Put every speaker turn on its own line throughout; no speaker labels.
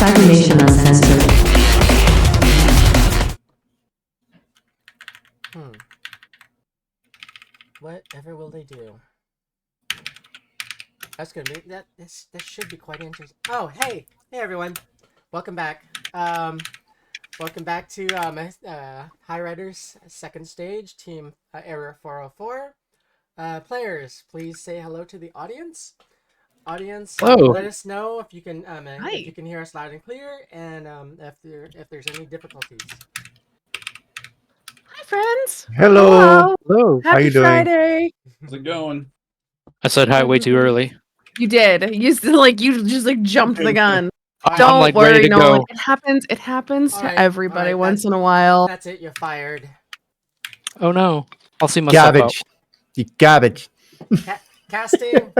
Cybernation Uncensored.
Whatever will they do? That's gonna be that. This should be quite interesting. Oh, hey everyone, welcome back. Welcome back to Highriders second stage team Error 404. Players, please say hello to the audience. Audience, let us know if you can hear us loud and clear, and if there's any difficulties.
Hi, friends.
Hello.
Hello.
How
Happy
you doing?
Friday.
How's it going?
I said hi way too early.
You did. You just jumped the gun.
I'm
Don't
like
worry,
ready to
Nolan.
go.
It happens. It happens
All
to
right,
everybody
all right,
once in a while.
That's it. You're fired.
Oh no, I'll see myself
Garbage. You garbage.
Casting.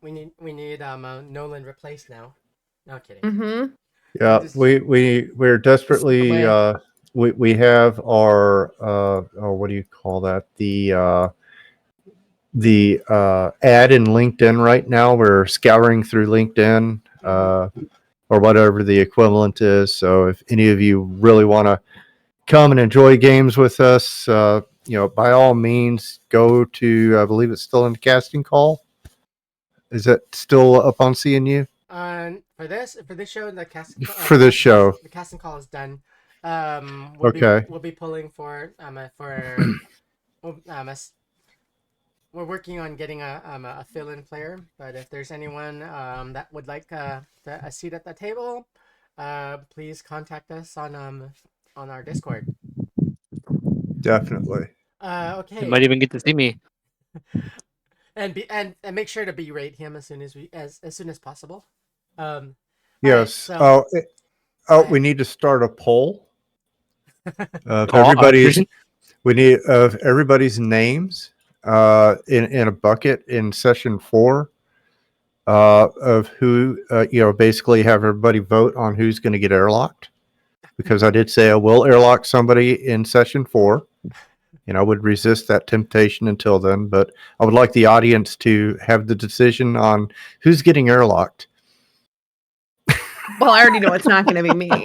We need Nolan replaced now. No kidding.
Mm-hmm.
Yeah,
Just-
we're desperately
way.
we have our what do you call that? The ad in LinkedIn right now. We're scouring through LinkedIn or whatever the equivalent is. So if any of you really want to come and enjoy games with us, by all means, go to, I believe it's still in the casting call. Is that still up on CNU?
For this show, the casting
For this show.
the casting call is done.
Okay.
We'll be pulling for we're working on getting a fill-in player, but if there's anyone that would like a seat at the table, please contact us on our Discord.
Definitely.
Okay.
You might even get to see me.
And make sure to berate him as soon as possible.
Yes.
Right, so,
We need to start a poll of
Everybody's.
we need of everybody's names in a bucket in session 4 of who basically have everybody vote on who's going to get airlocked, because I did say I will airlock somebody in session 4. And I would resist that temptation until then, but I would like the audience to have the decision on who's getting airlocked.
Well, I already know it's not going to be me. So,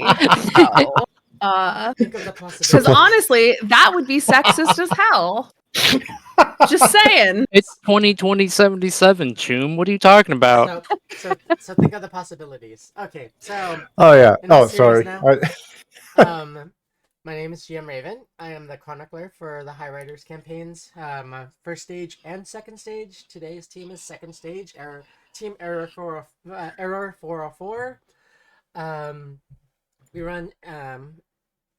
think of the
because
possibilities.
honestly, that would be sexist as hell. Just saying.
It's 2077, Choom. What are you talking about?
So think of the possibilities. Okay, so
Oh yeah.
in all
Oh, sorry.
now, my name is GM Raven. I am the chronicler for the Highriders campaigns, first stage and second stage. Today's team is second stage. Team Error 404. We run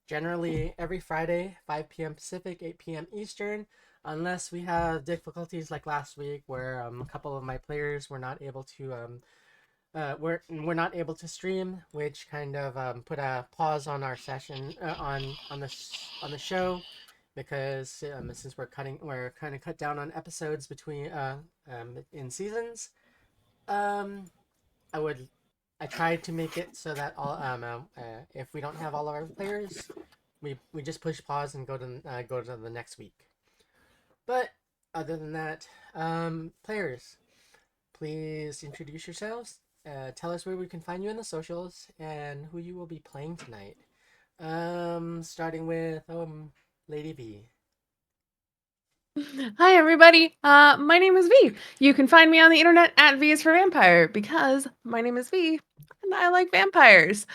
generally every Friday, 5 p.m. Pacific, 8 p.m. Eastern, unless we have difficulties like last week where a couple of my players were not able to we're not able to stream, which kind of put a pause on our session on the show, because since we're kind of cut down on episodes between in seasons. I tried to make it so that all if we don't have all of our players, we just push pause and go to the next week. But other than that, players, please introduce yourselves. Tell us where we can find you in the socials and who you will be playing tonight. Starting with Lady V.
Hi, everybody. My name is V. You can find me on the internet at V is for Vampire, because my name is V and I like vampires.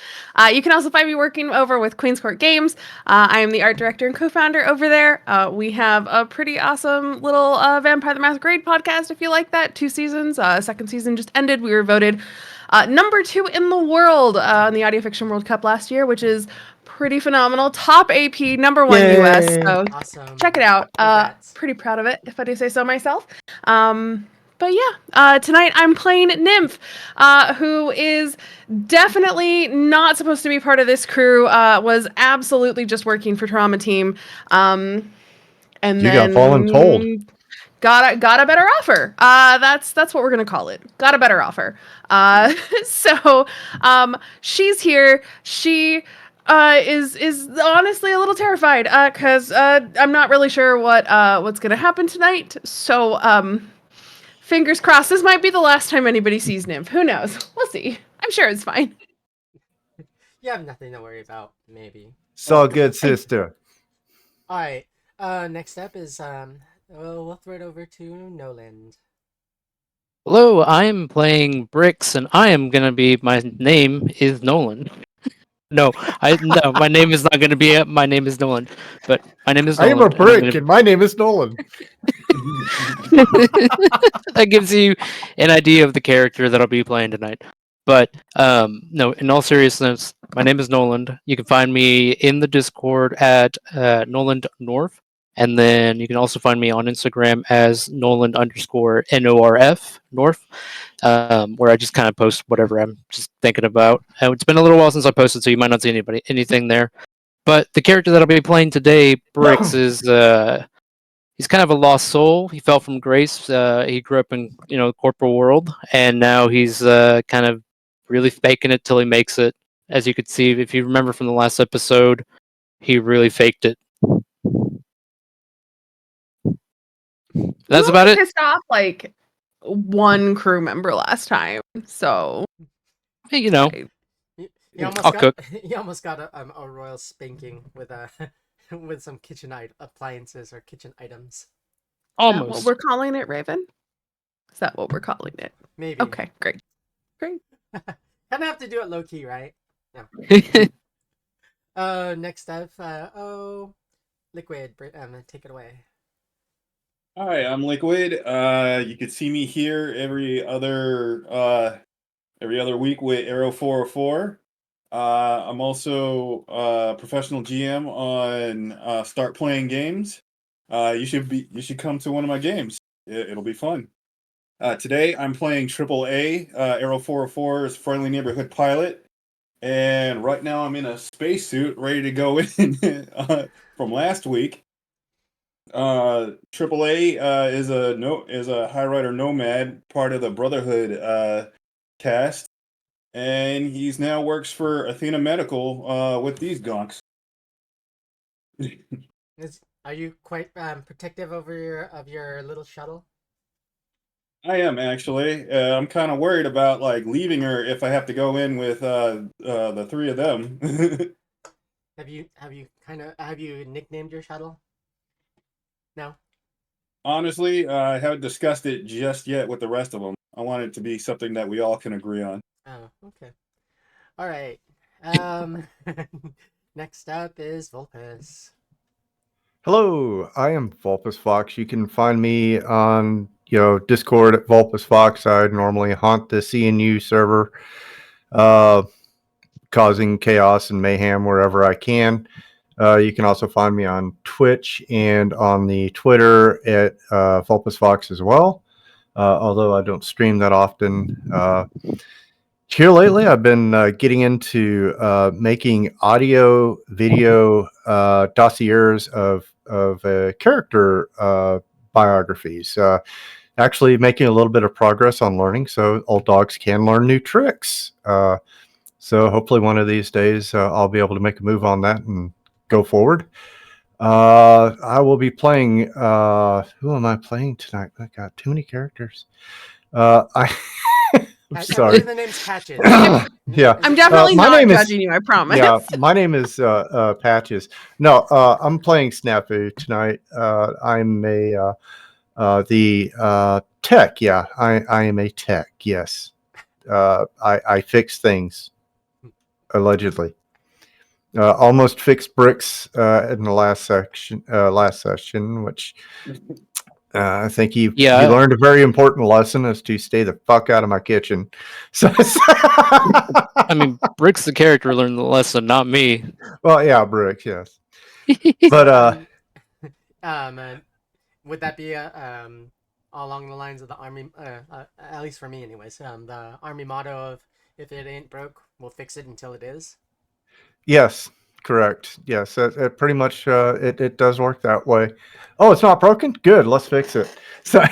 You can also find me working over with Queen's Court Games. I am the art director and co-founder over there. We have a pretty awesome little Vampire the Masquerade podcast, if you like that. 2 seasons. Second season just ended. We were voted number 2 in the world on the Audio Fiction World Cup last year, which is pretty phenomenal. Top AP, number 1
Yay.
US. So
Awesome.
check it out.
Congrats.
Pretty proud of it, if I do say so myself. But yeah, tonight I'm playing Nymph, who is definitely not supposed to be part of this crew. Was absolutely just working for Trauma Team. And
You
then
got voluntold.
got a better offer. That's what we're gonna call it. Got a better offer. So she's here. She is honestly a little terrified because I'm not really sure what's gonna happen tonight. So fingers crossed. This might be the last time anybody sees Nymph. Who knows? We'll see. I'm sure it's fine.
You have nothing to worry about, maybe.
It's all good, sister.
All right. Next up is we'll throw it over to Noland.
Hello, I am playing Bricks, and I am gonna be. My name is Nolan. No, my name is not gonna be. My name is Nolan, but my name is
I am a
Nolan, and I'm
brick, and my name is Nolan.
that gives you an idea of the character that I'll be playing tonight. But no, in all seriousness, my name is Noland. You can find me in the Discord at Noland North, and then you can also find me on Instagram as Noland underscore NORF North, where I just kind of post whatever I'm just thinking about. It's been a little while since I posted, so you might not see anything there. But the character that I'll be playing today, Bricks, is he's kind of a lost soul. He fell from grace. He grew up in the corporal world, and now he's kind of really faking it till he makes it. As you could see, if you remember from the last episode, he really faked it. That's
We
about
only
it.
pissed off like one crew member last time, so
Hey,
He almost
I'll
got
cook.
he almost got a royal spanking with with some kitchen appliances or kitchen items.
is that what
Almost.
we're calling it, Raven? Is that what we're calling it?
Maybe.
Okay, great.
Kind of have to do it low key, right? Next up, Liquid. Take it away.
Hi, I'm Liquid. You could see me here every other week with Arrow 404. I'm also a professional GM on Start Playing Games. You should come to one of my games. It'll be fun. Today I'm playing AAA Arrow 404's Friendly Neighborhood Pilot, and right now I'm in a spacesuit ready to go in from last week. AAA is a Highrider nomad, part of the Brotherhood cast, and he's now works for Athena Medical with these gonks.
Are you quite protective over your little shuttle?
I am actually. I'm kind of worried about like leaving her if I have to go in with the three of them.
Have you nicknamed your shuttle? No.
Honestly, I haven't discussed it just yet with the rest of them. I want it to be something that we all can agree on.
Oh, okay. All right. Next up is Vulpes.
Hello, I am Vulpus Fox. You can find me on Discord at Vulpus Fox. I normally haunt the CNU server, causing chaos and mayhem wherever I can. You can also find me on Twitch and on the Twitter at Vulpus Fox as well. Although I don't stream that often. Here lately, I've been getting into making audio, video dossiers of character biographies. Actually, making a little bit of progress on learning, so old dogs can learn new tricks. So hopefully, one of these days, I'll be able to make a move on that and go forward. I will be playing. Who am I playing tonight? I got too many characters. I'm sorry.
The name's Patches.
Yeah.
I'm definitely
my
not
name is-
judging you, I promise.
Yeah, my name is Patches. No, I'm playing Snafu tonight. I'm the tech. Yeah, I am a tech. Yes, I fix things allegedly. Almost fixed bricks in the last session, which I think he learned a very important lesson is to stay the fuck out of my kitchen. So,
I mean, Brick's the character learned the lesson, not me.
well, yeah, Brick, yes. But
would that be along the lines of the army? At least for me, anyways. The army motto of "If it ain't broke, we'll fix it until it is."
Yes, correct. Yes, it pretty much it does work that way. Oh, it's not broken? Good, let's fix it. So,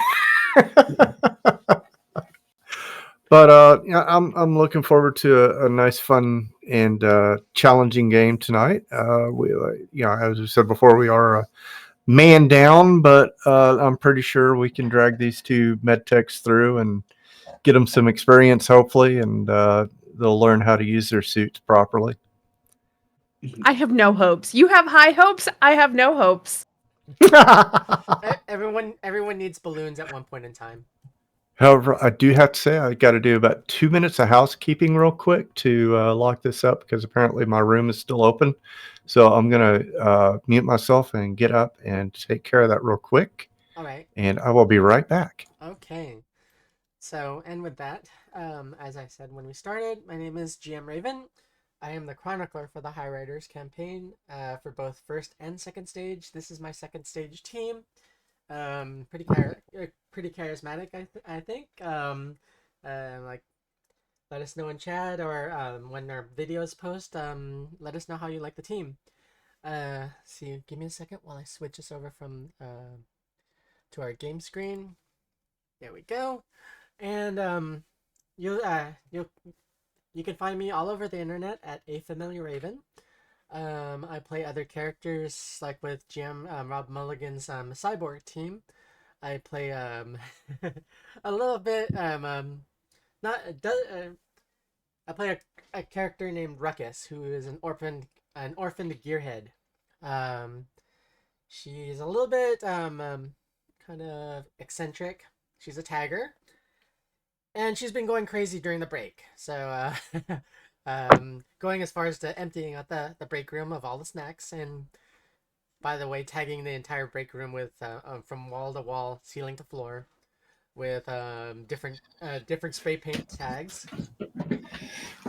but yeah, I'm looking forward to a nice, fun, and challenging game tonight. We, as we said before, we are a man down, but I'm pretty sure we can drag these two med techs through and get them some experience, hopefully, and they'll learn how to use their suits properly.
I have no hopes. You have high hopes. I have no hopes.
Everyone needs balloons at one point in time.
However, I do have to say I got to do about 2 minutes of housekeeping real quick to lock this up because apparently my room is still open. So I'm gonna mute myself and get up and take care of that real quick,
All right.
and I will be right back.
Okay. So, and with that, as I said when we started, my name is GM Raven. I am the chronicler for the Highriders campaign for both first and second stage. This is my second stage team. Pretty charismatic, I think. Like, let us know in chat or when our videos post. Let us know how you like the team. See, give me a second while I switch this over from to our game screen. There we go. And you can find me all over the internet at A Familiar Raven. I play other characters like with GM Rob Mulligan's Cyborg team. I play a little bit not I play a character named Ruckus who is an orphaned gearhead. She's a little bit kind of eccentric. She's a tagger. And she's been going crazy during the break. So, going as far as to emptying out the break room of all the snacks. And by the way, tagging the entire break room with from wall to wall, ceiling to floor, with different spray paint tags.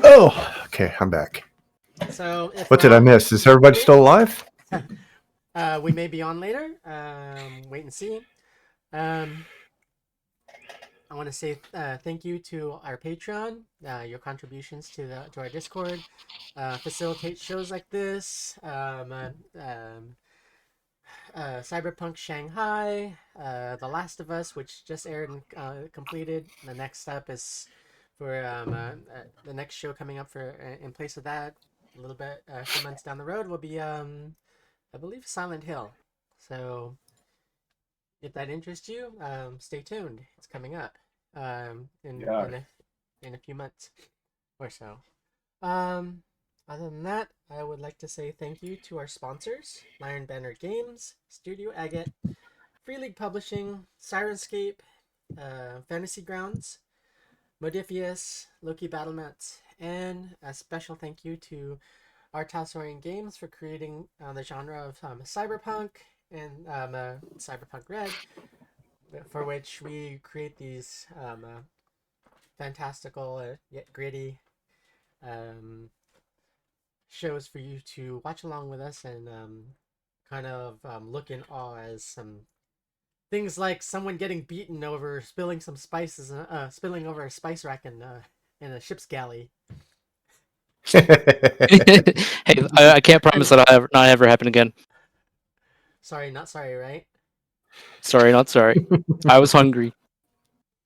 Oh, okay, I'm back.
So, if
What did I miss? Is everybody still alive?
We may be on later. Wait and see. I want to say thank you to our Patreon. Your contributions to our Discord facilitate shows like this. Cyberpunk Shanghai, The Last of Us, which just aired and completed. The next step is for the next show coming up for in place of that. A little bit, a few months down the road, will be I believe Silent Hill. So if that interests you, stay tuned. It's coming up in a few months or so. Other than that, I would like to say thank you to our sponsors: Iron Banner Games, Studio Agate, Free League Publishing, Sirenscape, Fantasy Grounds, Modifius, Loki Battlemats, and a special thank you to Artalsorian Games for creating the genre of cyberpunk and Cyberpunk Red, for which we create these fantastical yet gritty shows for you to watch along with us and kind of look in awe as some things like someone getting beaten over spilling some spices, spilling over a spice rack in a ship's galley.
Hey, I can't promise that I'll not ever happen again.
Sorry, not sorry, right?
Sorry, not sorry. I was hungry.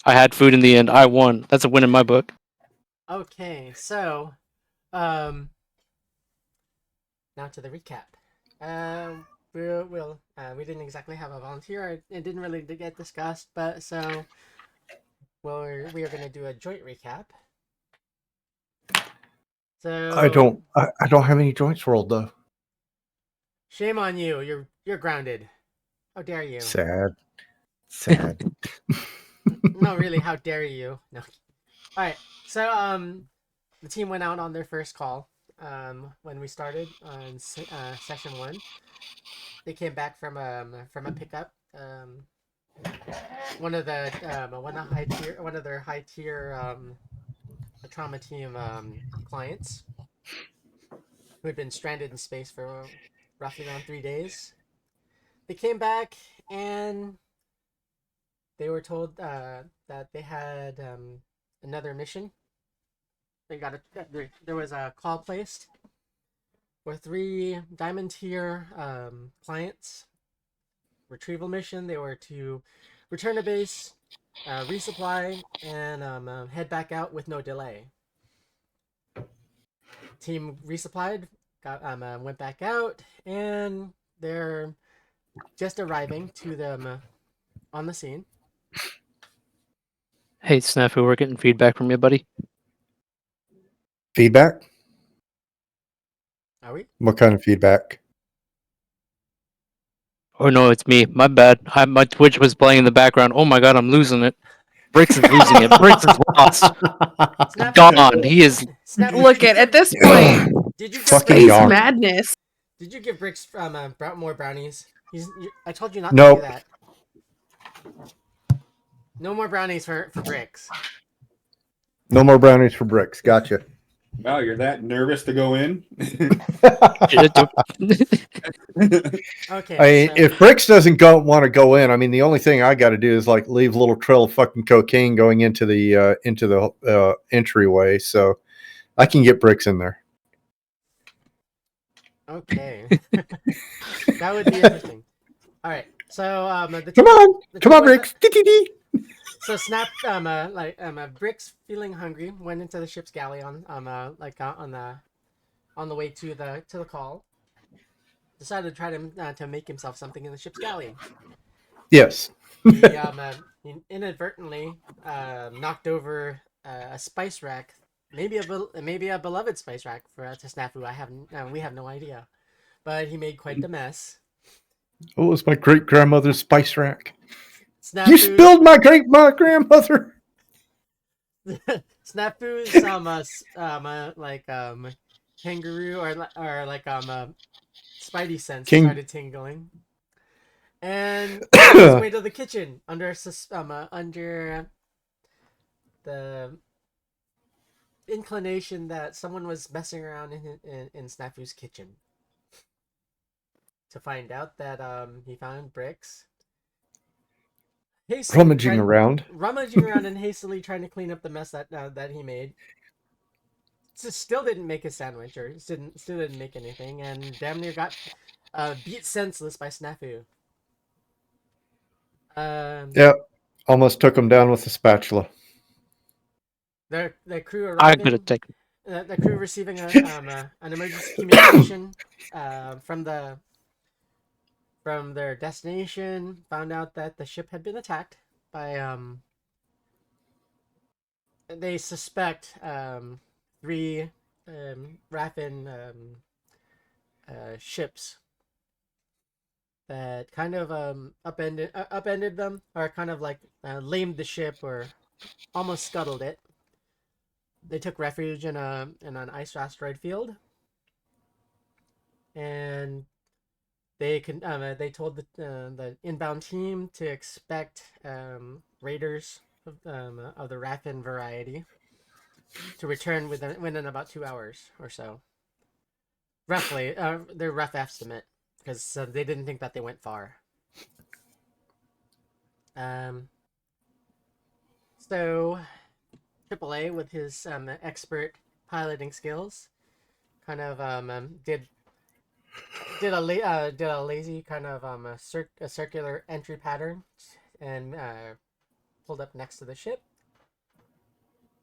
I had food in the end. I won. That's a win in my book.
Okay, so now to the recap. We didn't exactly have a volunteer. It didn't really get discussed, but so we are going to do a joint recap. So
I don't have any joints rolled though.
Shame on you. You're grounded. How dare you?
Sad.
No, really, how dare you? No. All right. So the team went out on their first call when we started on session 1. They came back from a pickup. One of their high tier trauma team clients who had been stranded in space for roughly around 3 days. They came back and they were told that they had another mission. There was a call placed for 3 diamond tier clients. Retrieval mission. They were to return to base, resupply, and head back out with no delay. Team resupplied, went back out, and they're just arriving to them on the scene.
Hey, Snafu, we're getting feedback from you, buddy.
Feedback?
Are we?
What kind of feedback?
Oh no, it's me. My bad. My Twitch was playing in the background. Oh my god, I'm losing it. Bricks is losing it. Bricks is lost.
Snap.
Gone. He is.
Snap.
Look at this point,
Did you give
Fucking
space
Bricks,
yarn.
madness.
Did you give Bricks more brownies? I told you not to
Nope.
do that. No more brownies for Bricks.
No more brownies for Bricks. Gotcha.
Wow, you're that nervous to go in?
Okay. So,
if Bricks doesn't want to go in, I mean, the only thing I got to do is like leave a little trail of fucking cocaine going into the entryway, so I can get Bricks in there.
okay. That would be interesting. All right. So
Come on,
the
come
two
on,
was-
Bricks. Dee-dee-dee.
So Snap Bricks feeling hungry went into the ship's galley on the way to the call. Decided to try to make himself something in the ship's galley.
Yes.
He inadvertently knocked over a spice rack, maybe a beloved spice rack to Snafu. We have no idea, but he made quite the mess.
Oh, it's my great grandmother's spice rack.
Snafu,
You spilled my great grandmother.
Snafu's kangaroo or spidey sense started tingling, and on his way to the kitchen under the inclination that someone was messing around in Snafu's kitchen. To find out that he found Bricks
Rummaging around
and hastily trying to clean up the mess that he made. Still didn't make a sandwich, or still didn't make anything, and damn near got beat senseless by Snafu.
Yep. Almost took him down with a spatula.
The crew
I'm
arriving.
gonna take.
The crew receiving an emergency communication from their destination, found out that the ship had been attacked by they suspect 3 Raffin ships that kind of upended them, or kind of like lamed the ship or almost scuttled it. They took refuge in an ice asteroid field, and they told the inbound team to expect raiders of the Raffin variety to return within about 2 hours or so. Roughly, their rough estimate, because they didn't think that they went far. So AAA, with his expert piloting skills, kind of did a lazy kind of a circular entry pattern, and pulled up next to the ship,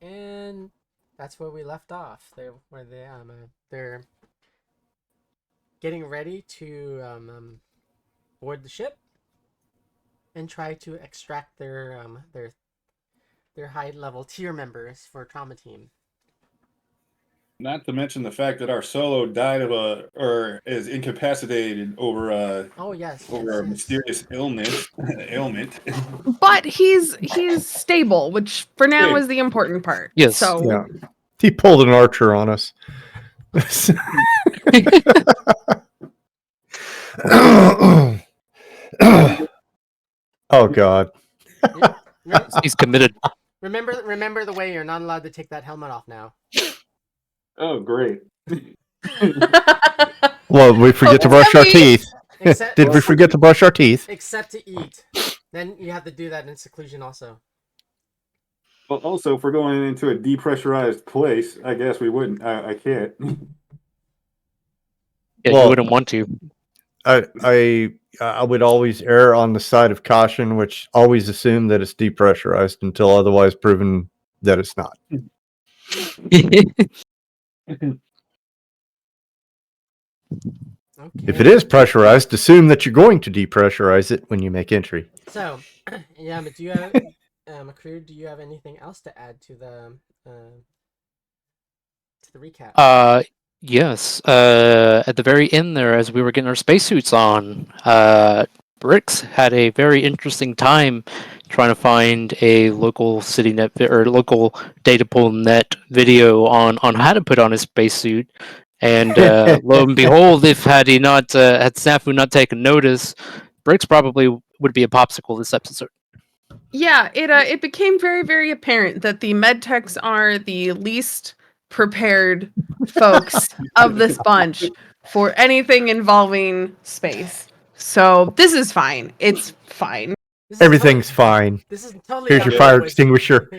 and that's where we left off. They're getting ready to board the ship and try to extract their high level tier members for Trauma Team.
Not to mention the fact that our solo died or is incapacitated over a mysterious ailment.
But he's stable, which for now is the important part.
Yes.
So
Yeah. He pulled an archer on us. Oh God.
He's committed.
Remember the way you're not allowed to take that helmet off now.
Oh, great.
Well, we forget to brush our teeth. Did we forget to brush our teeth?
Except to eat. Then you have to do that in seclusion also.
Well, also, if we're going into a depressurized place, I guess we wouldn't. I can't.
Yeah,
Well,
you wouldn't want to.
I would always err on the side of caution, which always assume that it's depressurized until otherwise proven that it's not.
Okay.
If it is pressurized, assume that you're going to depressurize it when you make entry.
So, yeah, but do you have, McCrew, do you have anything else to add to the recap?
Yes. At the very end there, as we were getting our spacesuits on, Bricks had a very interesting time trying to find a local city net or local data pool net video on how to put on his spacesuit. And lo and behold, if had he not had Snafu not taken notice, Bricks probably would be a popsicle this episode.
Yeah, it became very, very apparent that the medtechs are the least prepared folks of this bunch for anything involving space. So this is fine. It's fine.
This is
Everything's
totally-
fine.
This is totally.
Here's
out
your
of
fire
Liquid's-
extinguisher.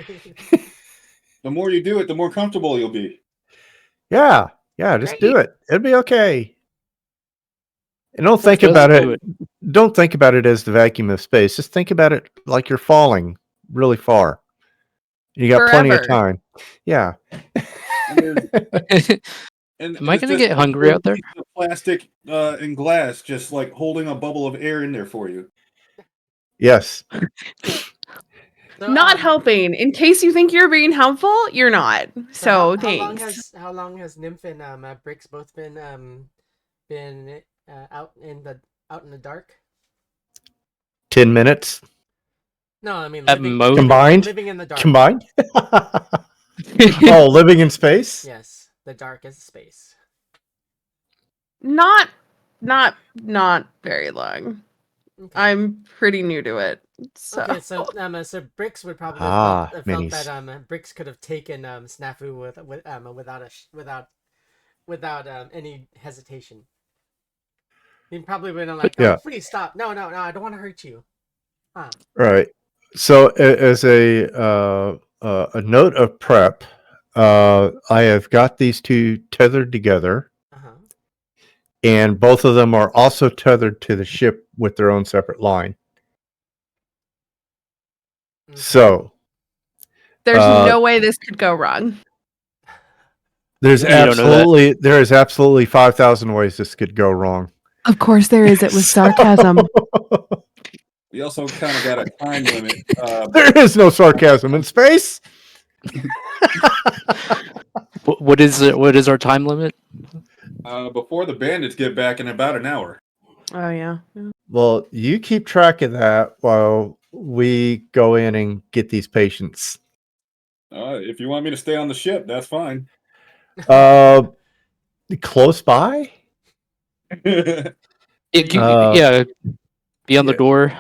The more you do it, the more comfortable you'll be.
Yeah, just do
Great.
it. It'll be okay. And don't think
Just
about
do
it. Don't think about it as the vacuum of space. Just think about it like you're falling really far. You got plenty of
Forever.
time. Yeah.
And
Am I
it's
gonna
just
get
a
hungry
little
out there?
piece of plastic and glass, just like holding a bubble of air in there for you.
Yes.
So,
Not helping. In case you think you're being helpful, you're not. So thanks.
How long has Nymph and Bricks both been out in the dark?
10 minutes
'Minutes
No, I mean
At most.
combined.
living in the dark.
Combined. Oh, living in space.
Yes, the dark is space.
Not very long.
Okay.
I'm pretty new to it. So
Okay, so Bricks would probably
Ah,
have felt
minis.
that Bricks could have taken Snafu without any hesitation. He probably would have like,
Yeah.
please stop. No, I don't want to hurt you.
Right. So, as a note of prep, I have got these two tethered together,
Uh-huh.
and both of them are also tethered to the ship with their own separate line.
Okay.
So,
there's
Uh,
no way this could go wrong.
there's
You don't know that.
there is absolutely 5,000 ways this could go wrong.
Of course there is. It was sarcasm.
We also kind of got a time limit.
There is no sarcasm in space.
What is our time limit?
Before the bandits get back in about an hour.
Oh yeah.
Well, you keep track of that while we go in and get these patients.
If you want me to stay on the ship, that's fine.
Close by?
Yeah, be on the
yeah.
door.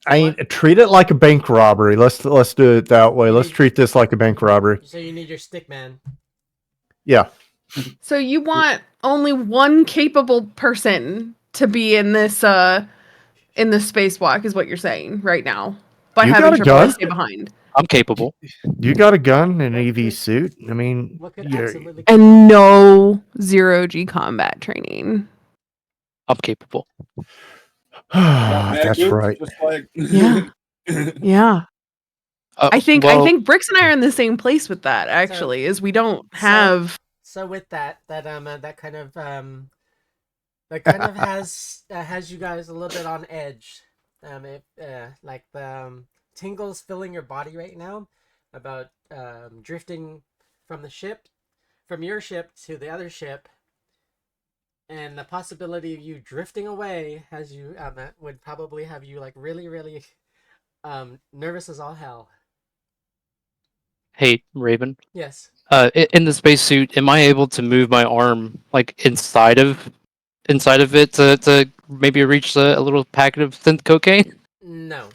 I mean, treat it like a bank robbery. Let's do it that way. Let's treat this like a bank robbery.
So you need your stick man.
Yeah.
So you want only one capable person to be in this spacewalk is what you're saying right now. By
You
having
got a
AAA
gun?
stay behind.
I'm capable.
You got a gun and an EV suit? I mean,
What could
you're-
absolutely
And no 0G combat training.
I'm capable.
Got mag
that's
boots,
right.
Just like
Yeah. Yeah. I think
well,
Bricks and I are in the same place with that actually, is we don't have
So with that kind of has you guys a little bit on edge. Like the tingles filling your body right now about drifting from your ship to the other ship, and the possibility of you drifting away has you would probably have you like really, really nervous as all hell.
hey, Raven.
Yes.
In the spacesuit, am I able to move my arm like inside of it to maybe reach a little packet of synth cocaine?
No.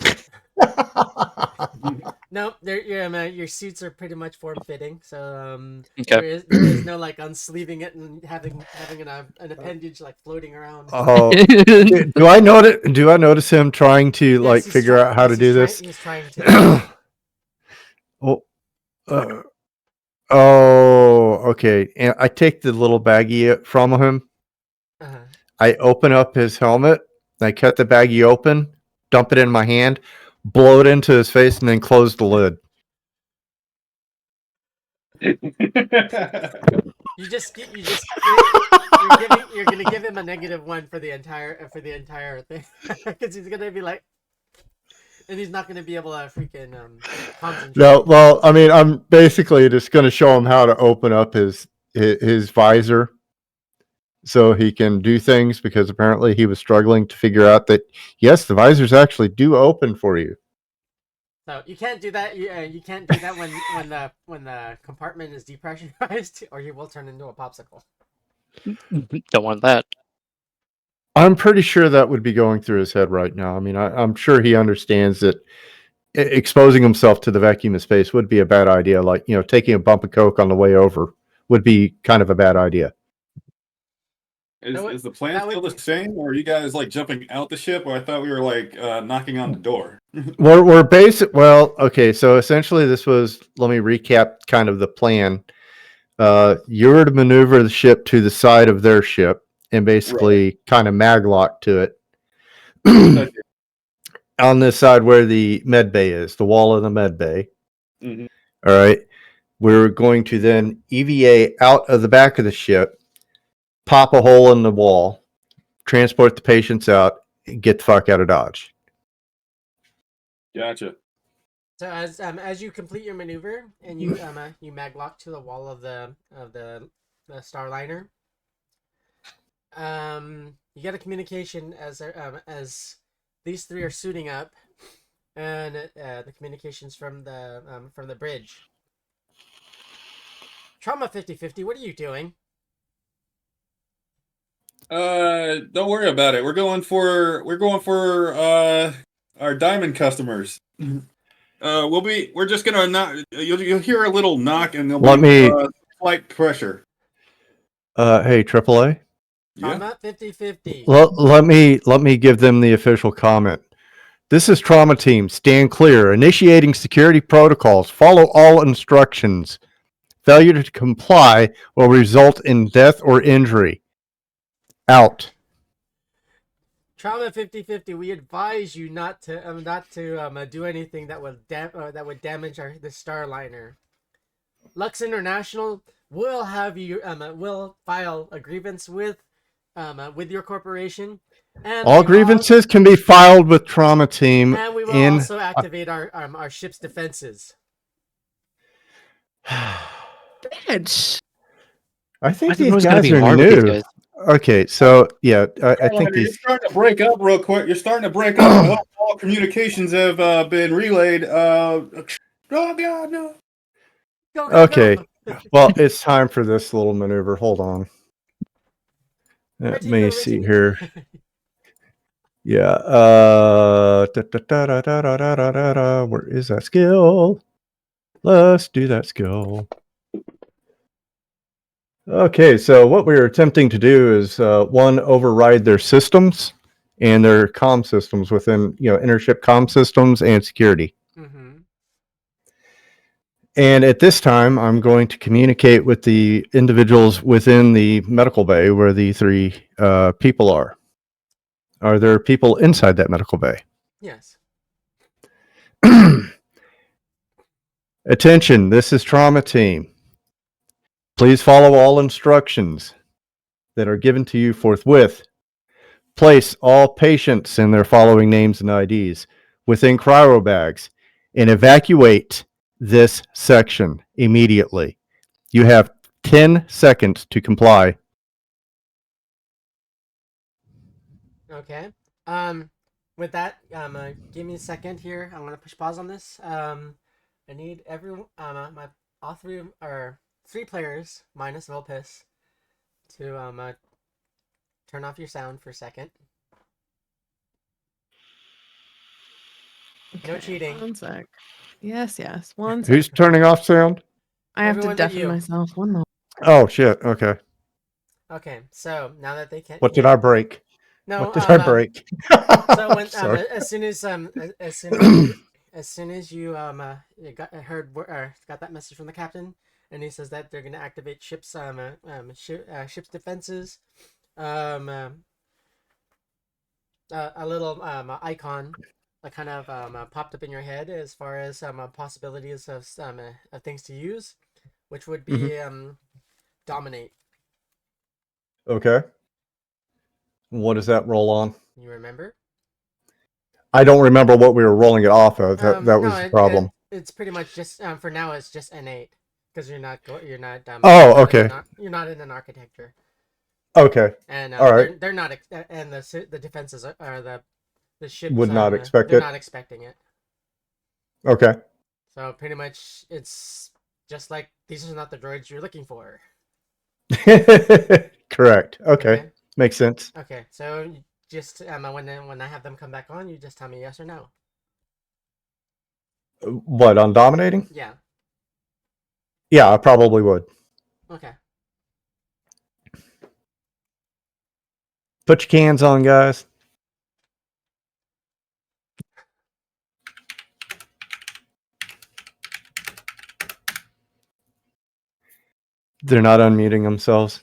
No, your suits are pretty much form fitting, so
Okay.
there is no like unsleeving it and having an appendage like floating around.
Oh, do I notice him trying to
Yes,
like
he's
figure
try-
out how to
yes,
do
he's
this?
He's trying to.
Well, oh, okay. And I take the little baggie from him.
Uh-huh.
I open up his helmet. I cut the baggie open, dump it in my hand, blow it into his face, and then close the lid.
You're gonna give him a -1 for the entire thing because he's gonna be like, and he's not gonna be able to freaking concentrate.
No, well, I mean, I'm basically just going to show him how to open up his visor so he can do things, because apparently he was struggling to figure out that, yes, the visors actually do open for you.
So you can't do that. You can't do that when the compartment is depressurized, or you will turn into a popsicle.
Don't want that.
I'm pretty sure that would be going through his head right now. I mean, I'm sure he understands that exposing himself to the vacuum of space would be a bad idea. Like, taking a bump of coke on the way over would be kind of a bad idea.
Is the plan still the same, or are you guys like jumping out the ship? Or I thought we were like knocking on the door.
We're basic. Well, okay. So essentially, let me recap kind of the plan. You're to maneuver the ship to the side of their ship and basically kind of maglock to it. On this side where the med bay is, the wall of the med bay.
Mhm.
All right. We're going to then EVA out of the back of the ship, pop a hole in the wall, transport the patients out, and get the fuck out of Dodge.
Gotcha.
So as you complete your maneuver and you you maglock to the wall of the Starliner, you get a communication as these three are suiting up, and the communications from the bridge. Trauma 50/50, what are you doing?
Don't worry about it. We're going for our diamond customers. We're just gonna knock. You'll hear a little knock, and there'll be slight pressure.
Hey, AAA.
Trauma 50/50.
Let me give them the official comment. This is Trauma Team. Stand clear. Initiating security protocols. Follow all instructions. Failure to comply will result in death or injury. Out.
Trauma 50/50. We advise you not to do anything that would damage the Starliner. Lux International will have you will file a grievance with your corporation. And
all grievances can be filed with Trauma Team.
And we will also activate our ship's defenses.
Bitch.
I think these guys are new. Okay, so yeah, I think
you're starting to break up real quick. You're starting to break up. I hope all communications have been relayed. Oh God, no.
Go,
okay, well, it's time for this little maneuver. Hold on. Let me see here. Yeah. Where is that skill? Let's do that skill. Okay, so what we're attempting to do is one, override their systems and their comm systems within, intership comm systems and security.
Mm-hmm.
And at this time, I'm going to communicate with the individuals within the medical bay where the three people are. Are there people inside that medical bay?
Yes.
Attention, this is Trauma Team. Please follow all instructions that are given to you forthwith. Place all patients and their following names and IDs within cryo bags and evacuate this section immediately. You have 10 seconds to comply.
Okay. With that, give me a second here. I'm gonna push pause on this. I need everyone, all three players minus Volpis to turn off your sound for a second. No cheating.
One sec. Yes. One sec.
Who's turning off sound?
I have to deafen myself. One moment.
Oh shit. Okay.
Okay. So now that they can't.
What did I break?
No.
What did I break?
So when as soon as you got that message from the captain, and he says that they're gonna activate ship's defenses, a little icon kind of popped up in your head as far as possibilities of things to use, which would be dominate.
Okay. What does that roll on?
You remember?
I don't remember what we were rolling it off of. That was the problem.
It's pretty much just for now. It's just N8 because you're not.
Oh, okay.
You're not in an architecture.
Okay.
and
All right.
they're not and the defenses are the ships
Would not expect
they're
it.
not expecting it.
Okay.
So pretty much it's just like these are not the droids you're looking for.
Correct. Okay.
Okay.
Makes sense.
Okay. So just when I have them come back on, you just tell me yes or no.
What, on dominating?
Yeah.
Yeah, I probably would.
Okay.
Put your cans on, guys. They're not unmuting themselves.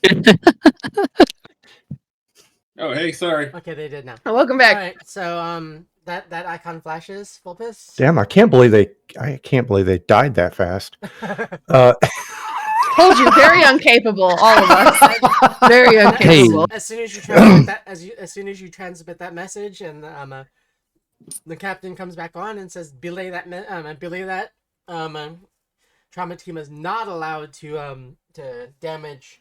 Oh, hey, sorry.
Okay, they did now.
Welcome
All
back.
right. So that icon flashes, Vulpus.
Damn, I can't believe they died that fast.
Told you, very incapable, all of us. Very incapable.
As soon as you transmit that, as soon as you transmit that message, and the captain comes back on and says, "Belay that, trauma team is not allowed to damage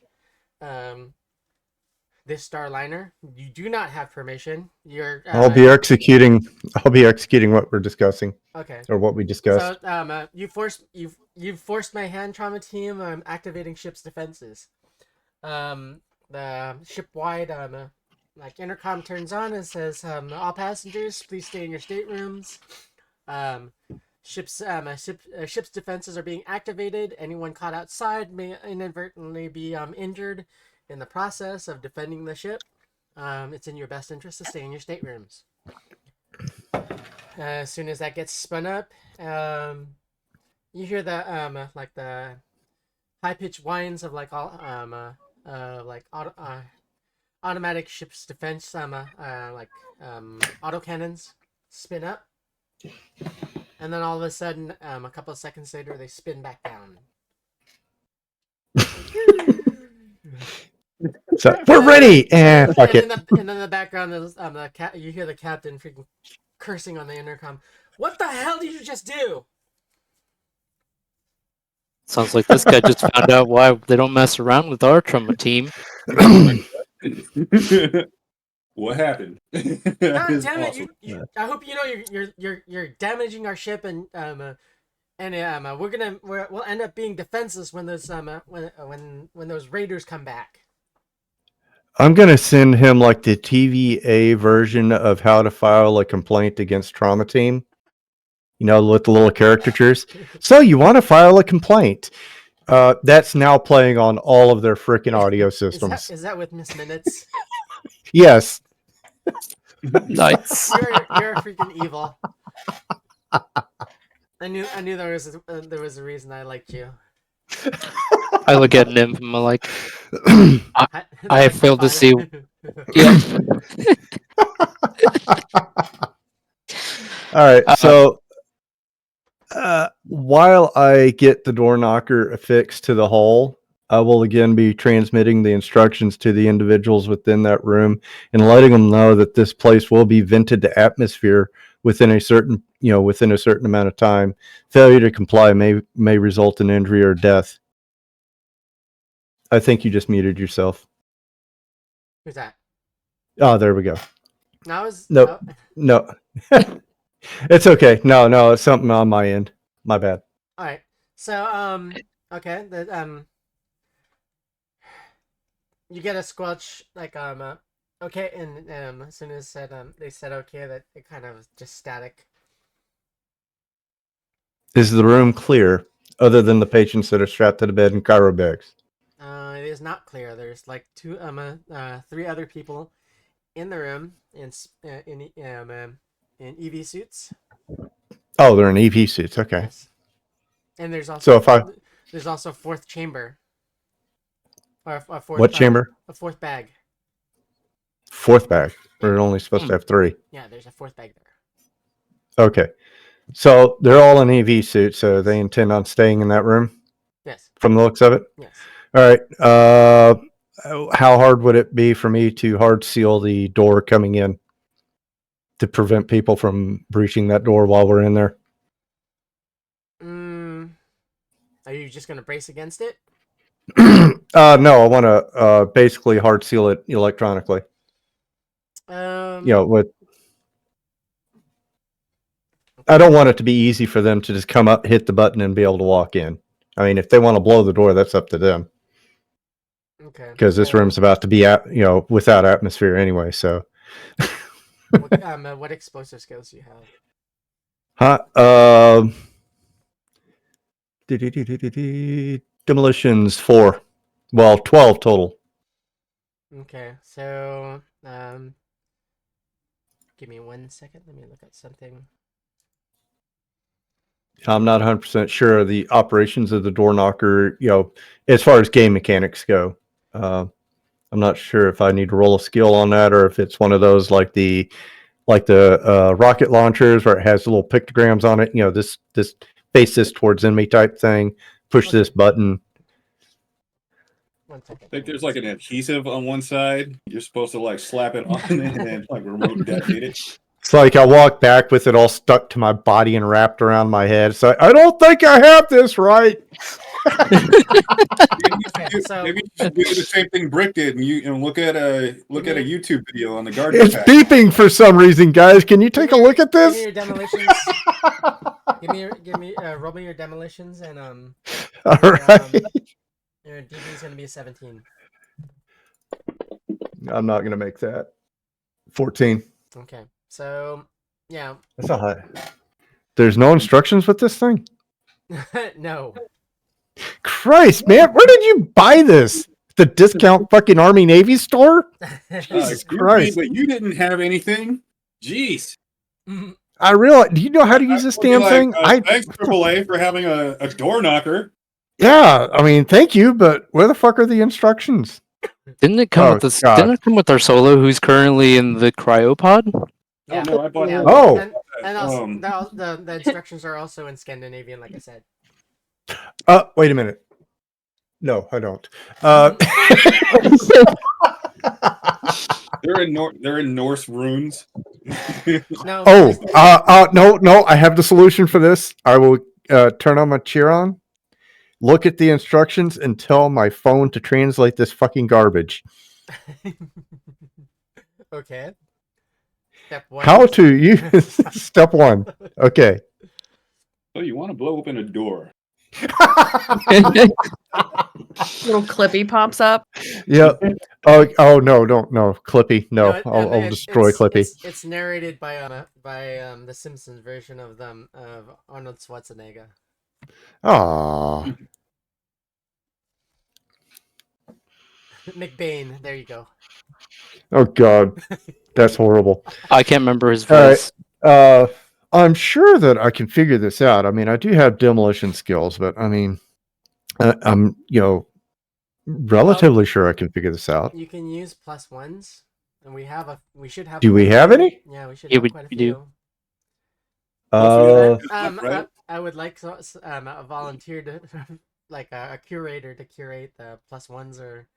this Starliner. You do not have permission. You're
I'll be executing what we're discussing
okay.
or what we discussed.
So you've forced my hand, trauma team. Activating ship's defenses. The ship-wide like intercom turns on and says, "All passengers, please stay in your staterooms. Ship's defenses are being activated. Anyone caught outside may inadvertently be injured in the process of defending the ship. It's in your best interest to stay in your staterooms." As soon as that gets spun up, you hear the like the high-pitched whines of like all automatic ship's defense autocannons spin up, and then all of a sudden, a couple of seconds later, they spin back down.
So we're ready. And fuck it.
And then in the background, there's, you hear the captain freaking cursing on the intercom. What the hell did you just do?
Sounds like this guy just found out why they don't mess around with our trauma team.
What happened?
God
That
damn it!
is awesome.
I hope you know you're damaging our ship, and we'll end up being defenseless when those when those raiders come back.
I'm gonna send him like the TVA version of how to file a complaint against Trauma Team. You know, with the little caricatures. So you want to file a complaint? That's now playing on all of their freaking audio systems.
Is that with Miss Minutes?
Yes.
Nice.
You're freaking evil. I knew there was a reason I liked you.
I look at Nymph and I'm like, I failed to see. Yeah.
All right. So while I get the door knocker affixed to the hull, I will again be transmitting the instructions to the individuals within that room and letting them know that this place will be vented to atmosphere within a certain amount of time. Failure to comply may result in injury or death. I think you just muted yourself.
Who's that?
Oh, there we go.
No.
No. It's okay. No, it's something on my end. My bad.
All right. So okay. You get a squelch like okay, and as soon as they said okay, that it kind of just static.
Is the room clear other than the patients that are strapped to the bed in cryo bags?
It is not clear. There's like three other people in the room in EV suits.
Oh, they're in EV suits. Okay.
Yes. And there's also there's also a fourth chamber. Or a fourth.
What chamber?
A fourth bag.
Fourth bag. We're only supposed to have 3.
Yeah, there's a fourth bag there.
Okay. So they're all in EV suits, so they intend on staying in that room?
Yes.
From the looks of it?
Yes.
All right. How hard would it be for me to hard seal the door coming in to prevent people from breaching that door while we're in there?
Are you just gonna brace against it?
No, I want to basically hard seal it electronically. With I don't want it to be easy for them to just come up, hit the button, and be able to walk in. I mean, if they want to blow the door, that's up to them.
Okay.
Because this room's about to be without atmosphere anyway. So,
what explosive skills do you have?
Demolitions 4. Well, 12 total.
Okay, so give me 1 second. Let me look at something.
I'm not 100% sure of the operations of the door knocker, as far as game mechanics go. I'm not sure if I need to roll a skill on that or if it's one of those like the rocket launchers where it has little pictograms on it. This face this towards enemy type thing. Push this button.
1 second.
I think there's like an adhesive on one side. You're supposed to like slap it on and then like remote detonate it.
It's like I walk back with it all stuck to my body and wrapped around my head. So I don't think I have this right.
Maybe you should do the same thing Brick did, and look at a YouTube video on the Guardian.
It's beeping for some reason, guys. Can you take a look at this?
Give me your demolitions. Roll me your demolitions, and
All right.
your DB is going to be a 17.
I'm not gonna make that. 14.
Okay, so yeah.
That's not high. There's no instructions with this thing?
No.
Christ, man, where did you buy this? The discount fucking Army Navy store? Jesus Christ.
But you didn't have anything. Jeez.
I realize. Do you know how to use this damn thing?
Thanks, AAA, for having a door knocker.
Yeah, I mean, thank you, but where the fuck are the instructions?
Didn't it come with this? Didn't it come with our solo, who's currently in the cryopod?
Yeah.
Oh, no, I bought
Yeah.
that.
And also, the instructions are also in Scandinavian, like I said.
Wait a minute. No, I don't.
They're in Norse runes.
No.
No, I have the solution for this. I will turn on my Chiron, look at the instructions, and tell my phone to translate this fucking garbage.
Okay. Step 1.
How to use step 1. Okay.
So you want to blow open a door.
Little Clippy pops up.
Yeah. Oh no, don't no Clippy. No, I'll destroy Clippy.
It's narrated by the Simpsons version of Arnold Schwarzenegger.
Aww.
McBain. There you go.
Oh God, that's horrible.
I can't remember his voice.
I'm sure that I can figure this out. I mean, I do have demolition skills, but I mean, I'm relatively sure I can figure this out.
You can use +1s, and we should have.
Do we have any?
Yeah, we should
Yeah,
have quite a
we
few.
do.
I would like a volunteer to like a curator to curate the +1s or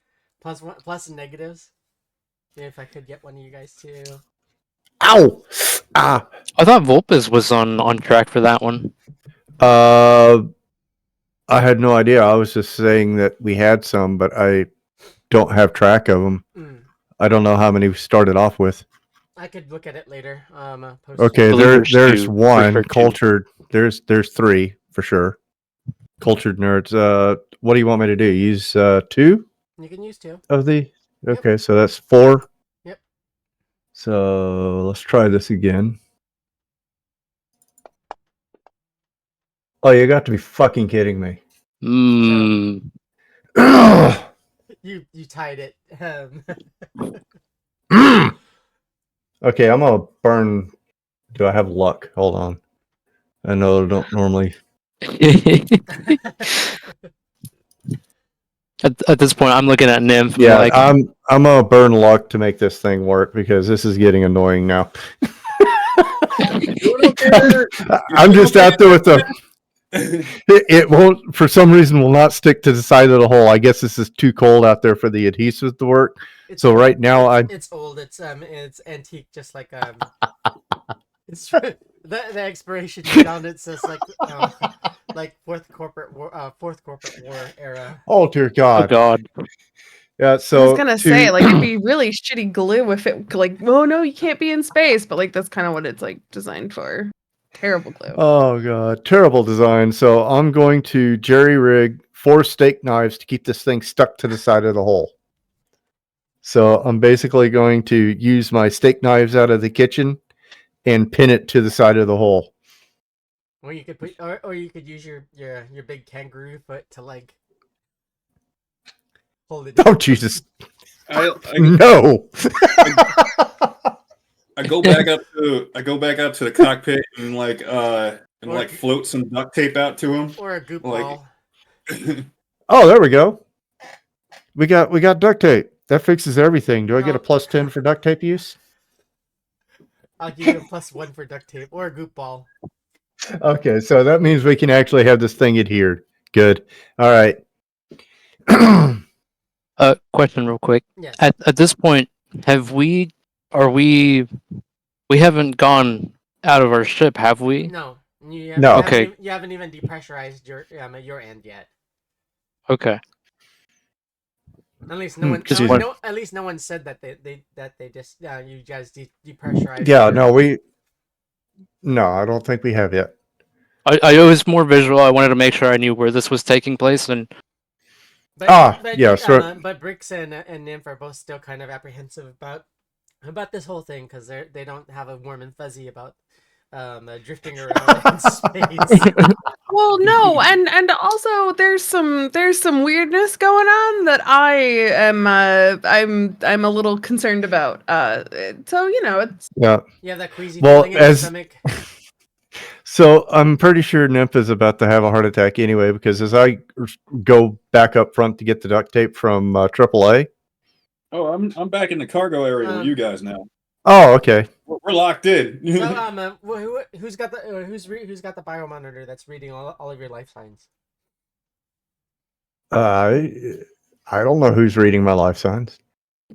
plus and negatives. If I could get one of you guys to.
Ow! Ah!
I thought Vulpes was on track for that one.
I had no idea. I was just saying that we had some, but I don't have track of them. I don't know how many we started off with.
I could look at it later.
Okay, there's
two.
one
For sure,
cultured. There's 3 for sure. Cultured nerds. What do you want me to do? Use 2
You can use 2.
of the. Okay, so that's 4.
Yep.
So let's try this again. Oh, you got to be fucking kidding me.
You tied it.
Okay, I'm gonna burn. Do I have luck? Hold on. I know I don't normally.
At this point, I'm looking at Nymph.
Yeah,
like,
I'm gonna burn luck to make this thing work because this is getting annoying now. I'm just out there with the. It won't, for some reason, will not stick to the side of the hole. I guess this is too cold out there for the adhesive to work. So right now
it's old. It's antique, just like it's the expiration date on it says like like fourth corporate war era.
Oh dear
Oh
God.
God.
Yeah.
I was
So
gonna
to
say, like, it'd be really shitty glue if it, like, oh no, you can't be in space, but like that's kind of what it's like designed for. Terrible glue.
oh God, terrible design. So I'm going to jerry rig 4 steak knives to keep this thing stuck to the side of the hole. So I'm basically going to use my steak knives out of the kitchen and pin it to the side of the hole.
Or you could put, or you could use your big kangaroo foot to like hold it.
Oh Jesus,
I
no!
go back up to the cockpit and like float some duct tape out to him.
Or a goop
Like-
ball.
Oh, there we go. We got duct tape. That fixes everything. Do I get a
Oh.
plus 10 for duct tape use?
I'll give you a +1 for duct tape or a goop ball.
Okay, so that means we can actually have this thing adhered. Good. All right.
Question real quick.
Yes.
At this point, we haven't gone out of our ship, have we?
No. You,
No.
Okay.
You haven't even depressurized your end yet.
Okay.
At least no one.
Just
No,
one-
no, at least no one said that they just you guys depressurized.
Yeah,
your-
no, no, I don't think we have yet.
I was more visual. I wanted to make sure I knew where this was taking place, and
But,
yeah, so
but Bricks and Nymph are both still kind of apprehensive about this whole thing because they don't have a warm and fuzzy about drifting around in space.
Well, no, and also there's some weirdness going on that I am I'm a little concerned about. So it's
yeah.
You have that queasy
Well,
feeling in your stomach.
So I'm pretty sure Nymph is about to have a heart attack anyway, because as I go back up front to get the duct tape from AAA.
Oh, I'm back in the cargo area with you guys now.
Oh, okay.
We're locked in.
So who's got the who's got the biomonitor that's reading all of your life signs?
I don't know who's reading my life signs.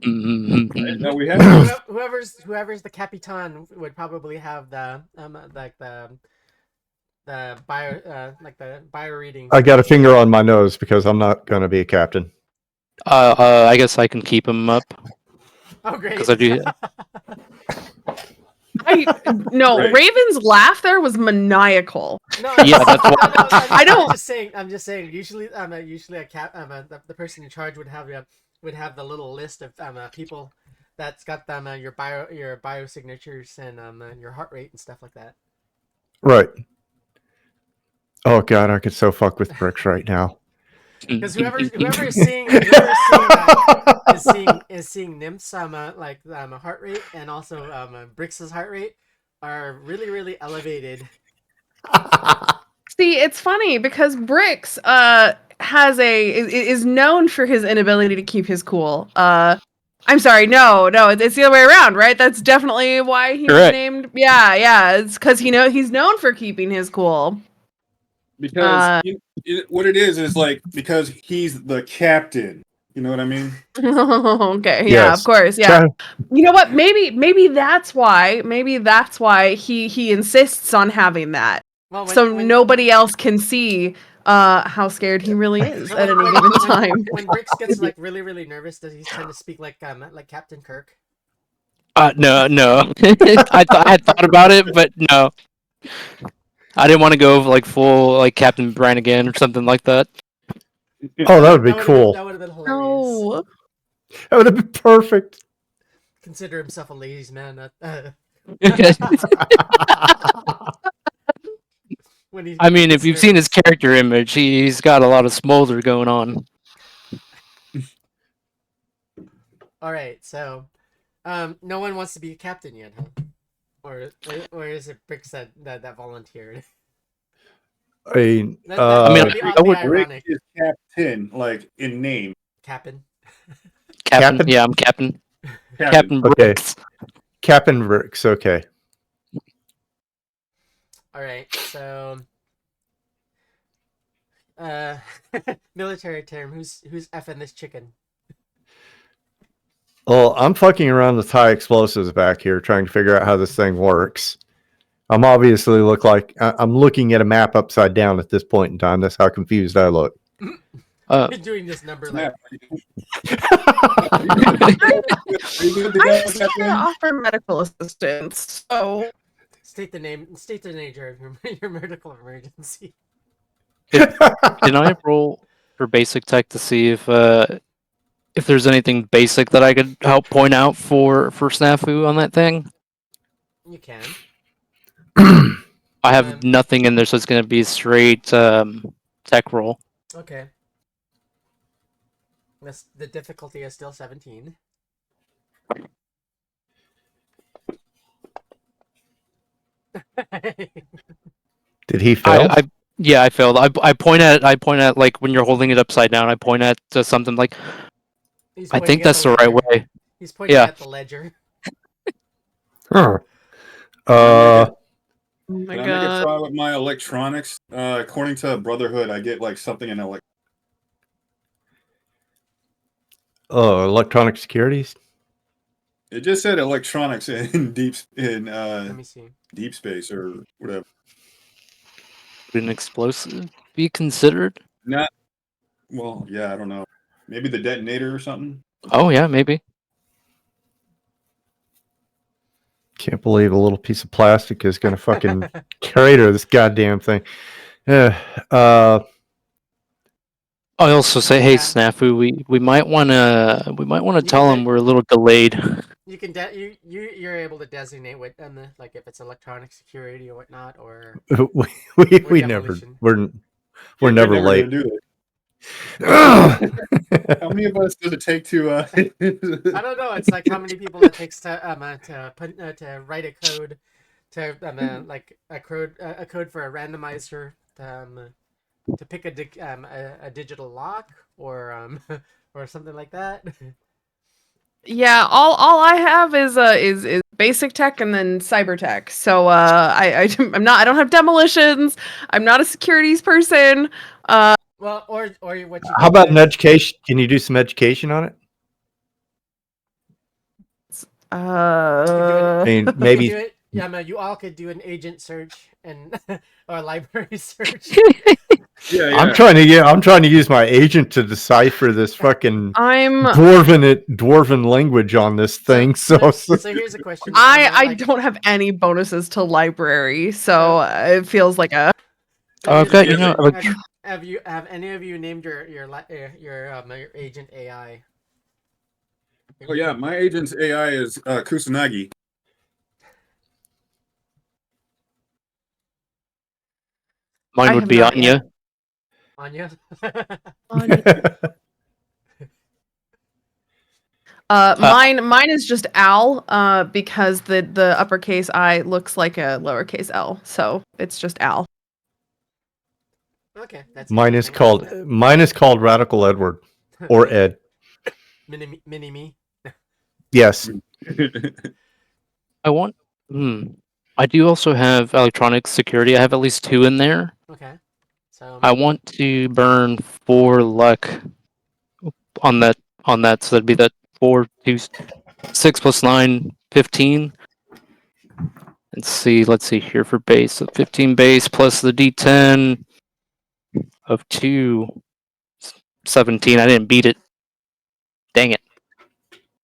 No, we have
Whoever's the Capitan would probably have the bio reading.
I got a finger on my nose because I'm not going to be a captain.
I guess I can keep him up
Oh great!
because I do.
no,
Right.
Raven's laugh there was maniacal.
No,
Yeah, that's why-
I don't-
I'm just saying. Usually the person in charge would have the little list of people that's got them your bio signatures and your heart rate and stuff like that.
Right. Oh God, I could so fuck with Bricks right now.
Because whoever is seeing that is seeing Nymph's heart rate and also Brix's heart rate are really elevated.
See, it's funny because Bricks is known for his inability to keep his cool. I'm sorry, no, it's the other way around, right? That's definitely why he was
Correct.
named. Yeah, it's because he's known for keeping his cool.
because what it is like because he's the captain. You know what I mean?
Okay, yeah,
Yes.
of course, yeah.
Try-
You know what? Maybe that's why. Maybe that's why he insists on having that,
Well,
so nobody else can see how scared he really is at any given time.
When Brix gets like really nervous, does he tend to speak like Captain Kirk?
No. I thought about it, but no. I didn't want to go like full like Captain Brannigan or something like that.
Oh, that would be
would've
cool.
That would have been hilarious.
No.
That would have been perfect.
Consider himself a ladies' man. When he,
I mean, if you've seen his character image, he's got a lot of smolder going on.
All right, so no one wants to be a captain yet, huh? Or is it Brix that volunteered?
I mean,
I mean,
would be
I
oddly
would-
ironic.
Rick is captain, like in name.
Captain.
Captain?
Captain?
Yeah, I'm Captain. Captain
Okay.
Brooks.
Captain Bricks. Okay.
All right, so military term. Who's effing this chicken?
Well, I'm fucking around with high explosives back here, trying to figure out how this thing works. I'm obviously I'm looking at a map upside down at this point in time. That's how confused I look.
You're doing this number like
Are you good to go
I'm
with
just
that
here to
thing?
offer medical assistance. So
state the nature of your medical emergency.
Can I roll for basic tech to see if there's anything basic that I could help point out for snafu on that thing?
You can.
I have nothing in there, so it's going to be straight tech roll.
Okay. The difficulty is still 17.
Did he fail?
Yeah, I failed. I point at like when you're holding it upside down. I point at something like.
He's
I
pointing
think
at
that's the right
ledger.
way.
He's pointing
Yeah.
at the ledger.
Huh.
oh my
Can I make a
god.
try with my electronics? According to Brotherhood, I get like something in
Electronic securities.
It just said electronics in
Let me see.
deep space or whatever.
Would an explosive be considered?
Not well, yeah, I don't know. Maybe the detonator or something.
Oh yeah, maybe.
Can't believe a little piece of plastic is going to fucking crater this goddamn thing. Yeah.
I also say, hey,
Yeah.
snafu, we might wanna
You
tell
can
him we're a little delayed.
You can you're able to designate what like if it's electronic security or whatnot or
we never
demolition.
we're never
gonna
late.
do it. How many of us does it take to?
I don't know. It's like how many people it takes to write a code to like a code for a randomizer to pick a digital lock or or something like that.
Yeah, all I have is basic tech and then cyber tech. So I don't have demolitions. I'm not a securities person.
Well, or what you
How
can
about
do
an
is,
education? Can you do some education on it? I mean,
you
maybe
could do it. Yeah, man, you all could do an agent search and or library search.
Yeah,
I'm trying to use my agent to decipher this fucking
I'm
dwarven language on this thing. So
here's a question.
I don't have any bonuses to library, so it feels like a
I've got like,
have any of you named your agent AI?
Oh yeah, my agent's AI is Kusanagi.
mine
I
would
have
be
not
Anya.
Anya.
Mine is just Al, because the uppercase I looks like a lowercase L, so it's just Al.
Okay, that's
mine is
interesting.
called Radical Edward or Ed.
mini me.
Yes.
I want. I do also have electronic security. I have at least 2 in there.
Okay, so
I want to burn 4 luck on that. So that'd be that 4, 2, 6 plus 9, 15. Let's see here for base. So 15 base plus the D10 of 2, 17. I didn't beat it. Dang it.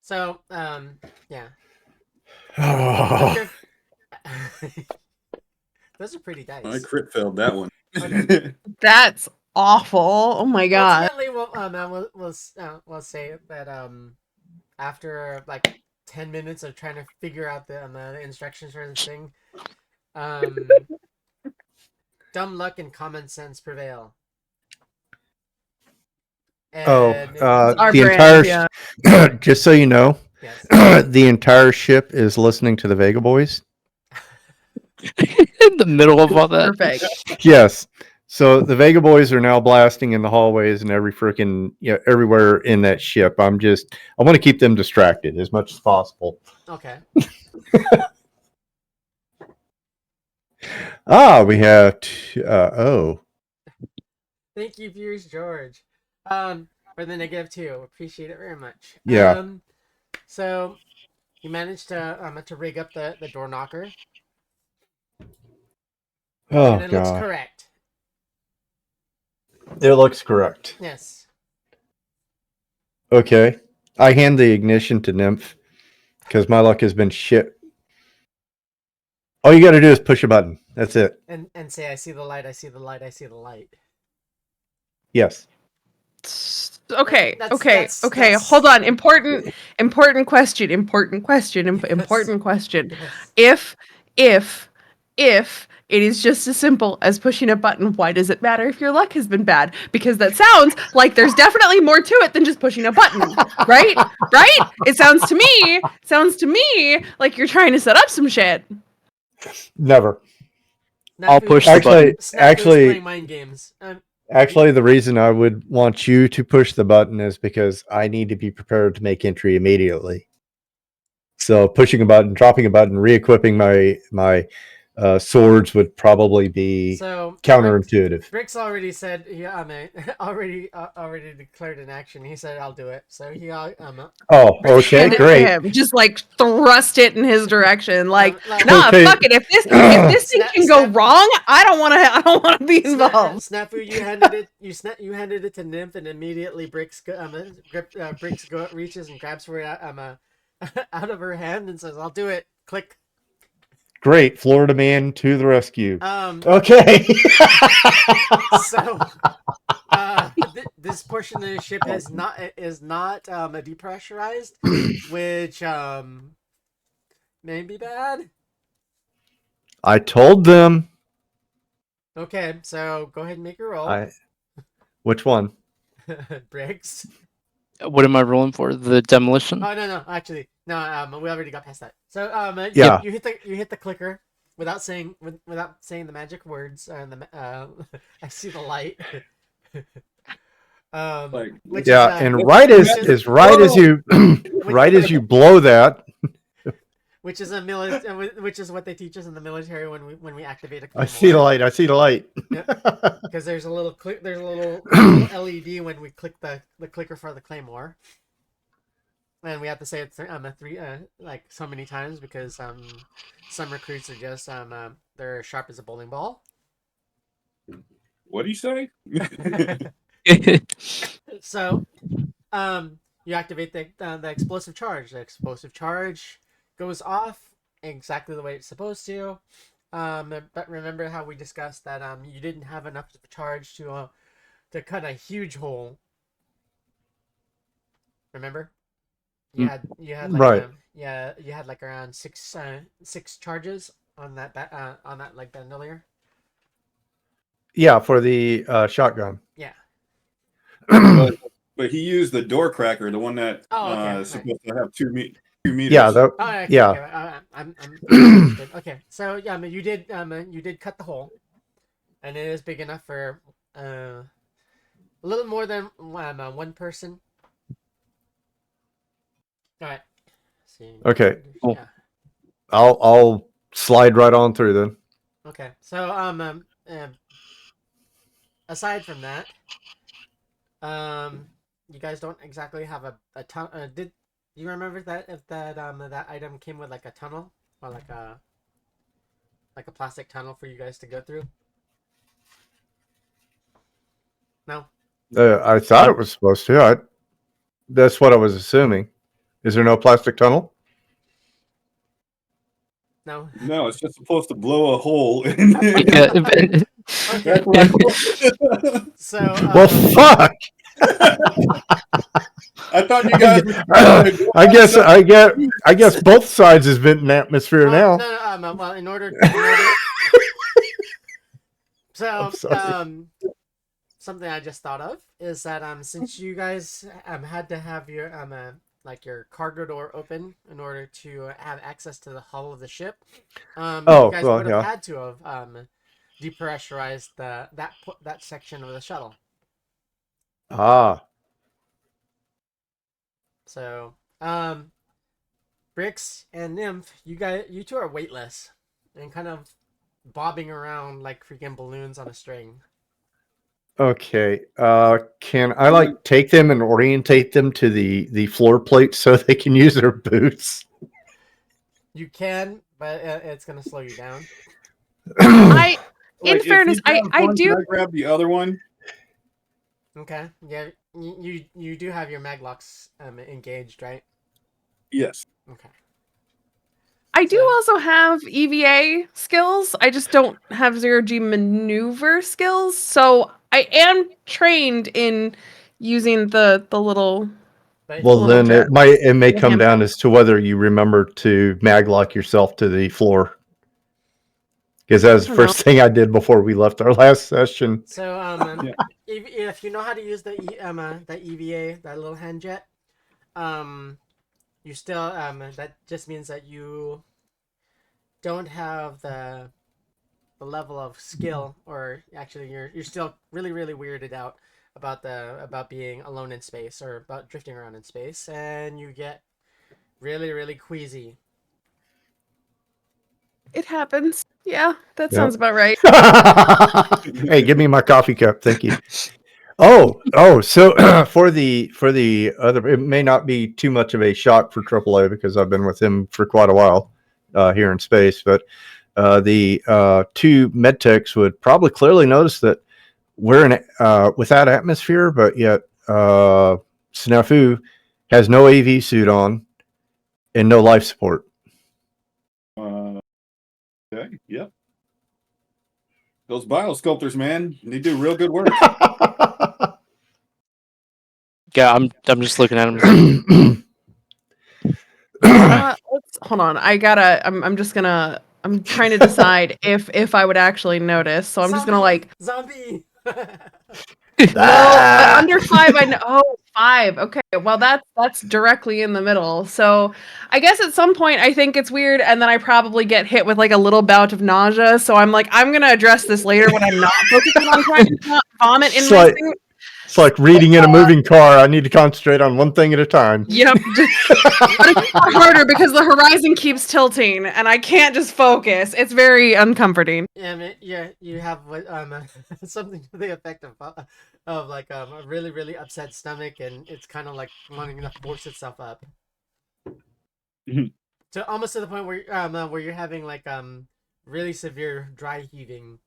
so yeah.
Oh.
Those are pretty dice.
I crit failed that one.
That's awful. Oh my god.
Ultimately, we'll say that after like 10 minutes of trying to figure out the instructions for this thing, dumb luck and common sense prevail. And
Our
the
brand,
entire just so you know,
yes.
the entire ship is listening to the Vega Boys.
In the middle of all that.
Perfect.
Yes. So the Vega Boys are now blasting in the hallways and everywhere in that ship. I want to keep them distracted as much as possible.
Okay.
We have
Thank you, viewers, George. For the -2. Appreciate it very much.
Yeah.
So you managed to rig up the door knocker.
Oh
and it looks
god,
correct.
it looks correct.
Yes.
Okay, I hand the ignition to Nymph because my luck has been shit. All you got to do is push a button. That's it.
And say, I see the light, I see the light, I see the light.
Okay,
That's-
okay,
that's-
okay.
that's-
Hold on. Important question. Important question.
Yes.
Important question.
Yes.
If it is just as simple as pushing a button, why does it matter if your luck has been bad? Because that sounds like there's definitely more to it than just pushing a button, right? Right? It sounds to me like you're trying to set up some shit.
Never.
I'll
Snafu-
push the
Actually,
button.
Snafu's
actually,
playing mind games.
actually, the reason I would want you to push the button is because I need to be prepared to make entry immediately. So pushing a button, dropping a button, re-equipping my swords would probably be
So
counterintuitive.
Brick's already said he already declared an action. He said I'll do it. So he
Oh,
Hand
okay,
Hand it to
great.
him. Just like thrust it in his direction. Like,
like-
nah,
Okay.
fuck it. If this thing
Snap-
can go
snap-
wrong, I don't want to be involved.
Snafu, you handed it. You handed it to Nymph, and immediately Bricks reaches and grabs for it out of her hand and says, "I'll do it." Click.
Great, Florida man to the rescue.
Okay.
Okay.
So this portion of the ship is not depressurized, which may be bad.
I told them.
Okay, so go ahead and make your roll.
Which one?
Briggs.
What am I rolling for? The demolition?
Oh no, actually no. We already got past that. So
Yeah.
you hit the clicker without saying the magic words and I see the light.
Like,
Which
Yeah,
is,
and
which
right
is-
as right as you right as you blow that,
which is which is what they teach us in the military when we activate a
I see the light. I see the light.
because there's a little little LED when we click the clicker for the claymore, and we have to say it like so many times because some recruits are just they're sharp as a bowling ball.
what do you say?
So you activate the explosive charge. The explosive charge goes off exactly the way it's supposed to. But remember how we discussed that you didn't have enough of a charge to cut a huge hole. Remember? You had like
Right.
you had like around six charges on that like bandolier.
Yeah, for the shotgun.
Yeah.
But he used the door cracker, the one that
Oh, okay,
is supposed to have 2 meters.
Yeah, that,
Oh, okay,
yeah.
Okay. I'm understood. Okay, so yeah, I mean, you did cut the hole, and it is big enough for a little more than one person. All right. See.
Okay.
Cool.
Yeah.
I'll slide right on through then.
Okay. So aside from that, you guys don't exactly have a ton. Did you remember that if that that item came with like a tunnel or like a plastic tunnel for you guys to go through? No.
I thought it was supposed to. That's what I was assuming. Is there no plastic tunnel?
No.
No, it's just supposed to blow a hole. In
Yeah,
Okay.
That's what
So
Well, fuck.
I thought you guys.
I guess both sides has been in atmosphere now.
No, well, in order so
I'm sorry.
something I just thought of is that since you guys had to have your like your cargo door open in order to have access to the hull of the ship, you guys
well,
would have
yeah.
had to have depressurized that section of the shuttle.
Ah,
So Brix and Nymph, you two are weightless and kind of bobbing around like freaking balloons on a string.
okay. Can I like take them and orientate them to the floor plate so they can use their boots?
You can, but it's gonna slow you down.
in
if
fairness,
you grab
I
one,
do.
can I grab the other one?
Okay. Yeah. You do have your maglocks engaged, right?
Yes.
Okay.
I do
So-
also have EVA skills. I just don't have zero G maneuver skills. So I am trained in using the little.
But
Well,
Little
then
jet.
it may
Little
come
hand
down
pump.
as to whether you remember to maglock yourself to the floor. Because that was the
I don't know.
first thing I did before we left our last session.
So
Yeah.
if you know how to use the that EVA, that little hand jet, you still that just means that you don't have the level of skill, or actually you're still really weirded out about being alone in space or about drifting around in space, and you get really queasy.
It happens. Yeah, that
Yep.
sounds about right.
Hey, give me my coffee cup. Thank you. Oh, so for the other, it may not be too much of a shock for AAA because I've been with him for quite a while here in space, but the two medtechs would probably clearly notice that we're in without atmosphere, but yet Snafu has no AV suit on and no life support.
Okay. Yep. Those biosculptors, man, they do real good work.
Yeah, I'm just looking at him.
Hold on. I'm just gonna. I'm trying to decide if I would actually notice. So I'm just gonna like.
Zombie.
No, under 5. I know. Oh, 5. Okay. Well, that's directly in the middle. So I guess at some point I think it's weird, and then I probably get hit with like a little bout of nausea. So I'm like, I'm gonna address this later when I'm not focusing on trying to not vomit in
It's
my
like-
suit.
It's like reading in a moving car. I need to concentrate on one thing at a time.
Yep. It's harder because the horizon keeps tilting, and I can't just focus. It's very uncomforting.
Yeah, you have what something to the effect of like a really upset stomach, and it's kind of like wanting to force itself up.
Mhm.
To almost to the point where you're having like really severe dry heaving.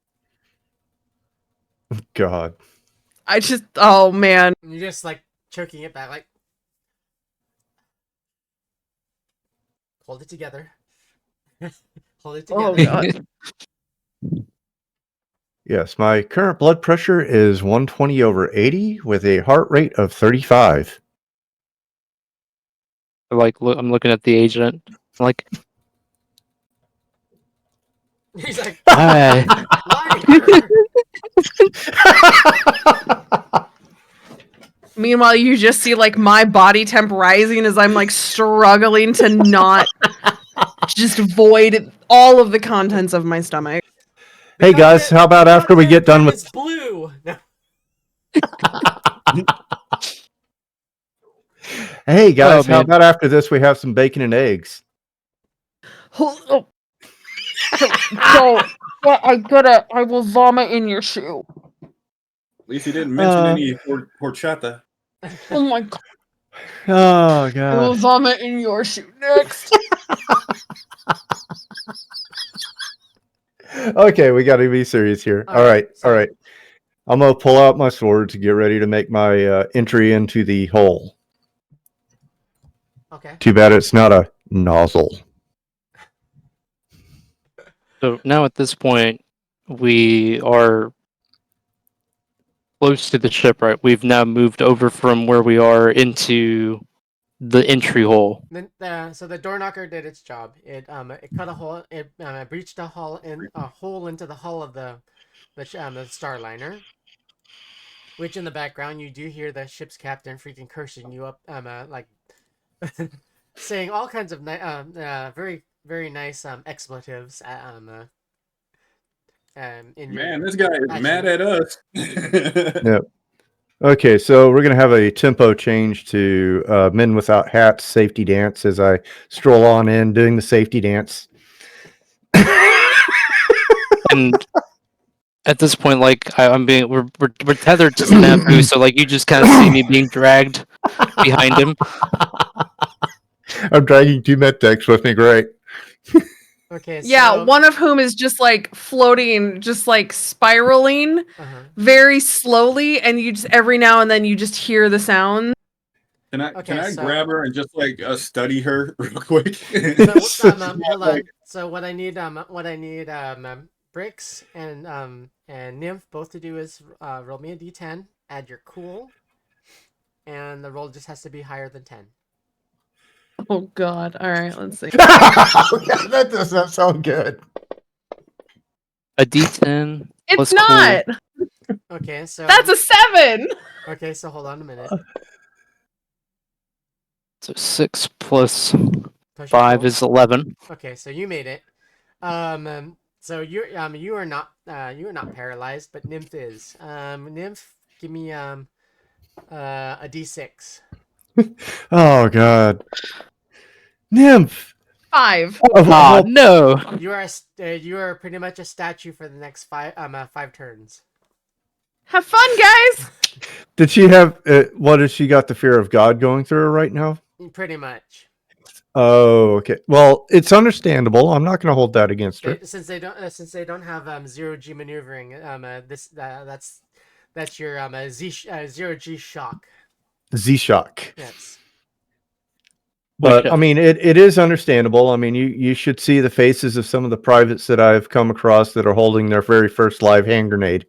God.
Oh man.
And you're just like choking it back, like hold it together. Hold it together.
Oh god.
Yes, my current blood pressure is 120/80 with a heart rate of 35.
I'm looking at the agent. I'm like,
He's like,
hi.
liar.
Meanwhile, you just see like my body temp rising as I'm like struggling to not just void all of the contents of my stomach.
Hey guys, how about after we get done with
It's blue. No.
Hey guys, how
man.
about after this we have some bacon and eggs?
Oh. I will vomit in your shoe.
At least he didn't mention any horchata.
Oh my god.
Oh
I will
god.
vomit in your shoe next.
Okay, we got to be serious here. All right. I'm going to pull out my sword to get ready to make my entry into the hole.
Okay.
Too bad it's not a nozzle.
So now at this point, we are close to the ship, right? We've now moved over from where we are into the entry hole.
Then so the door knocker did its job. It cut a hole. It breached a hole into the hull of the Starliner. Which in the background you do hear the ship's captain freaking cursing you up, like saying all kinds of very nice expletives. In your
Man, this guy is
Actually-
mad at us.
Yep. Okay, so we're going to have a tempo change to Men Without Hats safety dance as I stroll on in doing the safety dance.
And at this point, like we're tethered to Snafu, so like you just kind of see me being dragged behind him.
I'm dragging two med techs with me, great.
Okay.
Yeah,
So,
one of whom is just like floating, just like spiraling
Uh-huh.
very slowly, and you just every now and then you just hear the sound.
Can
Okay,
I
so-
grab her and just like study her real quick?
So, hold
like-
on. So what I need, Bricks and Nymph both to do is roll me a d10, add your cool, and the roll just has to be higher than 10.
Oh God! All right, let's see.
That does not sound good.
A D10.
It's
plus
not.
Cool.
Okay, so
That's a 7.
okay, so hold on a minute.
So 6 plus
Push your
5
cool.
is 11.
Okay, so you made it. So you are not paralyzed, but Nymph is. Nymph, give me a d6.
Oh God. Nymph.
5.
Of
Ah,
all-
no.
You are pretty much a statue for the next 5 turns.
Have fun, guys.
Did she have what has she got the fear of God going through her right now?
Pretty much.
Oh, okay. Well, it's understandable. I'm not going to hold that against her.
Since they don't have 0G maneuvering, that's your 0G shock.
Z-Shock.
Yes.
But
Okay.
I mean, it is understandable. I mean, you should see the faces of some of the privates that I've come across that are holding their very first live hand grenade.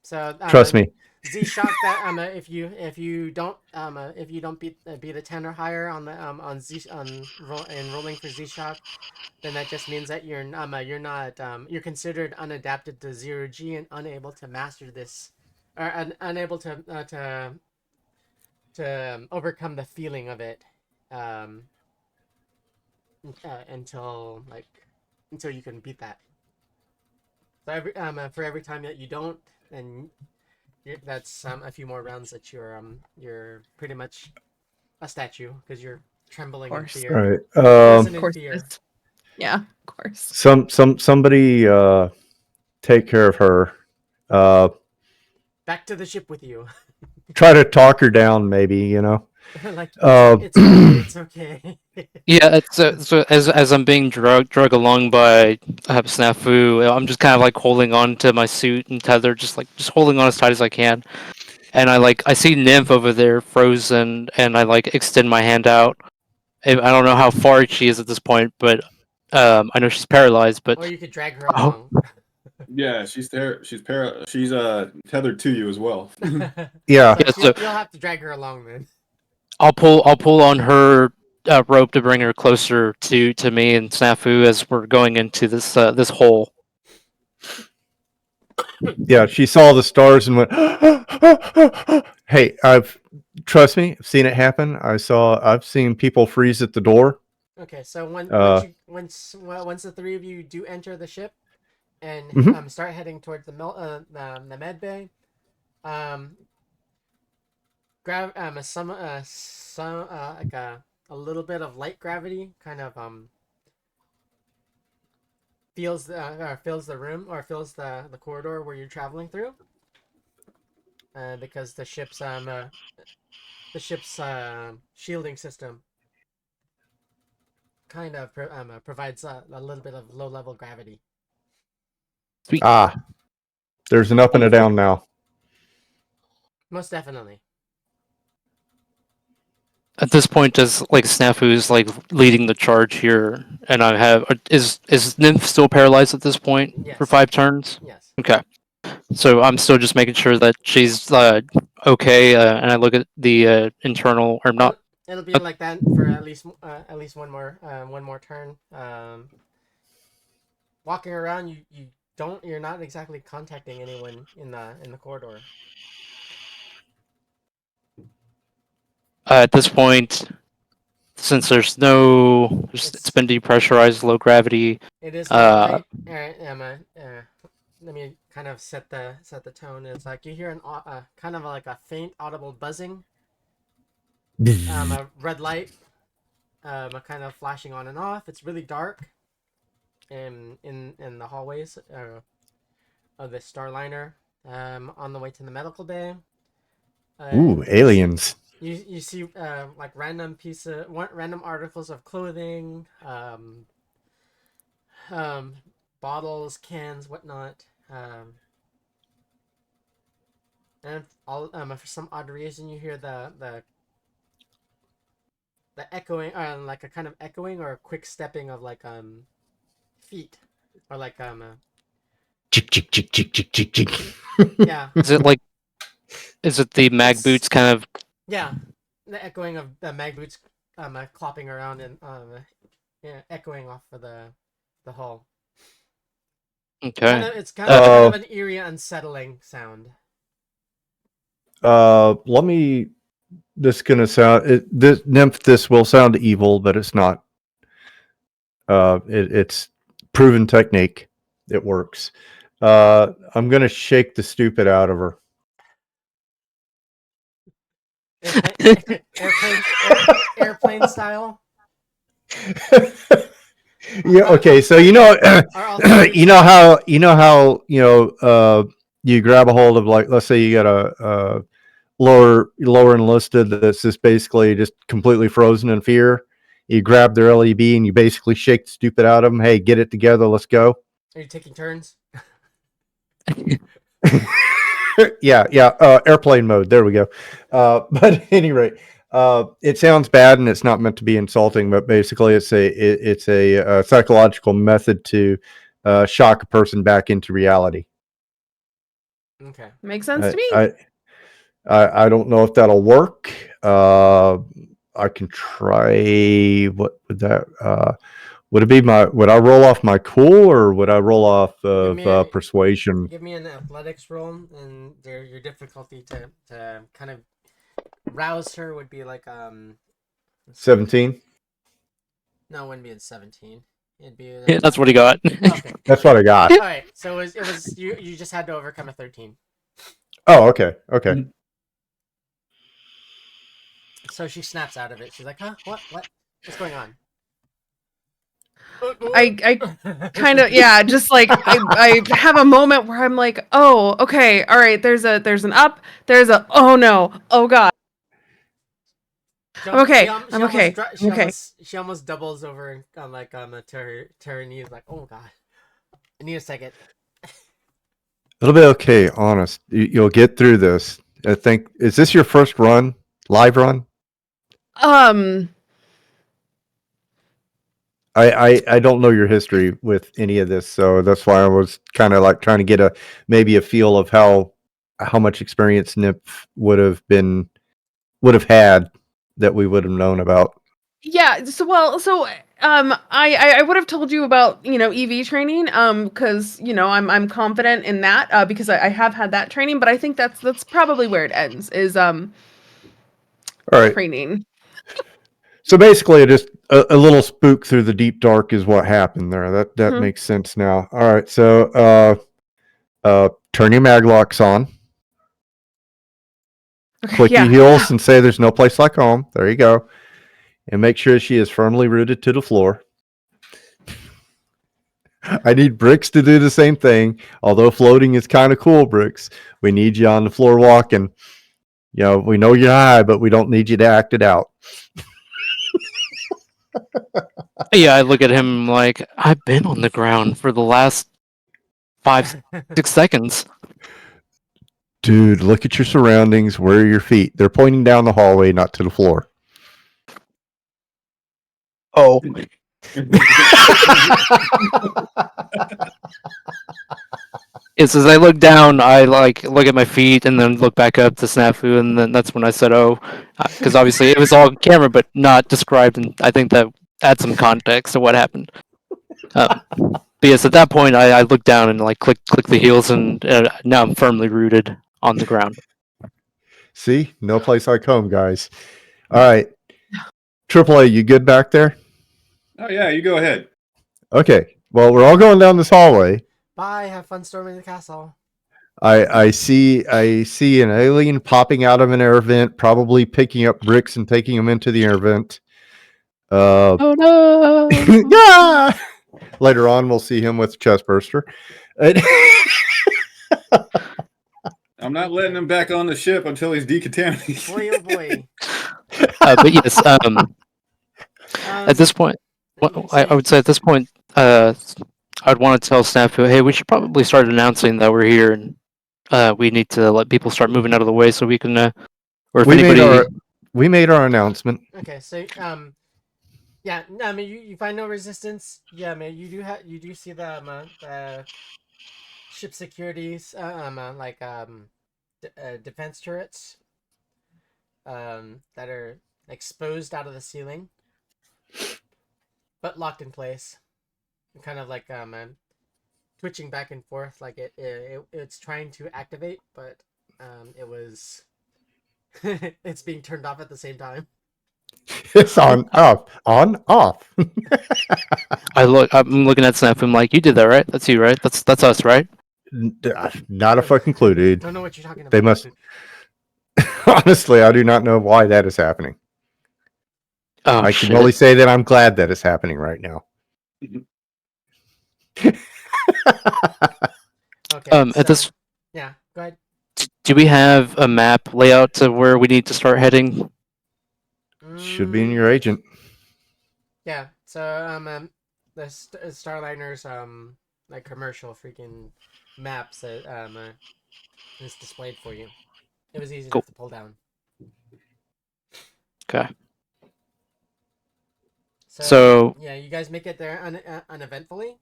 So
Trust me.
Z shock that if you don't beat a 10 or higher on the rolling for Z shock, then that just means that you're not you're considered unadapted to 0G and unable to master this, or unable to overcome the feeling of it, until you can beat that. So for every time that you don't, then that's a few more rounds that you're pretty much a statue because you're trembling in
Course.
fear.
All right.
Frozen
Of
in
course.
fear.
Yeah, of course.
Somebody take care of her.
Back to the ship with you.
Try to talk her down, maybe. You know.
Like
Uh,
it's okay.
Yeah, so as I'm being drug along by Snafu, I'm just kind of like holding on to my suit and tether, just holding on as tight as I can. And I see Nymph over there frozen, and I like extend my hand out. I don't know how far she is at this point, but I know she's paralyzed. But
Or you could drag her
Oh.
along.
yeah, she's there. She's tethered to you as well.
yeah.
So
Yeah,
you'll have to drag her along then.
I'll pull on her rope to bring her closer to me and Snafu as we're going into this hole.
Yeah, she saw the stars and went, "Hey, trust me, I've seen it happen. I've seen people freeze at the door.
Okay, so once the three of you do enter the ship and
Mhm.
start heading towards the med bay, grab some like a little bit of light gravity kind of fills the room, or fills the corridor where you're traveling through, because the ship's shielding system kind of provides a little bit of low level gravity.
Sweet.
Ah, there's an up and a down now.
Most definitely.
At this point, does Snafu's leading the charge here, and I have is Nymph still paralyzed at this point
Yes.
for 5 turns?
Yes.
Okay, so I'm still just making sure that she's okay, and I look at the internal or not.
It'll be like that for at least one more turn. Walking around, you're not exactly contacting anyone in the corridor.
At this point, since it's been depressurized, low gravity.
It is light. Let me kind of set the tone. It's like you hear kind of like a faint audible buzzing. A red light, a kind of flashing on and off. It's really dark. In the hallways of the Starliner. On the way to the medical bay.
Ooh, aliens.
You see random articles of clothing, bottles, cans, whatnot. And all for some odd reason, you hear the echoing, like a kind of echoing or a quick stepping of like feet, or like
Chick, chick, chick, chick, chick, chick, chick.
yeah,
Is it the mag
It's-
boots kind of?
yeah, the echoing of the mag boots clopping around and yeah, echoing off of the hall.
Okay.
It's kind of
Uh,
an eerie, unsettling sound.
Let me. This gonna sound this nymph. This will sound evil, but it's not. It's proven technique. It works. I'm gonna shake the stupid out of her.
Airplane style.
Yeah. Okay. So you know,
Are all three-
you know how you grab a hold of, like, let's say you got a lower enlisted that's just basically just completely frozen in fear. You grab their LEB and you basically shake the stupid out of them. Hey, get it together. Let's go.
Are you taking turns?
Yeah. Airplane mode. There we go. But at any rate, it sounds bad and it's not meant to be insulting, but basically it's a psychological method to shock a person back into reality.
Okay.
Makes sense to me.
I don't know if that'll work. I can try. What would that? Would it be would I roll off my cool or would I roll off
Give me a-
of persuasion?
Give me an athletics roll, and your difficulty to kind of rouse her would be like
17.
no, it wouldn't be at 17. It'd be
Yeah, that's what he got.
Okay.
That's what I got.
All right. So it was you just had to overcome a 13.
Oh, okay. Okay.
So she snaps out of it. She's like, "Huh? What's going on?"
I kind of, yeah, just like I have a moment where I'm like, oh, okay, all right, there's an up, there's a, oh no, oh god. I'm okay. I'm okay. I'm okay.
She almost doubles over to her knees, like, "Oh god, I need a second."
It'll be okay. Honest, you'll get through this. I think. Is this your first run? Live run? I don't know your history with any of this, so that's why I was kind of like trying to get maybe a feel of how much experience Nymph would have had that we would have known about.
Yeah, I would have told you about, EV training, because, I'm confident in that, because I have had that training, but I think that's probably where it ends, is
All right.
training.
So basically, just a little spook through the deep dark is what happened there. That
Mhm.
makes sense now. All right, so turn your mag locks on.
Okay,
Click
yeah.
your heels and say there's no place like home. There you go. And make sure she is firmly rooted to the floor. I need Bricks to do the same thing. Although floating is kind of cool, Bricks. We need you on the floor walking. We know you're high, but we don't need you to act it out.
Yeah, I look at him like, I've been on the ground for the last 5, 6 seconds.
Dude, look at your surroundings. Where are your feet? They're pointing down the hallway, not to the floor.
Oh. It's as I look down, I look at my feet and then look back up to Snafu, and then that's when I said, "Oh," because obviously it was all camera, but not described, and I think that adds some context to what happened. But yes, at that point, I look down and click the heels, and now I'm firmly rooted on the ground.
See, no place like home, guys. All right, AAA, you good back there?
Oh yeah, you go ahead.
Okay. Well, we're all going down this hallway.
Bye. Have fun storming the castle.
I see an alien popping out of an air vent, probably picking up Bricks and taking them into the air vent.
Oh no!
Yeah. Later on, we'll see him with a chest burster.
I'm not letting him back on the ship until he's decontaminated.
Boy, oh boy.
But yes, at this point, I would say at this point, I'd want to tell Snafu, hey, we should probably start announcing that we're here, and we need to let people start moving out of the way so we can, or if
We made
anybody,
our announcement.
Okay, so yeah, no, I mean you find no resistance. Yeah, I mean you do see the ship securities defense turrets that are exposed out of the ceiling, but locked in place, kind of like twitching back and forth, like it's trying to activate, but it was it's being turned off at the same time.
It's on off.
I'm looking at Snafu, I'm like, you did that, right? That's you, right? That's us, right?
Not a fucking clue, dude.
Don't know what you're talking about.
They must. Honestly, I do not know why that is happening.
Oh,
I
shit.
can only say that I'm glad that it's happening right now.
Okay.
At this,
yeah, go ahead.
do we have a map layout to where we need to start heading?
Should be in your agent.
Yeah. So the Starliners like commercial freaking maps that is displayed for you. It was easy
Cool.
enough to pull down.
Okay.
So yeah, you guys make it there uneventfully.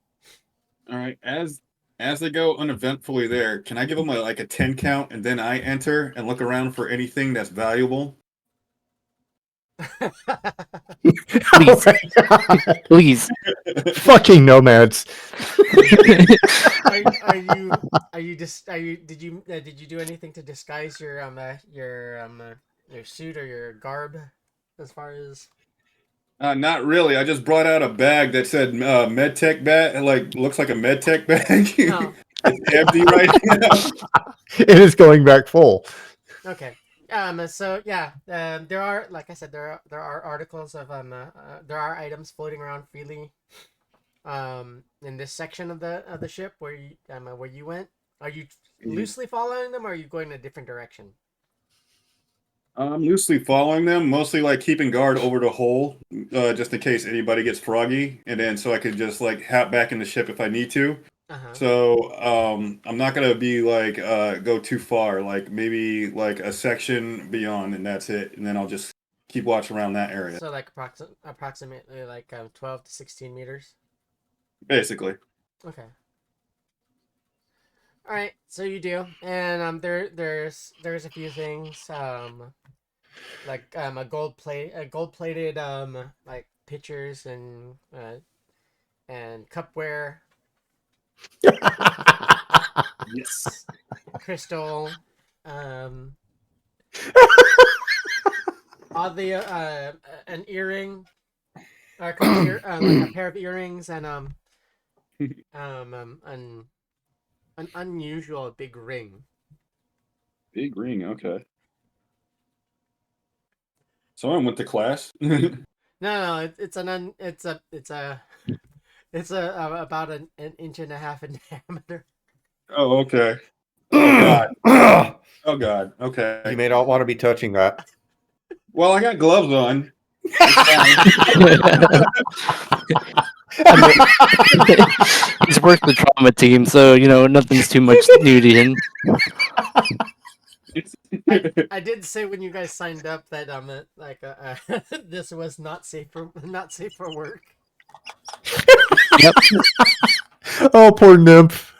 All right, as they go uneventfully there, can I give them like a 10 count and then I enter and look around for anything that's valuable?
Please. Please.
Fucking nomads.
Did you do anything to disguise your suit or your garb as far as?
Not really. I just brought out a bag that said medtech bag. It like looks like a medtech bag.
No.
It's empty right now.
It is going back full.
Okay. So yeah, there are, like I said, there are articles of there are items floating around freely in this section of the ship where you went. Are you loosely following them, or are you going in a different direction?
I'm loosely following them, mostly like keeping guard over the hole, just in case anybody gets froggy, and then so I could just like hop back in the ship if I need to.
Uh-huh.
So I'm not gonna be like go too far, like maybe like a section beyond, and that's it. And then I'll just keep watch around that area.
So like approximately like 12 to 16 meters.
Basically.
Okay. All right, so you do, and there's a few things like a gold plated like pitchers and cupware.
Yes.
Crystal, all the an earring, or like a pair of earrings, and an unusual big ring.
Big ring, okay. Someone went to class.
No, it's about an inch and a half in diameter.
Oh, okay. Oh God. Oh God. Okay.
You may not want to be touching that.
Well, I got gloves on.
He's worked the trauma team, so nothing's too much new to him.
I did say when you guys signed up that this was not safe for work.
Yep.
Oh, poor nymph.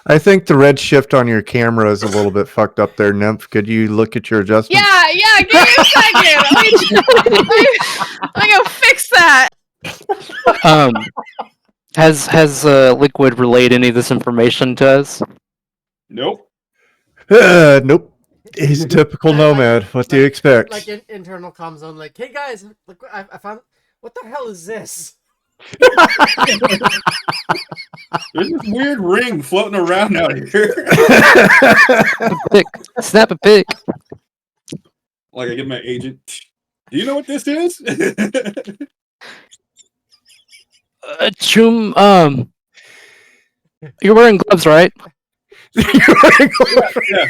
I think the red shift on your camera is a little bit fucked up there, nymph. Could you look at your adjustments?
Yeah, give me a second. Let me go fix that.
Has Liquid relayed any of this information to us?
Nope.
Nope. He's a typical nomad. What do you expect?
Like internal comm zone, like, hey guys, look, I found, what the hell is this?
There's this weird ring floating around out here.
Snap a pic.
Like I get my agent. Do you know what this is?
Choom, you're wearing gloves, right?
Yeah.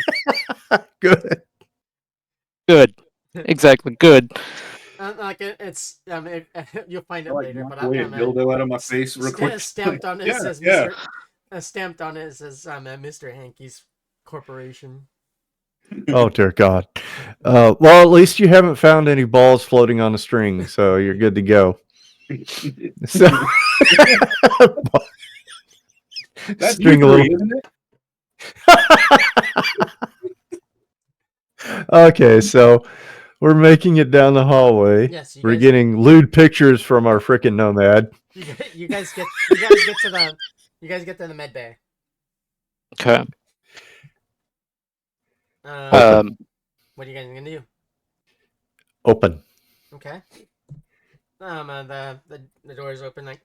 Good.
Good. Exactly. Good.
Like it's you'll find
I
it
like
later,
knock
but
away a dildo out of my face real quick.
stamped on it
Yeah,
says
yeah.
Mr. Stamped on it says Mr. Hankey's Corporation.
Oh dear God. Well, at least you haven't found any balls floating on a string, so you're good to go. So,
That's
string
you
a little.
three, isn't it?
Okay, so we're making it down the hallway.
Yes,
We're getting lewd pictures from our freaking nomad.
you guys get to the med bay.
Okay.
What are you guys gonna do?
Open.
Okay. The doors open like.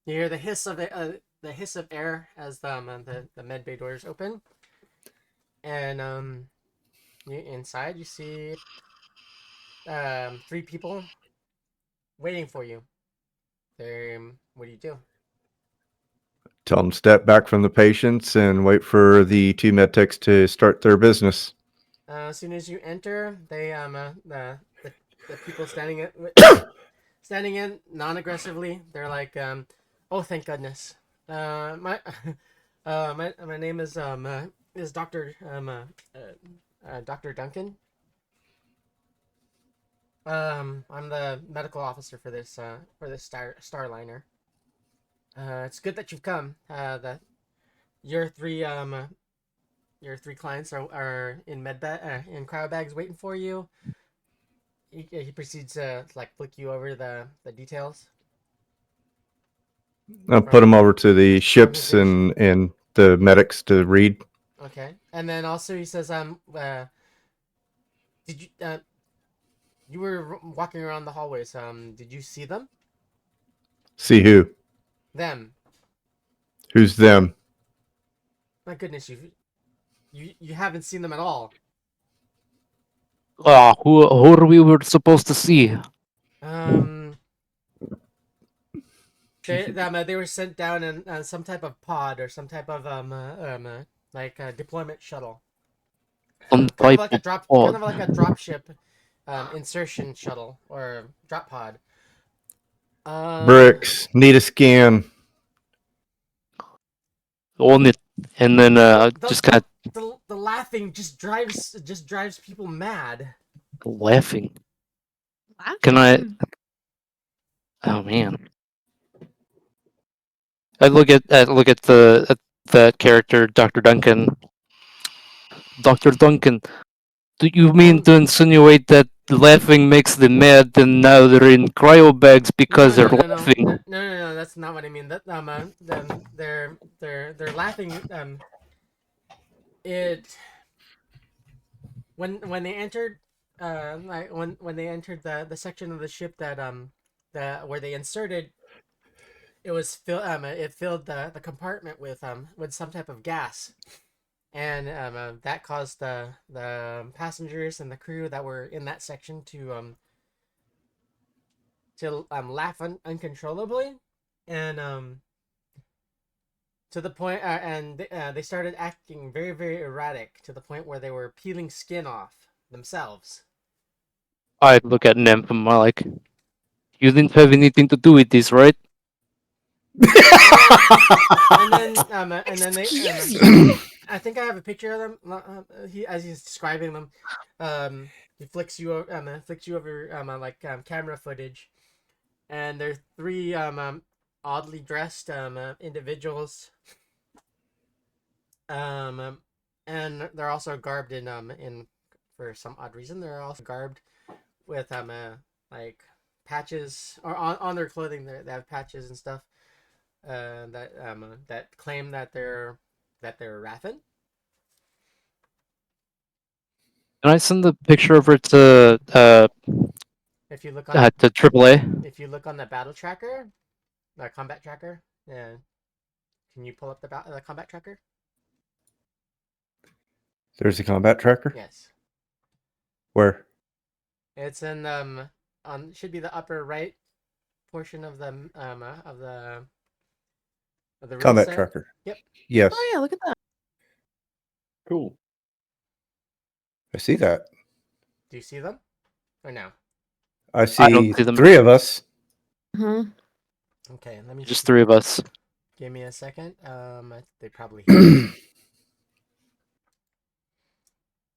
You hear the hiss of air as the med bay doors open, and inside you see 3 people waiting for you. What do you do?
Tell them step back from the patients and wait for the 2 med techs to start their business.
As soon as you enter, they the people standing in non-aggressively, they're like, oh, thank goodness. My name is Doctor Dr. Duncan. I'm the medical officer for this Starliner. It's good that you've come. Your 3 clients are in in cryo bags waiting for you. He proceeds to flick you over the details.
I'll put them over to the ships and the medics to read.
Okay, and then also he says, did you you were walking around the hallways? Did you see them?
See who?
Them.
Who's them?
My goodness, you haven't seen them at all.
Who are we were supposed to see?
They were sent down in some type of pod or some type of deployment shuttle.
Some
Kind
type
of like a drop ship insertion shuttle or drop pod.
Bricks. Need a scan.
On it, and then just kind of
the laughing just drives people mad.
laughing. Can I? Oh man. I look at that character, Dr. Duncan. Dr. Duncan, do you mean to insinuate that laughing makes them mad and now they're in cryo bags because they're laughing?
No, that's not what I mean. That they're laughing. It when they entered, when they entered the section of the ship where they inserted, it was it filled the compartment with some type of gas, and that caused the passengers and the crew that were in that section to laugh uncontrollably, and to the point, and they started acting very, very erratic to the point where they were peeling skin off themselves.
I look at Nymph and I'm like, you didn't have anything to do with this, right?
And then they. I think I have a picture of them. As he's describing them, he flicks you over camera footage, and there's 3 oddly dressed individuals. And they're also garbed in for some odd reason they're also garbed with patches, or on their clothing they have patches and stuff that claim that they're Raffen.
Can I send the picture over to
If you look
to AAA?
If you look on the battle tracker, the combat tracker, yeah. Can you pull up the combat tracker?
There's a combat tracker?
Yes.
Where?
It's in should be the upper right portion of the
Combat
set.
tracker.
Yep.
Yes.
Oh yeah, look at that.
Cool.
I see that.
Do you see them? Or no?
I
I
see
don't see them.
3 of us.
Mhm.
Okay, let me
Just 3 of us.
give me a second. They probably hear.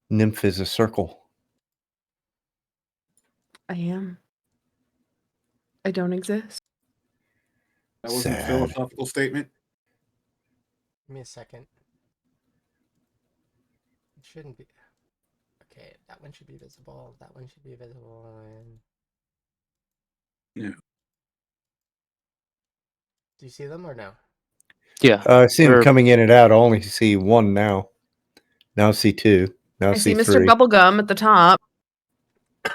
Nymph is a circle.
I am. I don't exist.
That wasn't a
Sad.
philosophical statement.
Give me a second. It shouldn't be. Okay, that one should be visible. That one should be visible. And...
Yeah.
Do you see them or no?
Yeah.
I see them
Or-
coming in and out. I only see 1 now. Now I see 2. Now I
I see Mr.
3.
Bubblegum at the top.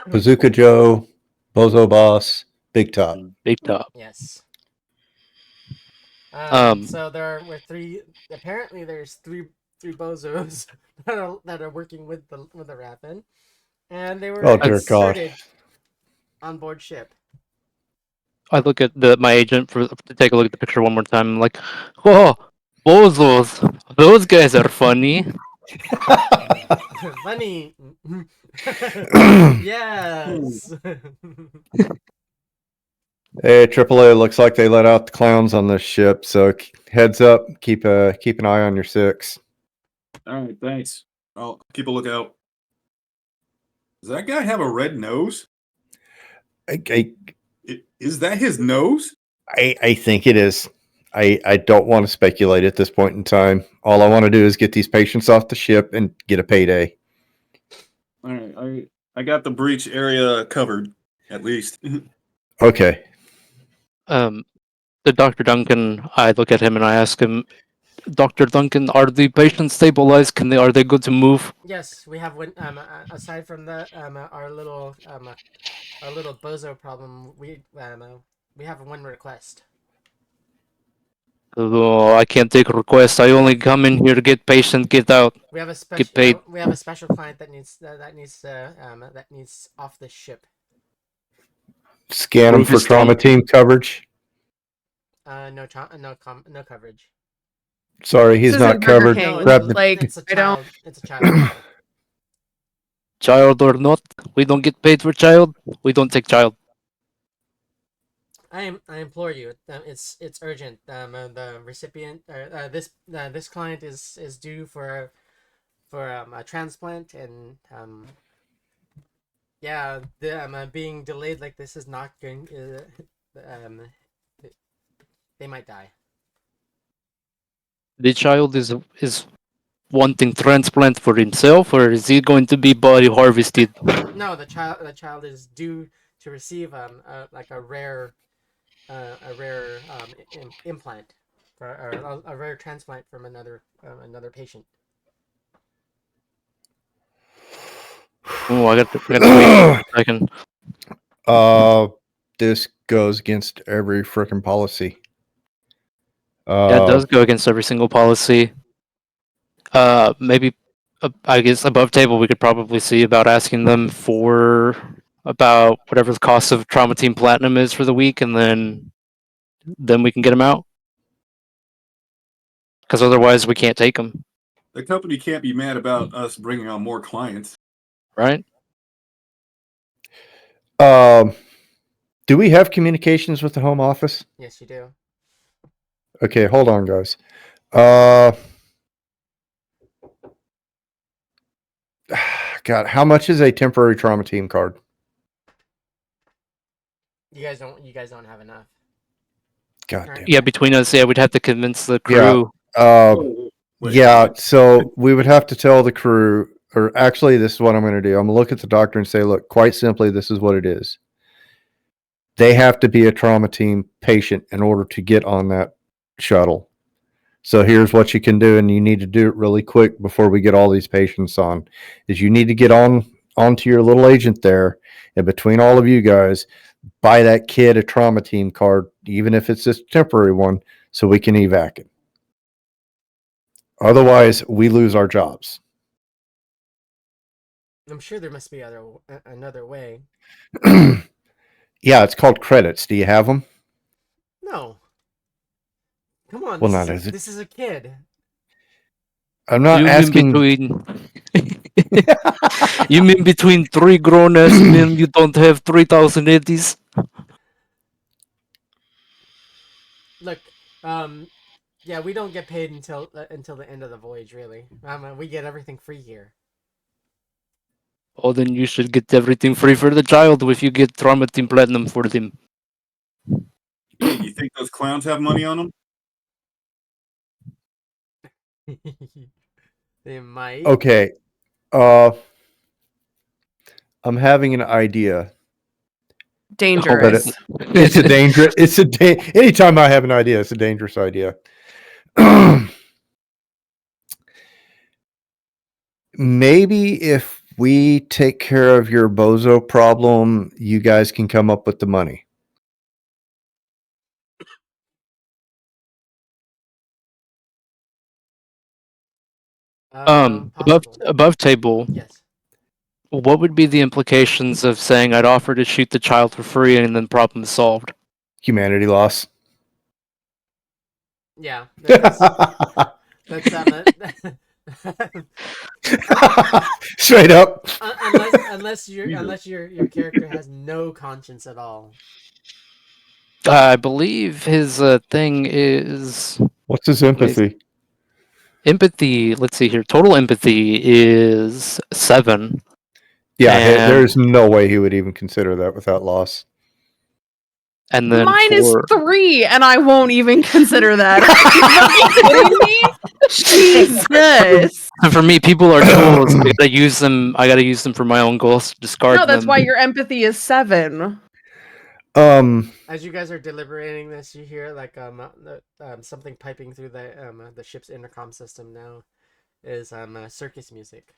Bazooka Joe, Bozo Boss, Big Top.
Big top.
Yes.
Um,
So there were 3. Apparently, there's three bozos that are working with the Rapin, and they were
Oh, dear God.
inserted on board ship.
I look at my agent to take a look at the picture one more time. I'm like, whoa, bozos. Those guys are funny.
Funny. Yes.
Hey, AAA, looks like they let out the clowns on this ship, so heads up, keep an eye on your 6.
All right, thanks. I'll keep a lookout. Does that guy have a red nose? Is that his nose?
I think it is. I don't want to speculate at this point in time. All I want to do is get these patients off the ship and get a payday.
All right, I got the breach area covered, at least.
Okay.
The Dr. Duncan, I look at him and I ask him, Dr. Duncan, are the patients stabilized? Are they good to move?
Yes, we have one. Aside from the our little bozo problem, we have one request.
Oh, I can't take requests. I only come in here to get patient, get out.
We have a special.
paid.
We have a special client that needs off the ship.
Scan them for
Rufus
trauma
Duncan.
team coverage.
No coverage.
Sorry, he's
This
not
isn't Burger
covered.
King.
Grab the
Like,
it's a
I don't.
child. It's a child.
Child or not, we don't get paid for child. We don't take child.
I implore you. It's urgent. The recipient. This client is due for a transplant, and yeah, being delayed like this is not going. They might die.
The child is wanting transplant for himself, or is he going to be body harvested?
No, the child is due to receive like a rare implant or a rare transplant from another patient.
Oh, I got to wait a second.
This goes against every freaking policy.
Yeah, it does go against every single policy. Maybe, I guess above table we could probably see about asking them for about whatever the cost of Trauma Team Platinum is for the week, and then we can get them out. Because otherwise we can't take them,
The company can't be mad about us bringing on more clients.
right?
Do we have communications with the home office?
Yes, you do.
Okay, hold on, guys. God, how much is a temporary trauma team card?
You guys don't have enough.
God damn.
Yeah, between us, we'd have to convince the
Yeah.
crew.
Wait,
Yeah, so we would have to tell the crew, or actually, this is what I'm going to do. I'm going to look at the doctor and say, look, quite simply, this is what it is. They have to be a trauma team patient in order to get on that shuttle. So here's what you can do, and you need to do it really quick before we get all these patients on, is you need to get onto your little agent there, and between all of you guys, buy that kid a trauma team card, even if it's just a temporary one, so we can evac it. Otherwise, we lose our jobs.
I'm sure there must be another way.
Yeah, it's called credits. Do you have them?
No. Come on.
Well,
This
not
this is a kid.
I'm not
Zoom in
asking.
between. You mean between 3 grown-ass men you don't have 3,000 eddies?
Look, yeah, we don't get paid until the end of the voyage. Really, we get everything free here.
Oh, then you should get everything free for the child if you get Traumatin Platinum for them.
Hey, you think those clowns have money on them?
They might.
Okay. I'm having an idea.
Dangerous.
It's a dangerous. Anytime I have an idea, it's a dangerous idea. Maybe if we take care of your bozo problem, you guys can come up with the money.
Possible.
Above table,
Yes.
what would be the implications of saying I'd offer to shoot the child for free and then problem solved?
Humanity loss.
Yeah. That's
Straight up.
unless your character has no conscience at all.
I believe his thing is
What's his empathy?
empathy. Let's see here. Total empathy is 7.
Yeah,
And-
there's no way he would even consider that without loss.
And then
Mine is
for
3, and I won't even consider that. Are you kidding me? Jesus.
and for me, people are tools. I gotta use them. I gotta use them for my own goals. Discard
No, that's
them.
why your empathy is 7.
As you guys are deliberating this, you hear like something piping through the ship's intercom system now. Is circus music.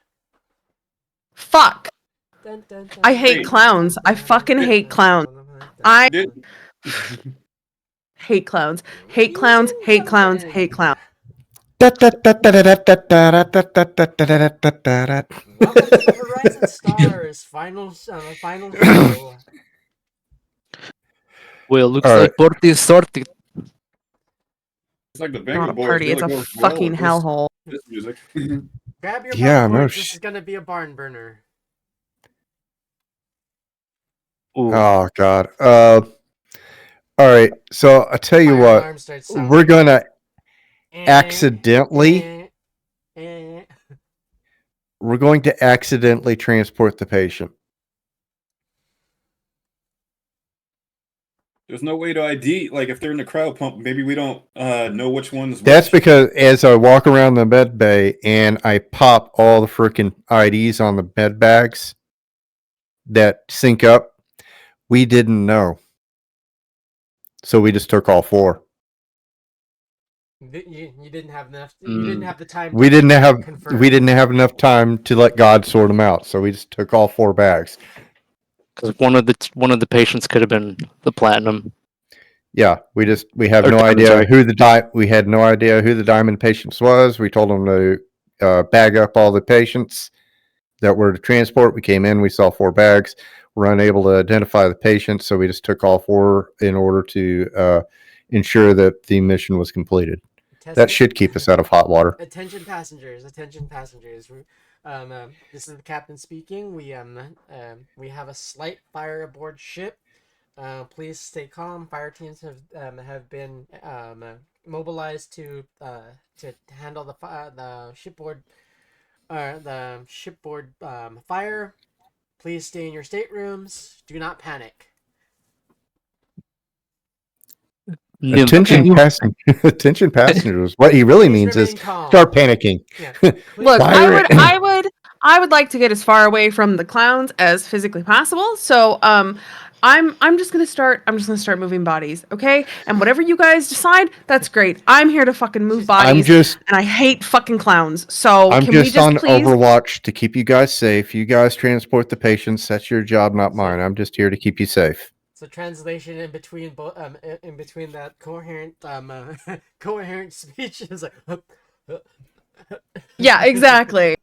Fuck.
Dun, dun, dun,
I hate
dun,
clowns. I fucking hate clowns. I hate clowns. Hate clowns. Hate clowns. Hate clowns.
Welcome to Horizon Stars final show.
Well, looks
All
like party is started.
It's like the
Not
Banger
a
Boys.
party. It's a
really goes well
fucking
with
hellhole.
this music.
Grab your
Yeah,
popcorn.
no
This is gonna be a barn burner.
Ooh.
Oh God. All right. So I tell you
Fire
what,
alarm starts
we're
sounding.
gonna
Eh,
accidentally
eh, eh.
we're going to accidentally transport the patient.
There's no way to ID, like if they're in the crowd pump, maybe we don't know which one's
That's
which.
because as I walk around the med bay and I pop all the freaking IDs on the bed bags that sync up, we didn't know. So we just took all 4.
You didn't have enough. You didn't have the time.
We didn't have
confirm.
we didn't have enough time to let God sort them out. So we just took all 4 bags.
Because one of the patients could have been the platinum.
Yeah, we have
Or
no
diamond,
idea
sorry.
we had no idea who the diamond patients was. We told them to bag up all the patients that were to transport. We came in, we saw 4 bags. We're unable to identify the patients, so we just took all 4 in order to ensure that the mission was completed. That should keep us out of hot water.
Attention passengers! Attention passengers! This is the captain speaking. We have a slight fire aboard ship. Please stay calm. Fire teams have been mobilized to handle the shipboard fire. Please stay in your staterooms. Do not panic.
Attention passengers. What he really
Please
means is
remain calm.
start panicking.
Yeah.
Look,
Fire
I would like to get as far away from the clowns as physically possible. So I'm just gonna start moving bodies, okay? And whatever you guys decide, that's great. I'm here to fucking move bodies. And I hate fucking clowns. So
I'm
can we
just
just
on
please
Overwatch to keep you guys safe. You guys transport the patients. That's your job, not mine. I'm just here to keep you safe.
So translation in between in between that coherent coherent speech is like
Yeah, exactly.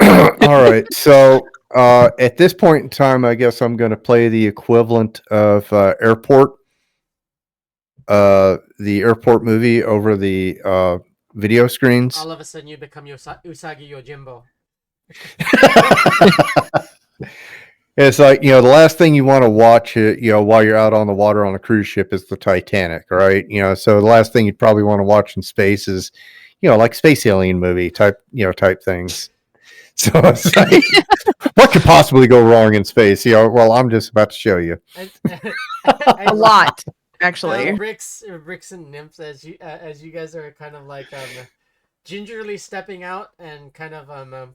All right. So at this point in time, I guess I'm going to play the equivalent of the airport movie over the video screens.
all of a sudden you become Usagi Yojimbo.
It's like, the last thing you want to watch, while you're out on the water on a cruise ship is the Titanic, right? So the last thing you'd probably want to watch in space is, like space alien movie type things. So it's like, what could possibly go wrong in space? Well, I'm just about to show you.
A lot, actually.
Bricks and nymphs, as you guys are kind of like gingerly stepping out and kind of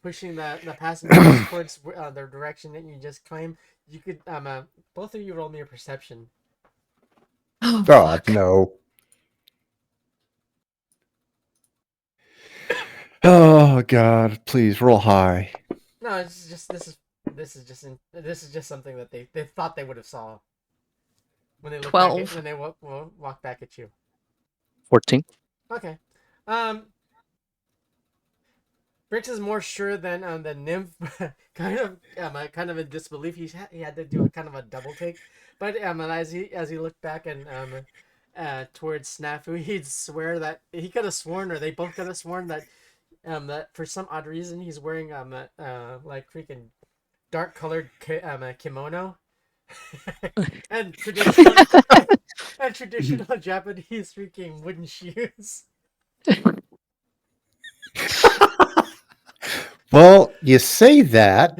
pushing the passengers towards the direction that you just claimed. You could both of you roll me a perception.
Oh,
Oh,
fuck.
no. Oh, God, please roll high.
No, it's just this is just something that they thought they would have saw when they look
12.
when they walk back at you.
14.
Okay. Brix is more sure than Nymph, kind of in disbelief. He had to do a kind of a double take, but as he looked back and towards Snafu, he'd swear that he could have sworn, or they both could have sworn that that for some odd reason he's wearing like freaking dark colored kimono and traditional Japanese freaking wooden shoes.
Well, you say that.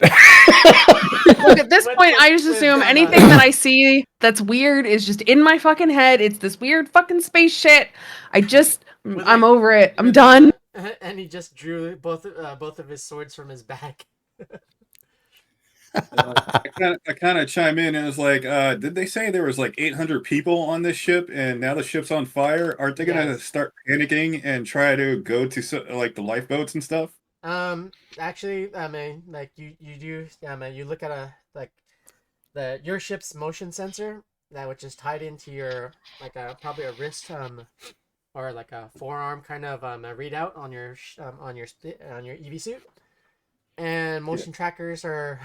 Look, at this
With-
point, I just
with,
assume
uh,
anything that I see that's weird is just in my fucking head. It's this weird fucking space shit. I'm over it. I'm done.
And he just drew both of his swords from his back.
I kind of chime in and was like, did they say there was like 800 people on this ship and now the ship's on fire? Aren't they going to
Yes.
start panicking and try to go to like the lifeboats and stuff?
Actually, I mean, like you do, you look at your ship's motion sensor, which is tied into your probably a wrist or like a forearm kind of a readout on your EV suit, and motion trackers are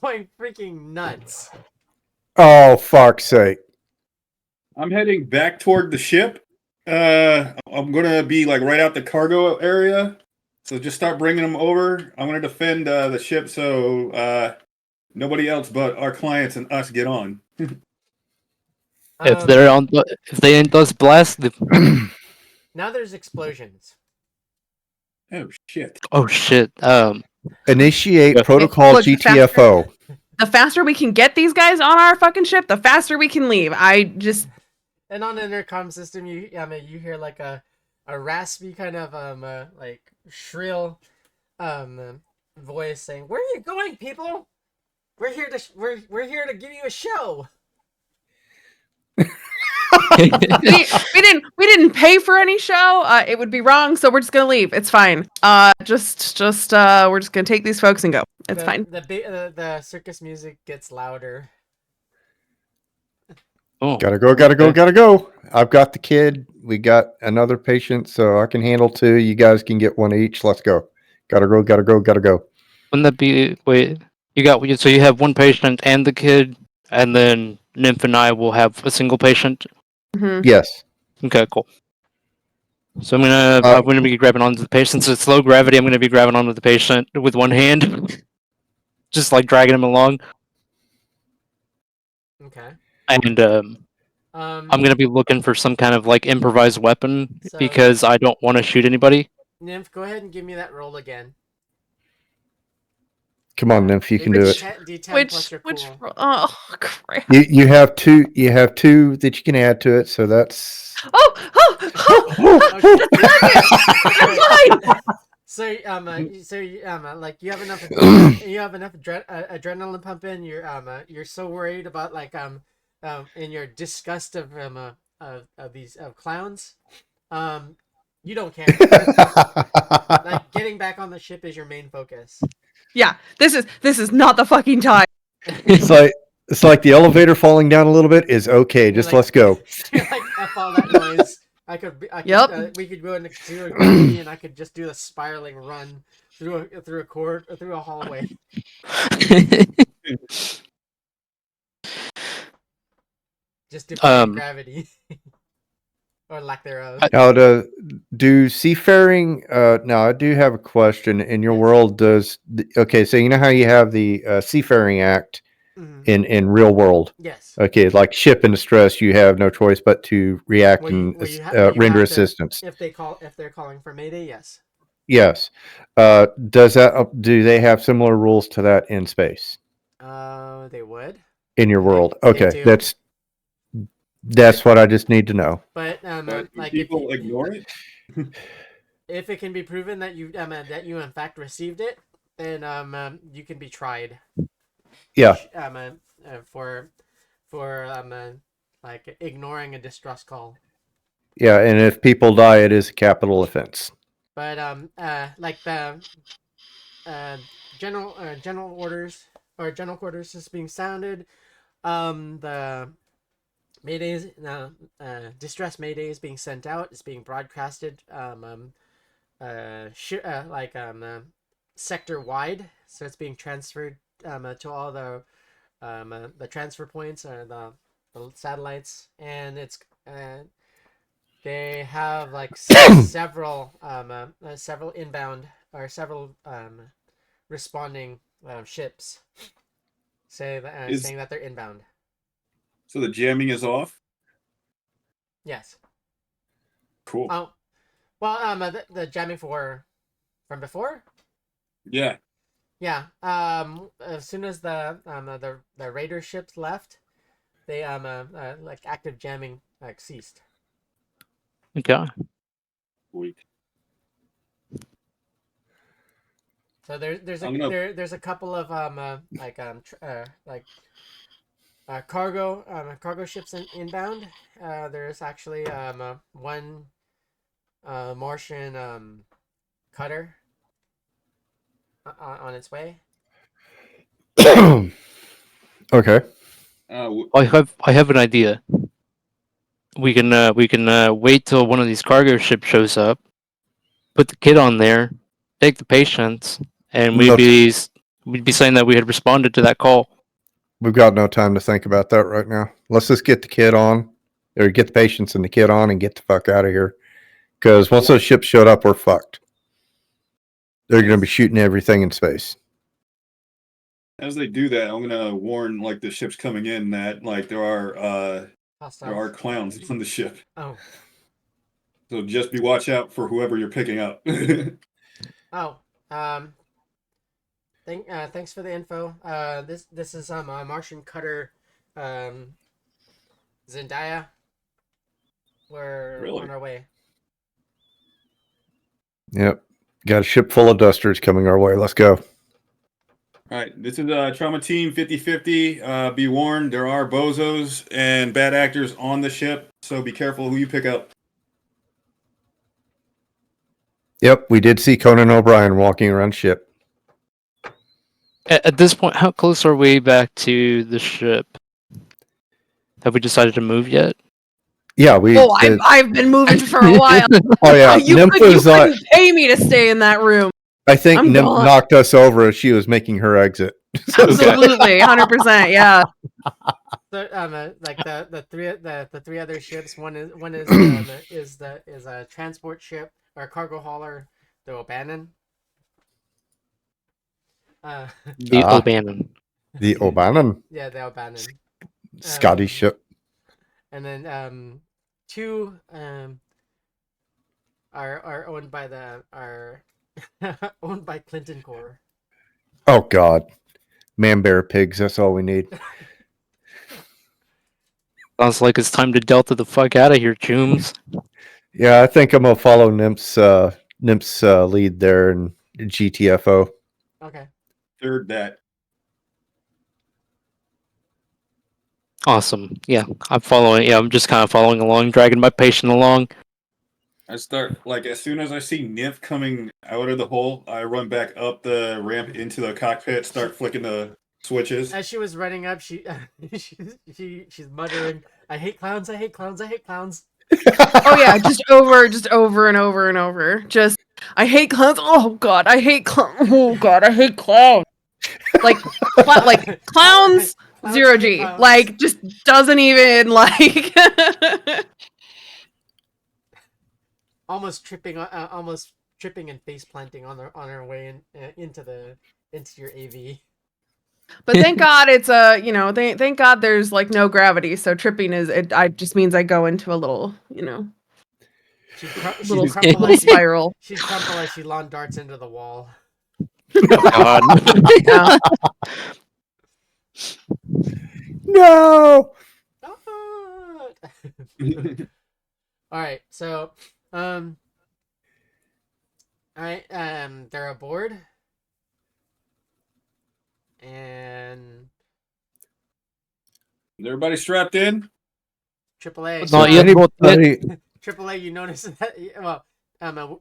going freaking nuts.
Oh, fuck's sake.
I'm heading back toward the ship. I'm going to be like right out the cargo area. So just start bringing them over. I'm going to defend the ship so nobody else but our clients and us get on.
If they ain't thus blessed,
Now there's explosions.
Oh, shit.
oh shit.
Initiate
Yeah.
protocol
Look,
GTFO.
The faster we can get these guys on our fucking ship, the faster we can leave.
And on the intercom system, you hear like a raspy kind of like shrill voice saying, "Where are you going, people? We're here to give you a show."
we didn't pay for any show. It would be wrong, so we're just gonna leave. It's fine. We're just gonna take these folks and go. It's fine.
The circus music gets louder.
Oh,
Gotta go. I've got the kid. We got another patient, so I can handle 2. You guys can get 1 each. Let's go. Gotta go.
wouldn't that be? Wait, so you have one patient and the kid, and then Nymph and I will have a single patient.
Mhm.
Yes.
Okay, cool. So I'm gonna be grabbing onto the patient. Since it's low gravity, I'm gonna be grabbing onto the patient with one hand, just like dragging him along.
Okay.
And I'm gonna be looking for some kind of like improvised weapon
So-
because I don't want to shoot anybody.
Nymph, go ahead and give me that roll again.
Come on, Nymph, you can do it.
D10 plus your
Which
cool.
oh crap.
You have 2. You have 2 that you can add to it, so that's.
Oh. I'm fine.
So like you have enough adrenaline pumping. You're so worried about in your disgust of these clowns, you don't care. Like getting back on the ship is your main focus.
Yeah, this is not the fucking time.
It's like the elevator falling down a little bit is okay. Just
Like-
let's go.
You're like, F all that noise.
Yep.
We could go into zero gravity, and I could just do a spiraling run through a hallway. Just defying gravity. or lack thereof.
Now, do seafaring? Now, I do have a question. In your
Yes.
world, okay? So you know how you have the Seafaring Act
Mhm.
in real world.
Yes.
Okay, like ship in distress, you have no choice but to react
Where you,
and
where you, ha- where you
render
have to,
assistance.
if they're calling for Mayday, yes.
Yes. Does that do they have similar rules to that in space
They would.
in your
They
world?
they
Okay,
do.
that's what I just need to know.
But
But do
like
people ignore it?
if it can be proven that you in fact received it, then you can be tried.
Yeah,
For like ignoring a distress call.
yeah, and if people die, it is a capital offense.
But like the general orders or general quarters is being sounded. The Maydays distress Mayday is being sent out. It's being broadcasted. Sector wide, so it's being transferred to all the transfer points or the satellites, and it's they have like several inbound or several responding ships saying that they're inbound.
So the jamming is off?
Yes.
Cool.
Oh, well, the jamming from before.
Yeah.
Yeah. As soon as the raider ships left, they like active jamming like ceased.
Okay.
Weak.
So there's a couple of cargo ships inbound. There's actually one Martian cutter on its way.
Okay.
I have an idea. We can wait till one of these cargo ships shows up, put the kid on there, take the patients, and we'd be saying that we had responded to that call.
We've got no time to think about that right now. Let's just get the kid on, or get the patients and the kid on, and get the fuck out of here. Because once those ships showed up, we're fucked. They're going to be shooting everything in space.
As they do that, I'm gonna warn like the ships coming in that like there are clowns on the ship.
Oh.
So just be watch out for whoever you're picking up.
Oh. Thanks for the info. This is a Martian cutter, Zendaya. We're on our way.
Yep. Got a ship full of dusters coming our way. Let's go.
All right, this is Trauma Team 50-50. Be warned, there are bozos and bad actors on the ship, so be careful who you pick up.
Yep, we did see Conan O'Brien walking around ship.
At this point, how close are we back to the ship? Have we decided to move yet?
Yeah,
I've been moving for a while.
Oh yeah,
you couldn't pay me to stay in that room.
I think
I'm
Nymph
gone.
knocked us over as she was making her exit.
Absolutely, 100%. Yeah.
So like the three other ships. One is a transport ship or cargo hauler, the O'Bannon.
The O'Bannon.
The O'Bannon.
Yeah, the O'Bannon.
Scottish ship.
And then two are owned by owned by Clinton Corps.
Oh God, man, bear, pigs. That's all we need.
Sounds like it's time to Delta the fuck out of here, chooms.
Yeah, I think I'm gonna follow Nymph's lead there and GTFO.
Okay.
Third that.
Awesome. Yeah, I'm following. Yeah, I'm just kind of following along, dragging my patient along.
I start like as soon as I see Nymph coming out of the hole, I run back up the ramp into the cockpit, start flicking the switches.
As she was running up, she's muttering, "I hate clowns! I hate clowns! I hate clowns!"
Oh yeah, just over and over and over. Just I hate clowns. Oh God, I hate clowns. Oh God, I hate clowns. Like clowns. 0G.
Clowns.
Like just doesn't even like.
almost tripping and face planting on our way into your AV.
But thank God it's thank God there's like no gravity, so tripping I just means I go into a little,
She'd
little
crumple
little spiral.
She'd crumple as she lawn darts into the wall.
Oh God.
Yeah.
No.
All right, so all right, they're aboard, and
Everybody strapped in?
AAA.
Not yet.
Anybody?
AAA, you noticed that? Well,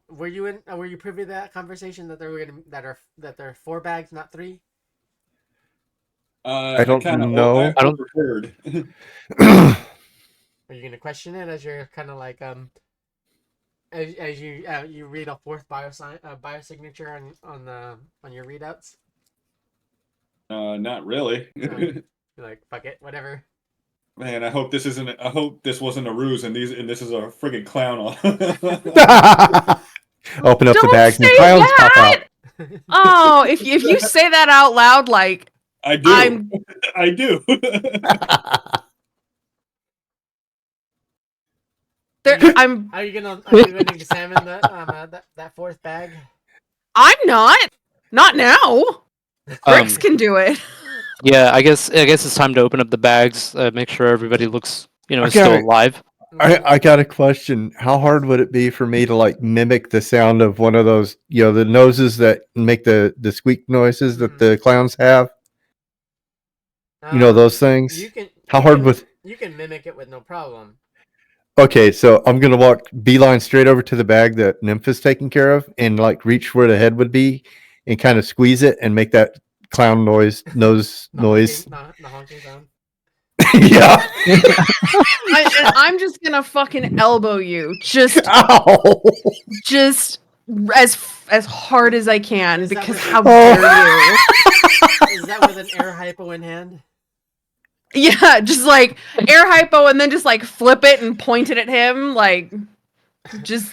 were you privy to that conversation that there are 4 bags, not 3?
I don't know.
I
I don't-
overheard.
Are you gonna question it as you're kind of like as you read a 4th biosignature on your readouts?
Not really.
You're like, fuck it, whatever.
Man, I hope this wasn't a ruse and this is a friggin' clown on.
Open up the
Don't
bags and
say
clowns pop out.
that! Oh, if you say that out loud, like
I do. I do.
I'm
Are you gonna examine that 4th bag?
not now. Bricks can do it.
Yeah, I guess it's time to open up the bags. Make sure everybody looks, is
Okay.
still alive.
I got a question. How hard would it be for me to like mimic the sound of one of those, the noses that make the squeak noises that the clowns have? Those things. How hard would?
You can mimic it with no problem.
Okay, so I'm gonna walk beeline straight over to the bag that Nymph is taking care of, and like reach where the head would be, and kind of squeeze it and make that clown noise.
The honking sound.
Yeah.
I'm just gonna fucking elbow you, just
Ow.
as hard as I can,
Is that
because
with-
how dare you?
Is that with an air hypo in hand?
Yeah, just like air hypo and then just like flip it and point it at him, like just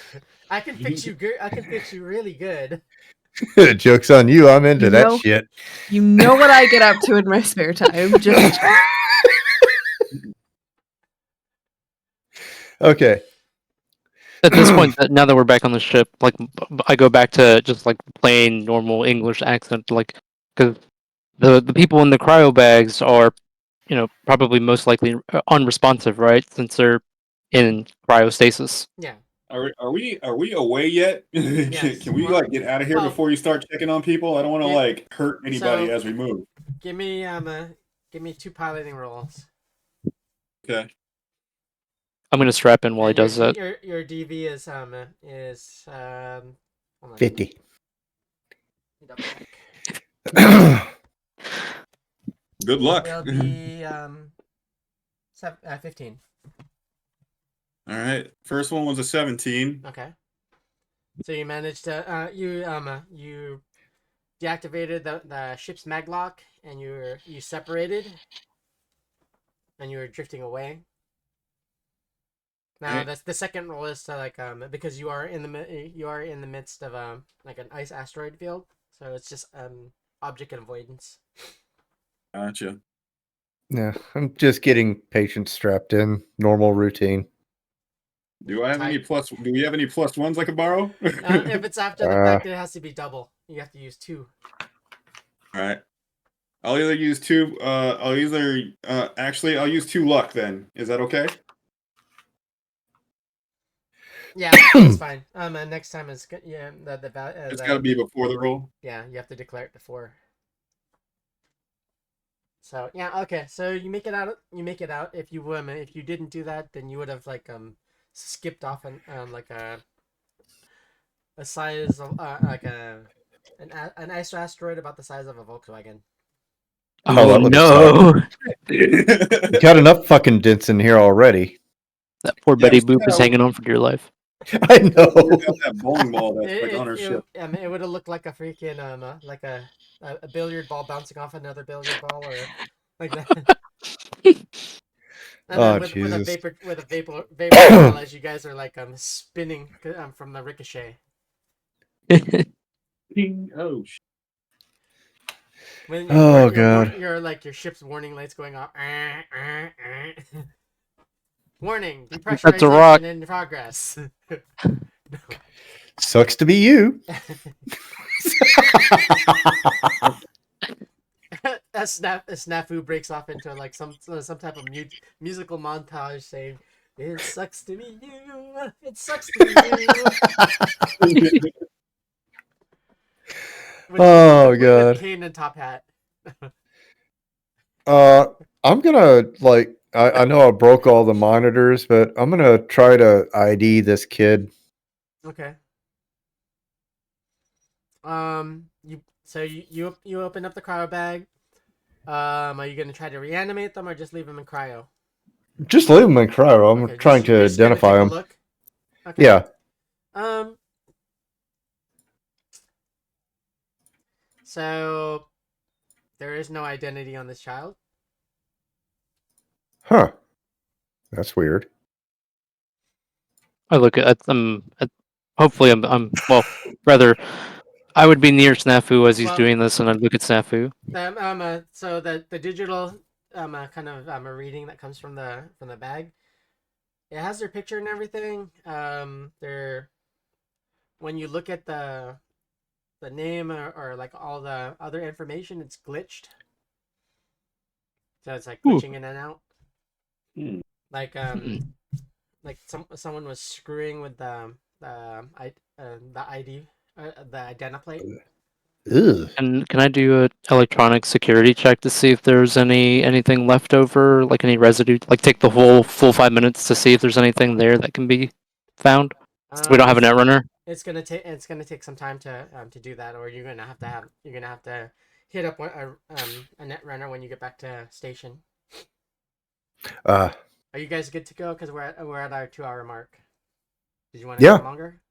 I can fix you good. I can fix you really good.
Joke's on you. I'm into that shit.
you know what I get up to in my spare time. Just
Okay.
At this point, now that we're back on the ship, like I go back to just like plain normal English accent, like because the people in the cryo bags are, probably most likely unresponsive, right? Since they're in cryostasis.
Yeah.
Are we away yet?
Yes.
Can we like get out of here before you start checking on people? I don't want to like hurt anybody as we move.
Give me 2 piloting rolls.
Okay.
I'm gonna strap in while he does that.
Your DV is hold on.
50.
Double check.
Good luck.
It'll be 15.
All right. First one was a 17.
Okay. So you managed to you deactivated the ship's maglock and you separated and you were drifting away. Now
Right.
that's the second roll is to like because you are in the midst of like an ice asteroid field, so it's just object avoidance.
Gotcha.
Yeah, I'm just getting patients strapped in. Normal routine.
Do we have any plus ones I could borrow?
If it's after the fact, it has to be double. You have to use 2.
All right. I'll either use 2. I'll use 2 luck then. Is that okay?
Yeah, that's fine. Next time is
It's got to be before the roll.
Yeah, you have to declare it before. So yeah, okay. So you make it out. If you didn't do that, then you would have like skipped off an size of like an ice asteroid about the size of a Volkswagen.
Oh
that
no!
You got enough fucking dents in here already.
That poor Betty Boop is
yeah.
hanging on for dear life.
I know.
We got that bowling ball that's like on our ship.
It would have looked like a freaking like a billiard ball bouncing off another billiard ball or like that. And
Oh,
then with a
Jesus.
vapor ball as you guys are like spinning from the ricochet.
Ping. Oh,
When
Oh, God.
your ship's warning lights going off. Warning:
That's a rock.
depressurization in progress.
Sucks to be you.
a snafu breaks off into like some type of musical montage saying, "It sucks to be you. It sucks to be you."
Oh, God.
With cane and top hat.
I'm gonna I know I broke all the monitors, but I'm gonna try to ID this kid.
Okay. You open up the cryo bag. Are you gonna try to reanimate them or just leave them in cryo?
Just leave him in cryo. I'm
Okay,
trying to
you're just gonna
identify
take a
him.
look? Okay.
Yeah.
So there is no identity on this child.
Huh. That's weird.
I look at hopefully I'm well rather I would be near Snafu as he's
Well-
doing this, and I'd look at Snafu.
So the digital kind of a reading that comes from the bag. It has their picture and everything. They're when you look at the name or like all the other information, it's glitched. So it's like glitching in and out.
Hmm.
Like like someone was screwing with the ID the identiplate.
Ugh.
And can I do a electronic security check to see if there's anything left over, like any residue? Like take the whole full 5 minutes to see if there's anything there that can be found. We don't have a netrunner.
It's gonna take some time to do that, or you're gonna have to hit up a net runner when you get back to station. Are you guys good to go? Because we're at our 2-hour mark. Did you want to
Yeah.
go longer?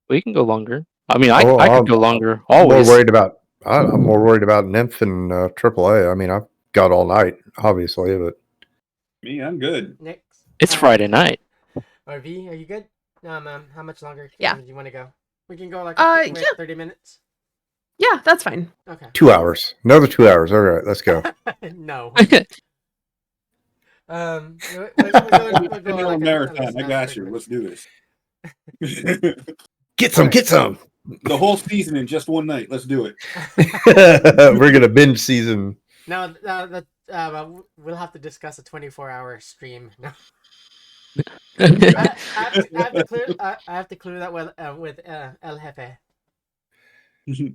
We can go longer. I mean, I
I'm
could go longer.
more
Always.
worried about. I'm more worried about Nymph and AAA. I mean, I've got all night, obviously, but
Me, I'm good.
Next.
It's Friday night.
Or V, are you good? How much longer
Yeah.
do you want to go? We can go like
Yeah.
30 minutes.
Yeah, that's fine.
Okay.
2 hours. Another 2 hours. All right, let's go.
No. We're
We're
going
a
like
marathon. I
another
got
30
you.
minutes.
Let's do this.
Get some. Get some.
The whole season in just one night. Let's do it.
We're gonna binge season.
No, we'll have to discuss a 24-hour stream. No. I have to clear that with El Jefe.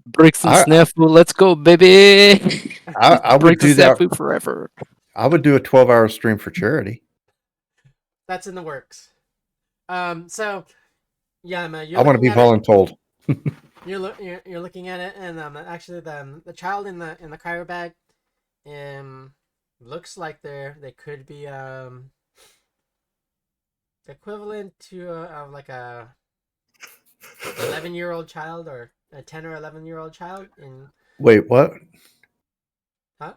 Bricks and
I-
Snafu, let's go, baby.
I would
Bricks
do
and
that.
Snafu forever.
I would do a 12-hour stream for charity.
That's in the works. So yeah, man,
I want to be voluntold.
You're looking at it, and actually the child in the cryo bag, looks like they could be equivalent to like a 11-year-old child or a 10 or 11-year-old child in.
Wait, what?
Huh?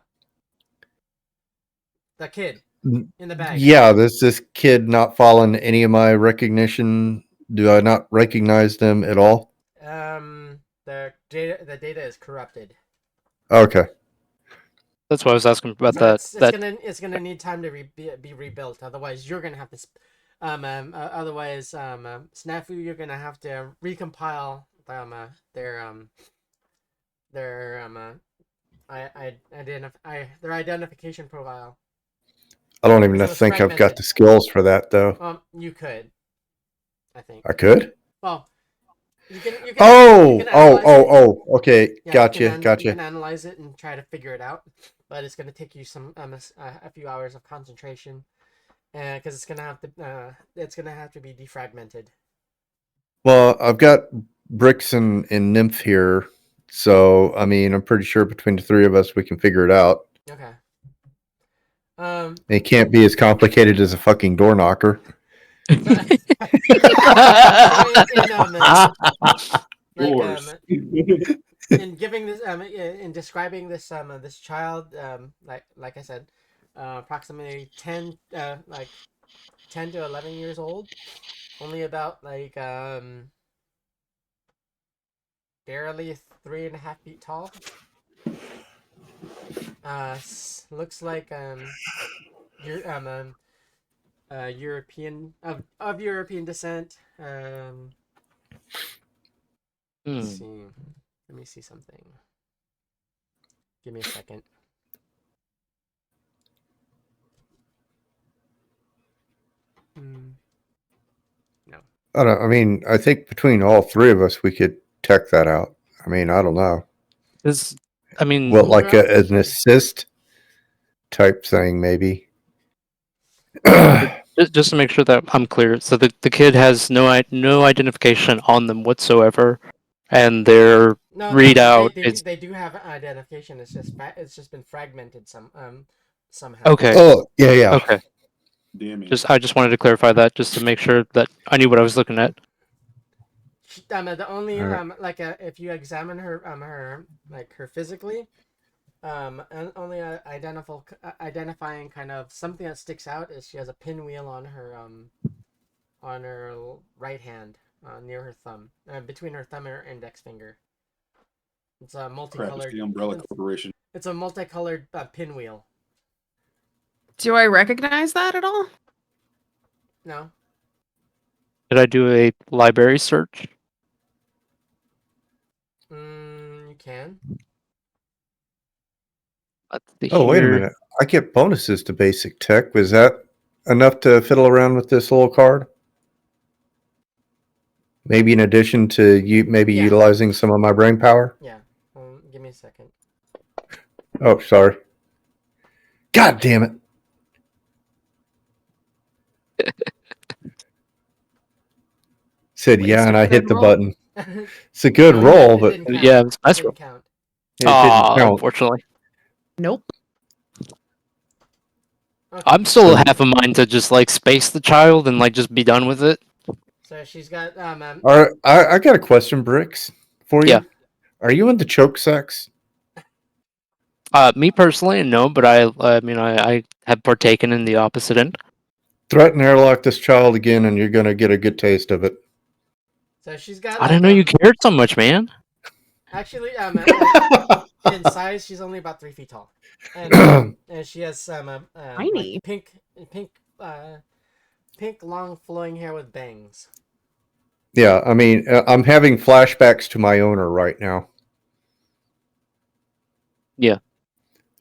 The kid in the bag.
Yeah, this kid not following any of my recognition. Do I not recognize them at all?
The data is corrupted.
Okay.
That's why I was asking about
So
that.
it's gonna need time to be rebuilt. Otherwise, you're gonna have to. Snafu, you're gonna have to recompile their identification profile.
I don't even
So it's
think I've got
fragmented.
the skills for that, though.
You could, I think.
I could?
Well, you can.
Oh,
you can analyze it.
okay.
Yeah,
Gotcha.
You
Gotcha.
can analyze it and try to figure it out, but it's gonna take you a few hours of concentration, because it's gonna have to be defragmented.
Well, I've got Bricks and Nymph here. So, I mean, I'm pretty sure between the three of us, we can figure it out.
Okay.
It can't be as complicated as a fucking door knocker.
Doors.
In giving this in describing this this child, like I said, approximately 10, like 10 to 11 years old. Only about like barely 3.5 feet tall. Looks like you're European of European descent. Let's
Hmm.
see. Let me see something. Give me a second. No.
I mean, I think between all three of us, we could tech that out. I mean, I don't know.
This, I mean,
What, like
Well,
an assist type thing, maybe?
just to make sure that I'm clear, so the kid has no identification on them whatsoever, and their
no,
readout is
they do have identification. It's just been fragmented somehow.
okay.
Oh, yeah.
Okay,
Damn.
I just wanted to clarify that just to make sure that I knew what I was looking at.
The only
All right.
if you examine her like her physically, and only identifying kind of something that sticks out is she has a pinwheel on her right hand, near her thumb, between her thumb and her index finger. It's a
Crap, it's
multicolored.
the Umbrella Corporation.
It's a multicolored pinwheel.
Do I recognize that at all?
No.
Did I do a library search?
You can.
Let's see
Oh, wait a
here.
minute. I get bonuses to basic tech. Was that enough to fiddle around with this little card? Maybe in addition to you, maybe
Yeah.
utilizing some of my brain power?
Yeah. Give me a second.
Oh, sorry. God damn it. Said
Wait,
yeah,
so
and I
good
hit the
roll?
button. It's a good
No,
roll,
it
but
didn't count.
Yeah, it's a nice
It
roll.
didn't count.
it didn't
Ah,
count.
unfortunately,
Nope.
Okay.
I'm still
So-
half a mind to just like space the child and like just be done with it.
So she's got
All right, I got a question, Bricks, for you.
Yeah.
Are you into choke sex?
Me personally, no, but I mean, I have partaken in the opposite end.
Threaten airlock this child again, and you're going to get a good taste of it.
So she's got
I
like
didn't know you cared so much, man.
actually in size she's only about 3 feet tall, and she has some
Tiny.
like pink long flowing hair with bangs.
Yeah, I mean, I'm having flashbacks to my owner right now.
Yeah.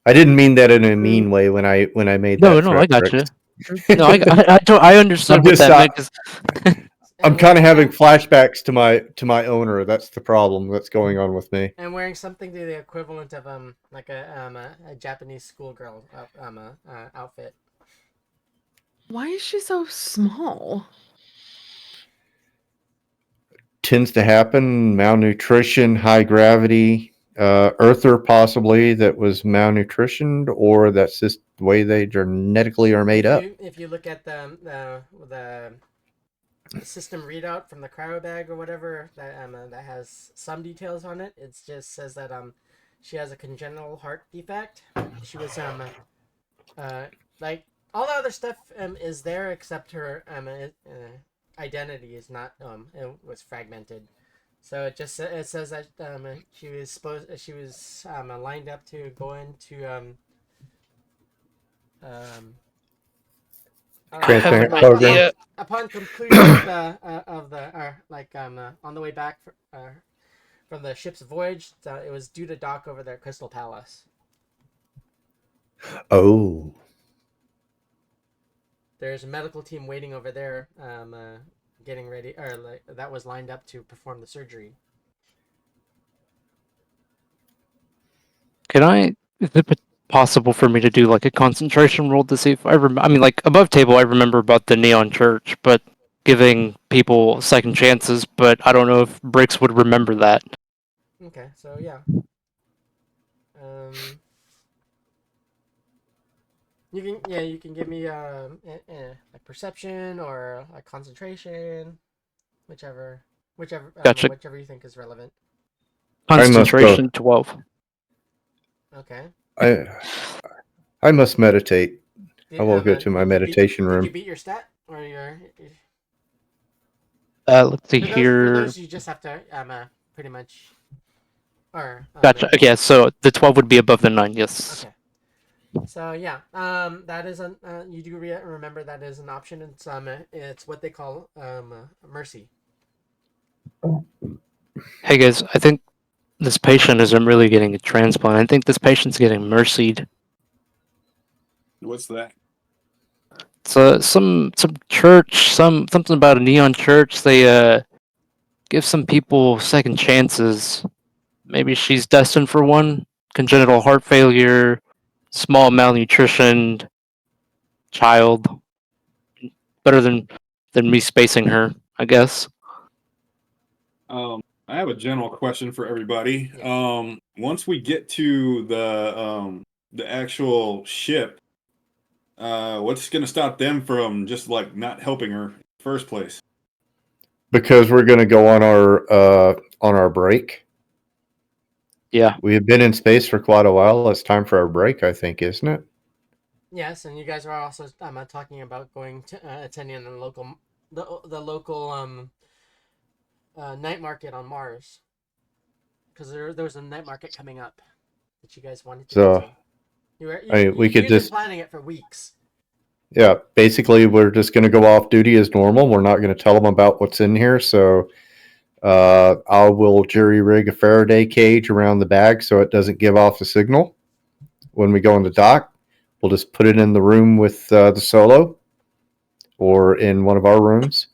I didn't mean that in a mean way when I made
No,
that
no,
threat.
I got
Bricks.
you. No, I understood
I'm
what
just,
that meant. 'Cause
I'm
And
kind of having
wearing-
flashbacks to my owner. That's the problem that's going on with me.
and wearing something to the equivalent of like a Japanese schoolgirl outfit.
Why is she so small?
Tends to happen: malnutrition, high gravity, earther possibly that was malnutritioned, or that's just the way they genetically are made up.
If you look at the system readout from the cryo bag or whatever that has some details on it, it just says that she has a congenital heart defect. She was like all the other stuff is there except her identity is not it was fragmented. So it says that she was lined up to go into
I have
Transplant
an
program.
idea.
upon completion of the on the way back from the ship's voyage, it was due to dock over there at Crystal Palace.
Oh,
There's a medical team waiting over there, getting ready, or like that was lined up to perform the surgery.
Is it possible for me to do like a concentration roll to see if I I mean, like above table, I remember about the neon church, but giving people second chances. But I don't know if Bricks would remember that.
Okay, so yeah. You can give me a perception or a concentration,
Gotcha.
whichever you think is relevant.
I must go.
Concentration 12.
Okay.
I must meditate. I will go to my meditation
Did you
room.
beat your stat or your?
Let's see
For
here.
those, you just have to pretty much. Or
Gotcha. Okay, so the 12 would be above the 9. Yes.
Okay. So yeah, that is an you do remember that is an option. It's what they call mercy.
Hey guys, I think this patient isn't really getting a transplant. I think this patient's getting mercied.
What's that?
So some church, something about a neon church. They give some people second chances. Maybe she's destined for one. Congenital heart failure, small malnutrition, child. Better than me spacing her, I guess.
I have a general question for everybody.
Yeah.
Once we get to the actual ship, what's going to stop them from just like not helping her in the first place?
Because we're going to go on our break.
Yeah.
We have been in space for quite a while. It's time for our break, I think, isn't it?
Yes, and you guys are also talking about going to attending the local night market on Mars, because there's a night market coming up that you guys wanted to go to. You've been planning it for weeks.
Yeah, basically, we're just going to go off duty as normal. We're not going to tell them about what's in here. So I will jury rig a Faraday cage around the bag so it doesn't give off a signal. When we go in the dock, we'll just put it in the room with the solo or in one of our rooms.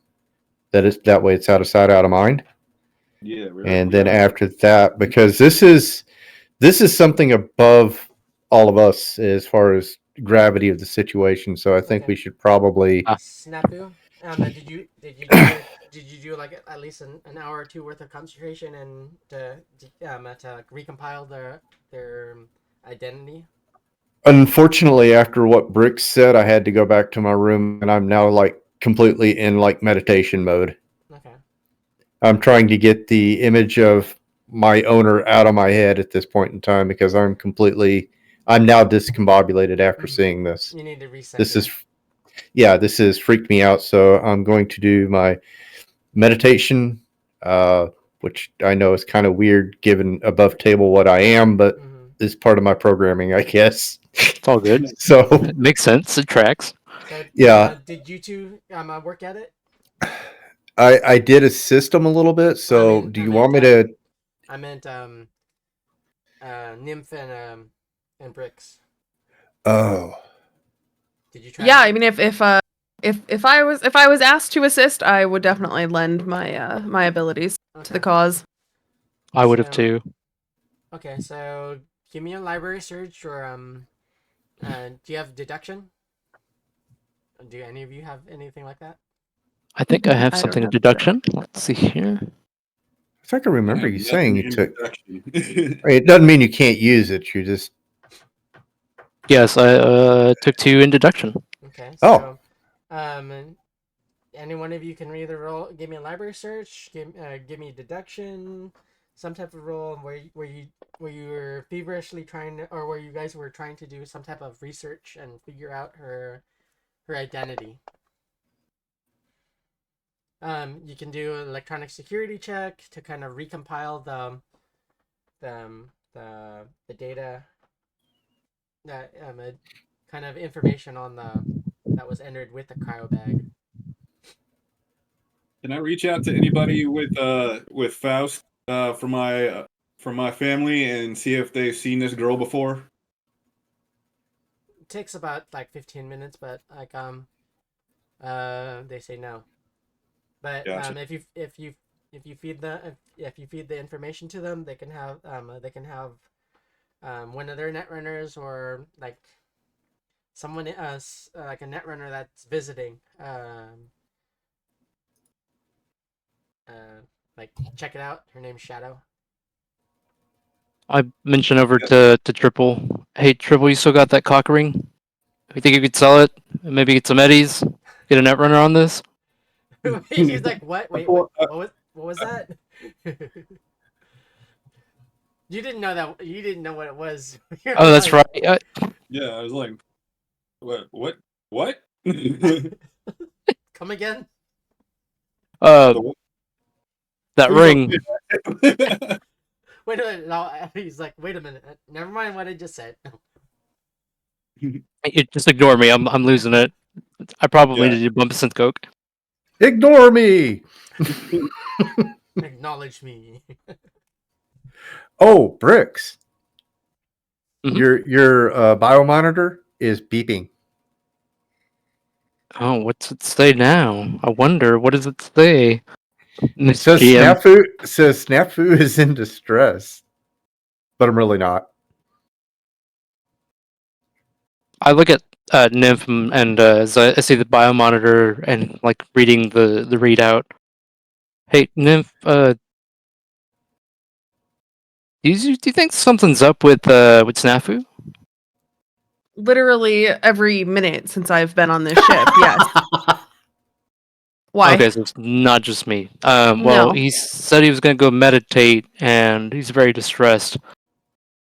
That way it's out of sight, out of mind.
Yeah.
And then after that, because this is something above all of us as far as gravity of the situation, so I think we should probably
Snafu. Did you do like at least an hour or two worth of concentration and to recompile their identity?
Unfortunately, after what Brick said, I had to go back to my room, and I'm now like completely in like meditation mode.
Okay.
I'm trying to get the image of my owner out of my head at this point in time because I'm now discombobulated after seeing this.
You need to reset.
This has freaked me out. So I'm going to do my meditation, which I know is kind of weird given above table what I am, but is part of my programming, I guess.
It's all good.
So
it makes sense. It tracks.
So,
yeah.
Did you two work at it?
I did assist them a little bit. So do you want me to?
I meant Nymph and Bricks.
Oh.
Did you try? Yeah, I mean, if I was asked to assist, I would definitely lend my my abilities to the cause.
I would have too.
Okay, so give me a library search, or do you have deduction? Do any of you have anything like that?
I think I have something in deduction. Let's see here.
I think I remember you saying you took. It doesn't mean you can't use it. You just.
Yes, I took 2 in deduction.
Okay. So, any one of you can either give me a library search, give me deduction, some type of roll where you were feverishly trying to, or where you guys were trying to do some type of research and figure out her identity. You can do an electronic security check to kind of recompile the data, that kind of information on that was entered with the cryo bag.
Can I reach out to anybody with Faust from my family and see if they've seen this girl before?
It takes about like 15 minutes, but like they say no. But
gotcha.
if you feed the information to them, they can have one of their netrunners, or like someone like a netrunner that's visiting like check it out. Her name's Shadow.
I mentioned over to Triple. Hey, Triple, you still got that cock ring? You think you could sell it? Maybe get some eddies? Get a netrunner on this?
He's like, what? Wait, what was that? You didn't know that. You didn't know what it was.
Oh, that's right.
Yeah, I was like, what? What?
Come again?
The-
That
Please don't
ring.
say that.
Wait a minute. No, he's like, wait a minute. Never mind what I just said.
You just ignore me. I'm losing it. I probably
Yeah.
need to bump some coke.
Ignore me.
Acknowledge me.
Oh, Bricks.
Mhm.
Your biomonitor is beeping.
Oh, what's it say now? I wonder. What does it say?
It says
GM.
Snafu is in distress, but I'm really not.
I look at Nymph and I see the biomonitor and like reading the readout. Hey, Nymph. Do you think something's up with Snafu?
Literally every minute since I've been on this ship. Yes. Why?
Okay, so it's not just me. Well,
No.
he said he was going to go meditate, and he's very distressed.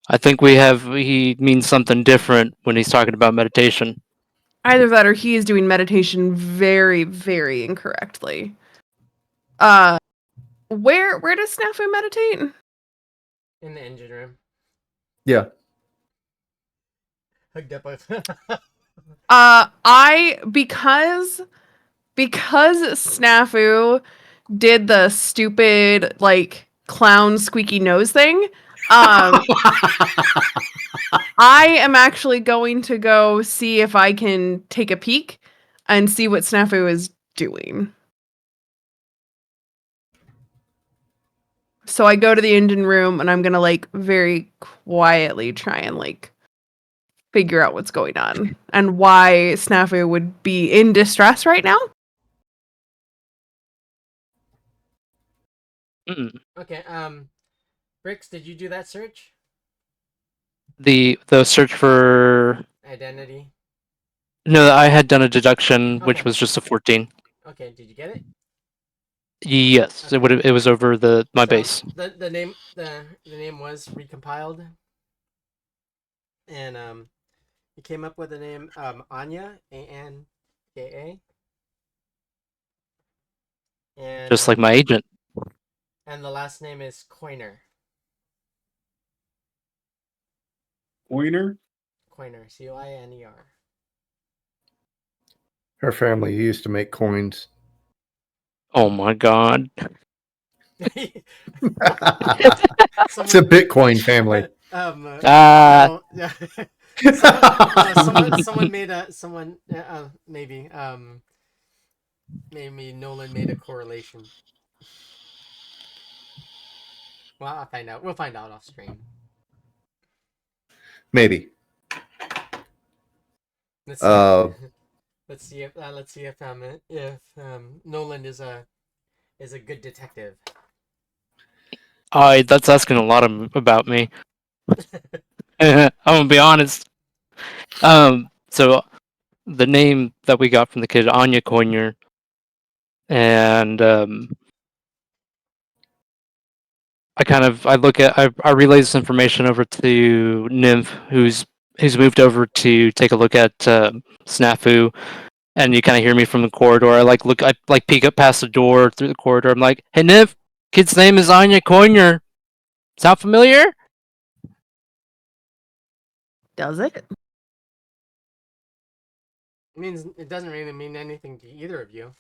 I think he means something different when he's talking about meditation.
Either that or he is doing meditation very, very incorrectly. Where does Snafu meditate?
In the engine room.
Yeah.
Hooked up with.
Because Snafu did the stupid like clown squeaky nose thing. I am actually going to go see if I can take a peek and see what Snafu is doing. So I go to the engine room and I'm gonna like very quietly try and like figure out what's going on and why Snafu would be in distress right now.
Mm.
Okay. Bricks, did you do that search?
The search for
Identity.
no, I had done a deduction, which
Okay.
was just a 14.
Okay. Did you get it?
Yes,
Okay.
it was over my
So,
base.
the name was recompiled, and you came up with the name Anya, Anka, and
Just like my agent.
and the last name is Coiner.
Pointer?
Coiner, Coiner.
Her family used to make coins.
Oh my god.
It's a Bitcoin family.
Ah.
No, yeah. Someone made a maybe maybe Nolan made a correlation. Well, I'll find out. We'll find out off stream.
Maybe.
Let's see.
Uh,
Let's see if Nolan is a good detective.
That's asking a lot about me. I'm gonna be honest. So the name that we got from the kid, Anya Coiner, and I relay this information over to Nymph, who's moved over to take a look at Snafu, and you kind of hear me from the corridor. I peek up past the door through the corridor. I'm like, "Hey Nymph, kid's name is Anya Coiner. Sound familiar?"
Does it?
It doesn't really mean anything to either of you.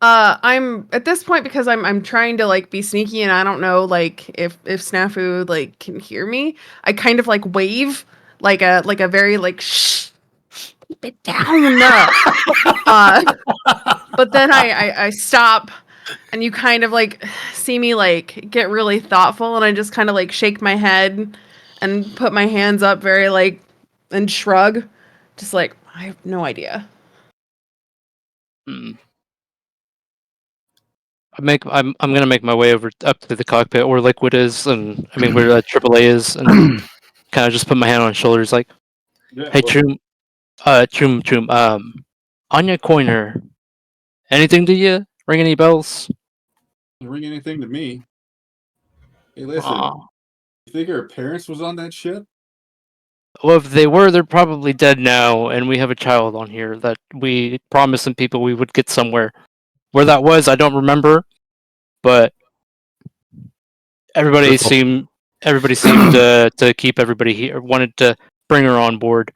I'm at this point because I'm trying to like be sneaky and I don't know like if Snafu like can hear me. I kind of like wave like a very like shh, keep it down. But then I stop and you kind of like see me like get really thoughtful and I just kind of like shake my head and put my hands up very like and shrug, just like I have no
Hmm. I'm gonna make my way over up to the cockpit where Liquid is, and I mean where AAA is, and kind of just put my hand on his shoulders, like,
Yeah.
"Hey, Choom, Anya Coiner, anything to you? Ring any bells?"
Doesn't ring anything to me. Hey, listen.
Aw.
You think her parents was on that ship?
Well, if they were, they're probably dead now, and we have a child on here that we promised some people we would get somewhere. Where that was, I don't remember, but everybody
That's all.
seemed to keep everybody here, wanted to bring her on board.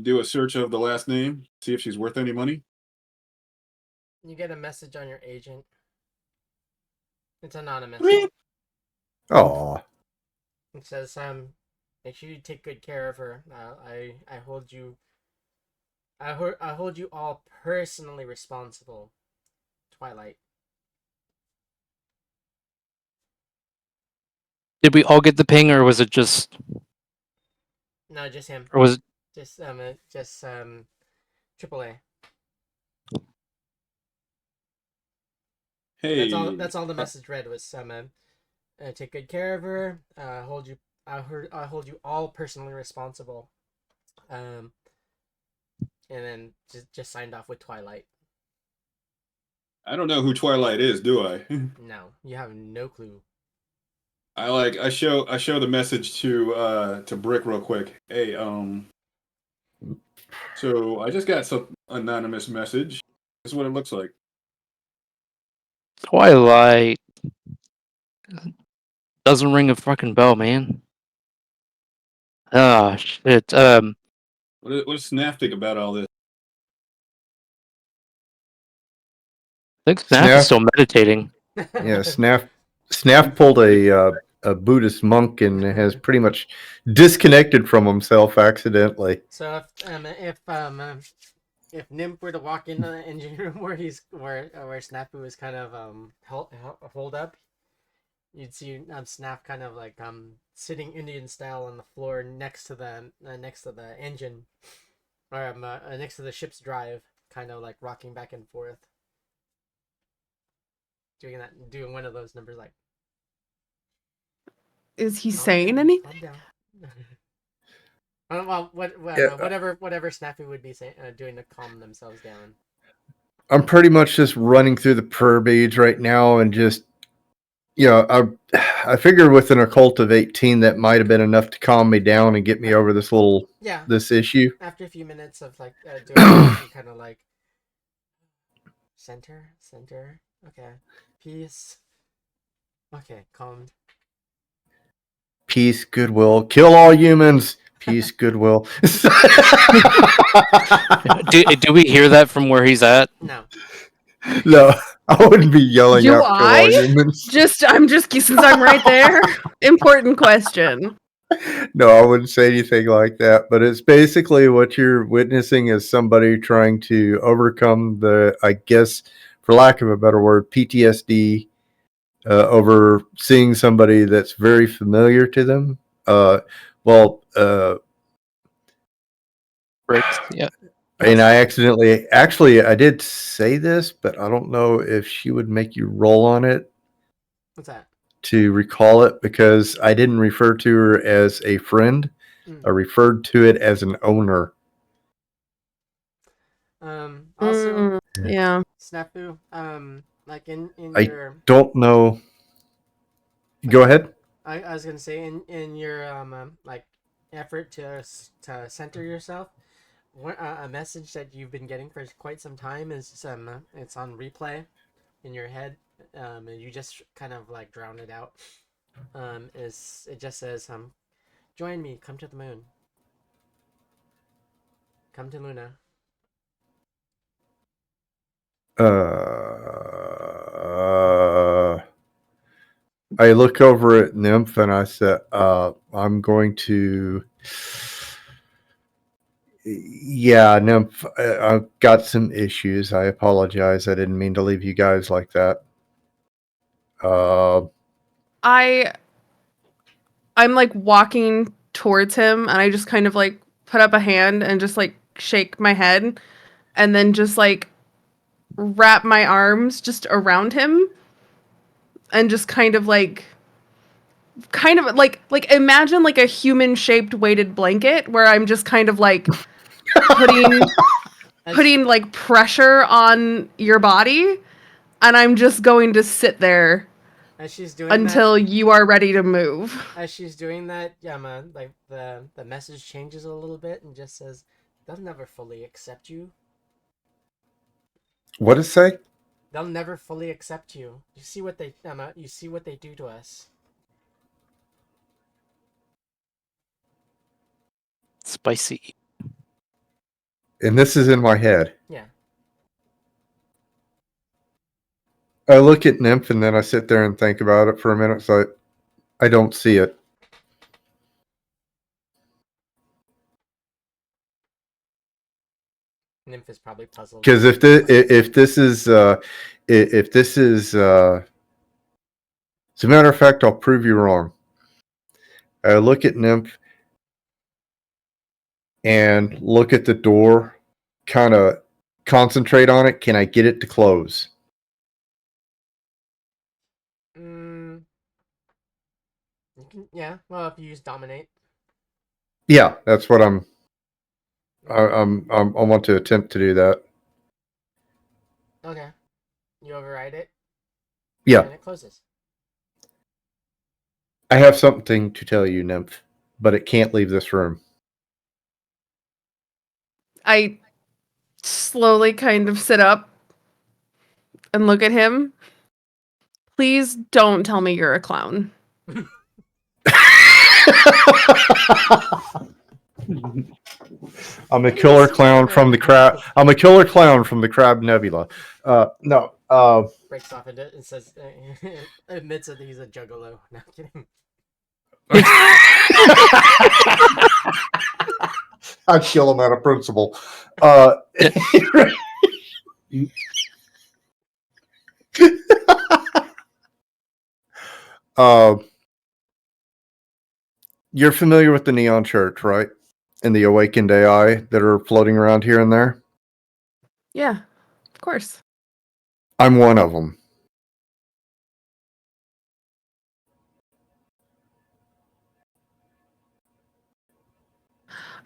Do a search of the last name, see if she's worth any money.
You get a message on your agent. It's anonymous.
Aw.
It says, make sure you take good care of her. I hold you. I hold you all personally responsible. Twilight.
Did we all get the ping, or was it just,
No, just him.
or was it?
Just AAA.
Hey,
That's all the message read was take good care of her. I hold you all personally responsible. And then just signed off with Twilight.
I don't know who Twilight is, do I?
No, you have no clue.
I show the message to Brick real quick. Hey, so I just got some anonymous message. This is what it looks like.
Twilight doesn't ring a fucking bell, man. Ah, shit.
What does Snap think about all this?
I think Snap is still meditating.
Yeah, Snap pulled a Buddhist monk and has pretty much disconnected from himself accidentally.
So if Nymph were to walk in the engine room where Snafu was kind of hold up, you'd see Snap kind of like sitting Indian style on the floor next to the engine, or next to the ship's drive, kind of like rocking back and forth, doing one of those numbers like.
Is he saying anything?
Calm down. Well, whatever Snappy would be saying, doing to calm themselves down.
I'm pretty much just running through the prayer beads right now, and just, I figured with an occult of 18 that might have been enough to calm me down and get me over this issue.
After a few minutes of like doing that, you kind of like center, okay, peace, okay, calmed.
Peace, goodwill, kill all humans. Peace, goodwill.
do we hear that from where he's at?
No.
No, I wouldn't be yelling
Do
out kill all humans.
I'm just since I'm right there. Important question.
No, I wouldn't say anything like that. But it's basically what you're witnessing is somebody trying to overcome the, I guess, for lack of a better word, PTSD over seeing somebody that's very familiar to them.
Bricks, yeah.
And I I did say this, but I don't know if she would make you roll on it.
What's that?
To recall it, because I didn't refer to her as a friend. I referred to it as an owner.
Also,
yeah.
Snafu, like in
I don't know. Go ahead.
I was gonna say in your like effort to center yourself, a message that you've been getting for quite some time is it's on replay in your head, and you just kind of like drown it out. It just says join me, come to the moon, come to Luna.
I look over at Nymph and I said, I'm going to. Yeah, Nymph, I've got some issues. I apologize. I didn't mean to leave you guys like that.
I'm like walking towards him, and I just kind of like put up a hand and just like shake my head, and then just like wrap my arms just around him, and just kind of like imagine like a human shaped weighted blanket where I'm just kind of like putting like pressure on your body, and I'm just going to sit there
As she's doing that,
until you are ready to move.
as she's doing that, like the message changes a little bit and just says, "They'll never fully accept you.
What does it say?
They'll never fully accept you. You see what they do to us."
Spicy.
And this is in my head.
Yeah.
I look at Nymph and then I sit there and think about it for a minute. So I don't see it.
Nymph is probably puzzled.
Because if this is as a matter of fact, I'll prove you wrong. I look at Nymph and look at the door, kind of concentrate on it. Can I get it to close?
You can, yeah. Well, if you use dominate.
Yeah, that's what I want to attempt to do that.
Okay. You override it.
Yeah.
And it closes.
I have something to tell you, Nymph, but it can't leave this room.
I slowly kind of sit up and look at him. Please don't tell me you're a clown.
I'm a killer clown from the crab. I'm a killer clown from the Crab Nebula. No.
Breaks off into it and says, admits that he's a juggalo. No, I'm kidding.
I'd kill him out of principle. You're familiar with the Neon Church, right? And the Awakened AI that are floating around here and there?
Yeah, of course.
I'm one of them.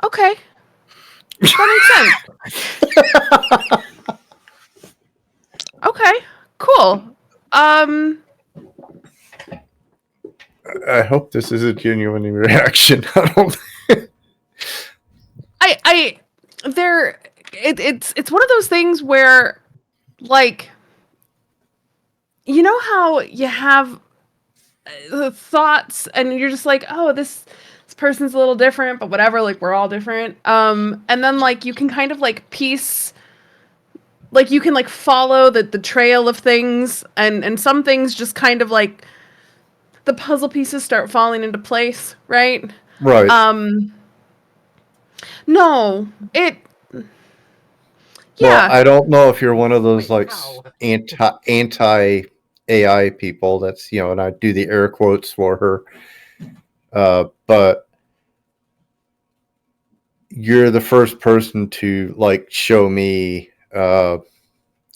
Okay. That makes sense. Okay, cool.
I hope this is a genuine reaction. I don't.
It's one of those things where, like, you know how you have thoughts and you're just like, oh, this person's a little different, but whatever, like, we're all different. And then, like, you can kind of, like, piece, like, you can, like, follow the trail of things, and some things just kind of, like, the puzzle pieces start falling into place, right?
Right.
No, it.
Well,
Yeah.
I don't know if you're one of those
Wait,
like
how?
anti AI people. That's, you know, and I do the air quotes for her. But you're the first person to like show me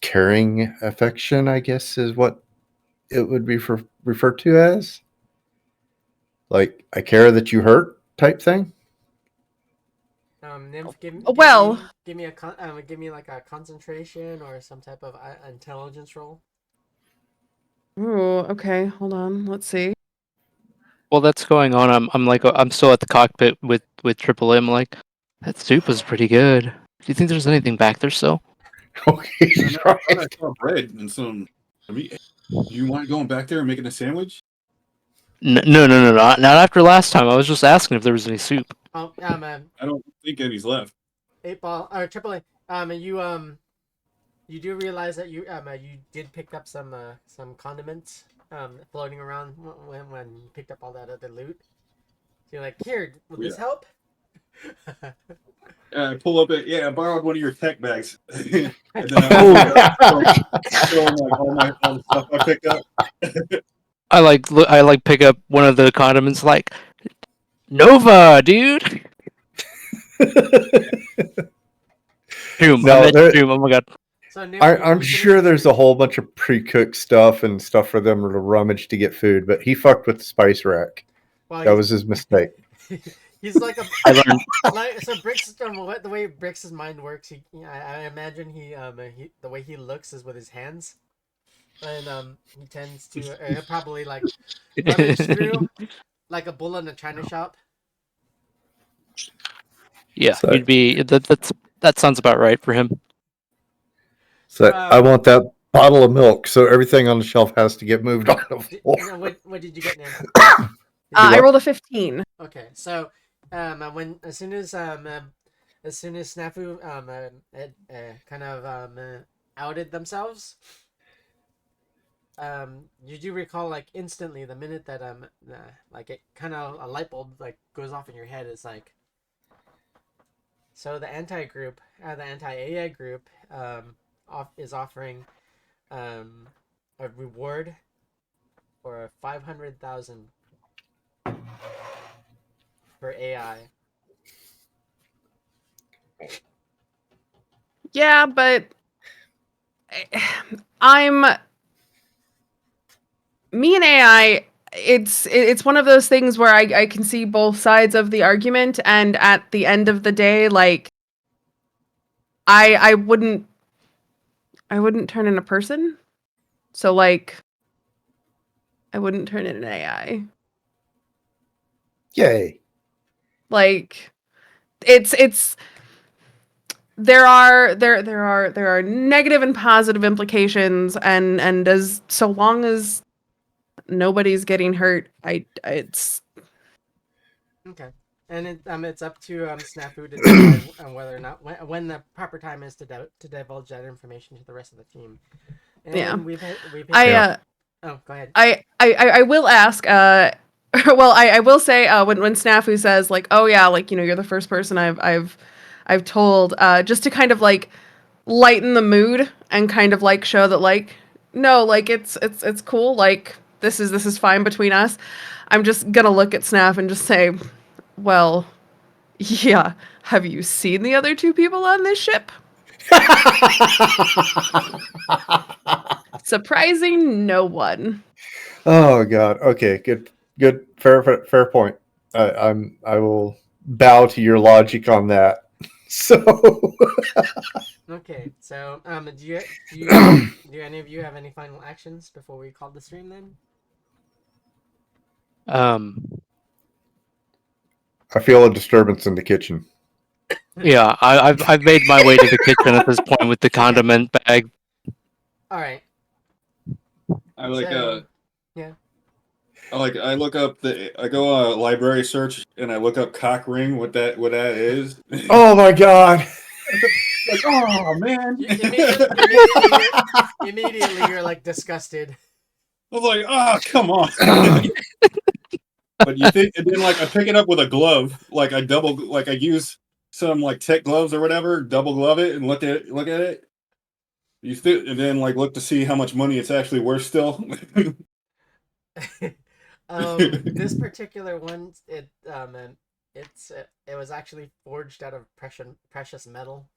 caring affection, I guess is what it would be referred to as. Like, I care that you hurt type thing.
Nymph, give me like a concentration or some type of intelligence roll.
Ooh, okay. Hold on. Let's see.
While that's going on, I'm still at the cockpit with Triple M. Like, that soup was pretty good. Do you think there's anything back there still?
Okay,
I saw bread and some. I mean, you mind going back there and making a sandwich?
No, not after last time. I was just asking if there was any soup.
Oh, man.
I don't think any's left.
8-ball or Triple A. You do realize that you did pick up some condiments floating around when you picked up all that other loot. So you're like, here, will this help?
I pull up it. Yeah, I borrowed one of your tech bags. And then I show him like all the stuff I picked up.
I pick up one of the condiments. Like, Nova, dude. Doom.
No,
Doom. Oh my god.
So
I'm sure there's a whole bunch of pre-cooked stuff and stuff for them to rummage to get food, but he fucked with the spice rack.
Well,
That was his mistake.
He's like a.
I learned.
So Bricks, the way Bricks' mind works, I imagine he the way he looks is with his hands. and he tends to probably like rummage through like a bull in a china shop.
Yeah,
So-
you'd be that sounds about right for him.
So I want that bottle of milk. So everything on the shelf has to get moved on the floor.
What did you get, Nan?
I rolled a 15.
Okay, so as soon as Snafu kind of outed themselves, you do recall like instantly the minute that like it kind of a light bulb like goes off in your head. It's like, so the anti-AI group is offering a reward for 500,000 for AI.
Yeah, but I'm me and AI. It's one of those things where I can see both sides of the argument, and at the end of the day, like I wouldn't turn in a person, so like I wouldn't turn in an AI.
Yay.
Like it's there are negative and positive implications, and as so long as nobody's getting hurt, it's
Okay, and it's up to Snafu to decide whether or not when the proper time is to divulge that information to the rest of the team. And
Yeah.
we've hit oh, go ahead.
I will ask well, I will say when Snafu says like, oh yeah, like, you know, you're the first person I've told, just to kind of like lighten the mood and kind of like show that like, no, like it's cool, like this is fine between us. I'm just gonna look at Snaf and just say, well, yeah, have you seen the other two people on this ship? Surprising no one.
Oh God. Okay. Good. Fair point. I will bow to your logic on that. So
Okay, so do any of you have any final actions before we call the stream then?
I feel a disturbance in the kitchen.
Yeah, I've made my way to the kitchen at this point with the condiment bag.
All right.
I like
So, yeah.
I look up I go library search and I look up cock ring, what that is.
Oh my God.
Like, oh man.
Immediately you're like disgusted.
I was like, oh, come on. But you think, and then like I pick it up with a glove, like I use some like tech gloves or whatever, double glove it and look at it. And then like look to see how much money it's actually worth still.
This particular one, it was actually forged out of precious metal.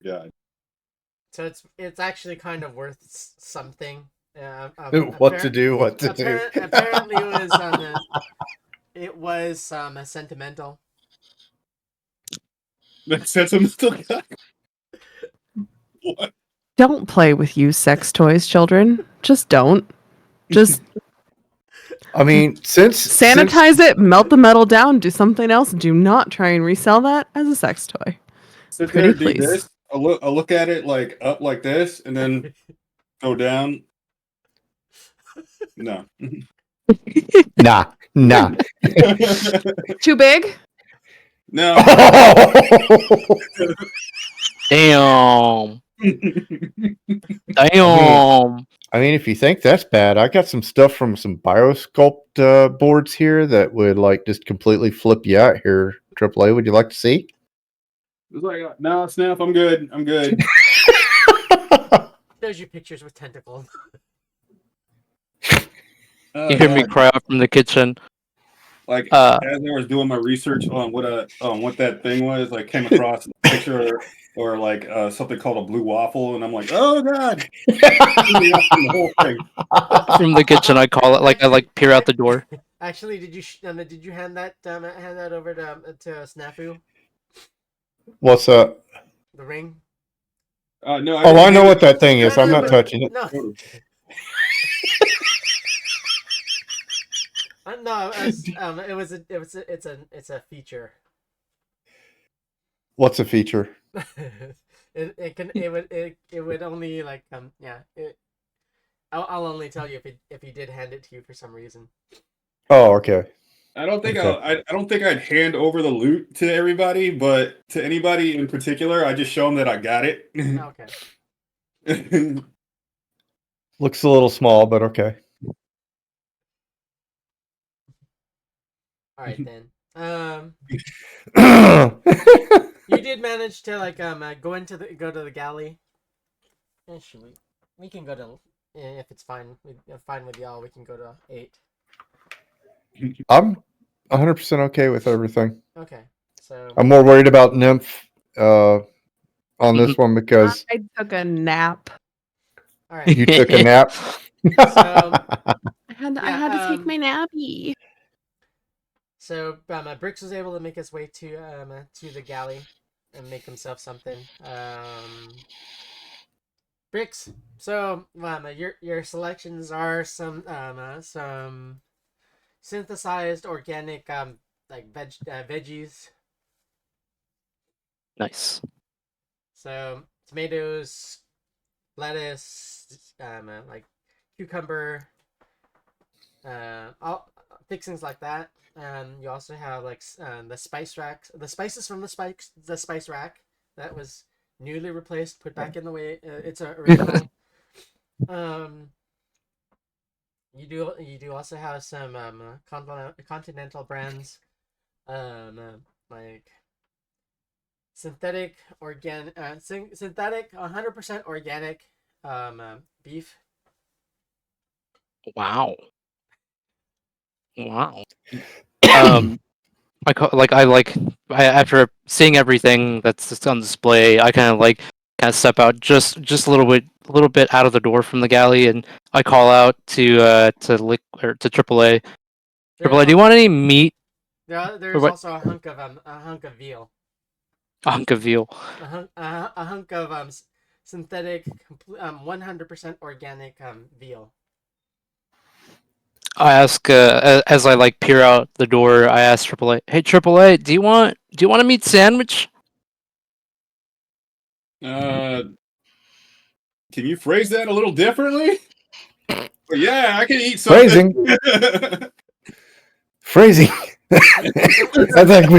Yeah.
So it's actually kind of worth something.
What to do?
Apparently, it was sentimental.
That's sentimental guy. What?
Don't play with used sex toys, children. Just don't. Just
I mean,
sanitize it, melt the metal down, do something else. Do not try and resell that as a sex toy.
Sit
Pretty
there, do
please.
this. I look at it like up like this, and then go down. No.
Nah.
Too big?
No.
Damn. Damn.
I mean, if you think that's bad, I got some stuff from some biosculpt boards here that would like just completely flip you out here. AAA, would you like to see?
It's like, no, Snap, I'm good.
Shows you pictures with tentacles.
Oh,
You hear me
God.
cry out from the kitchen.
Like as I was doing my research on what that thing was, I came across a picture or like something called a blue waffle, and I'm like, oh God, the whole thing.
From the kitchen, I call it like I peer out the door.
Actually, did you hand that over to Snafu?
What's up?
The ring.
No.
Oh, I
didn't
know
hand
what
it-
that thing is. I'm not
but-
touching it.
No, no. It's a feature.
What's a feature?
it would only like I'll only tell you if he did hand it to you for some reason.
Oh, okay.
I don't think
Okay.
I don't think I'd hand over the loot to everybody, but to anybody in particular, I just show them that I got it.
Okay.
Looks a little small, but okay.
All right then.
Yeah,
You did manage to like go to the galley. Should we can go to if it's fine with y'all. We can go to 8.
I'm 100% okay with everything.
Okay. So
I'm more worried about Nymph on this one because
I took a nap.
all right.
you took a nap.
I had to take my nappy.
So Bricks was able to make his way to the galley and make himself something. Bricks. So your selections are some synthesized organic like veggies.
Nice.
So tomatoes, lettuce, like cucumber, all fixings like that. You also have like the spice racks, the spices from the spice rack that was newly replaced, put back in the way it's original. You do also have some continental brands, like synthetic 100% organic beef.
Wow. Wow. After seeing everything that's just on display, I kind of step out just a little bit out of the door from the galley, and I call out to AAA. AAA, do you want any meat?
There's
what-
also a hunk of veal.
A hunk of veal.
A hunk of synthetic 100% organic veal.
I ask as I peer out the door. I ask AAA, "Hey AAA, do you want a meat sandwich?"
Can you phrase that a little differently? But yeah, I can eat something.
Phrasing. I think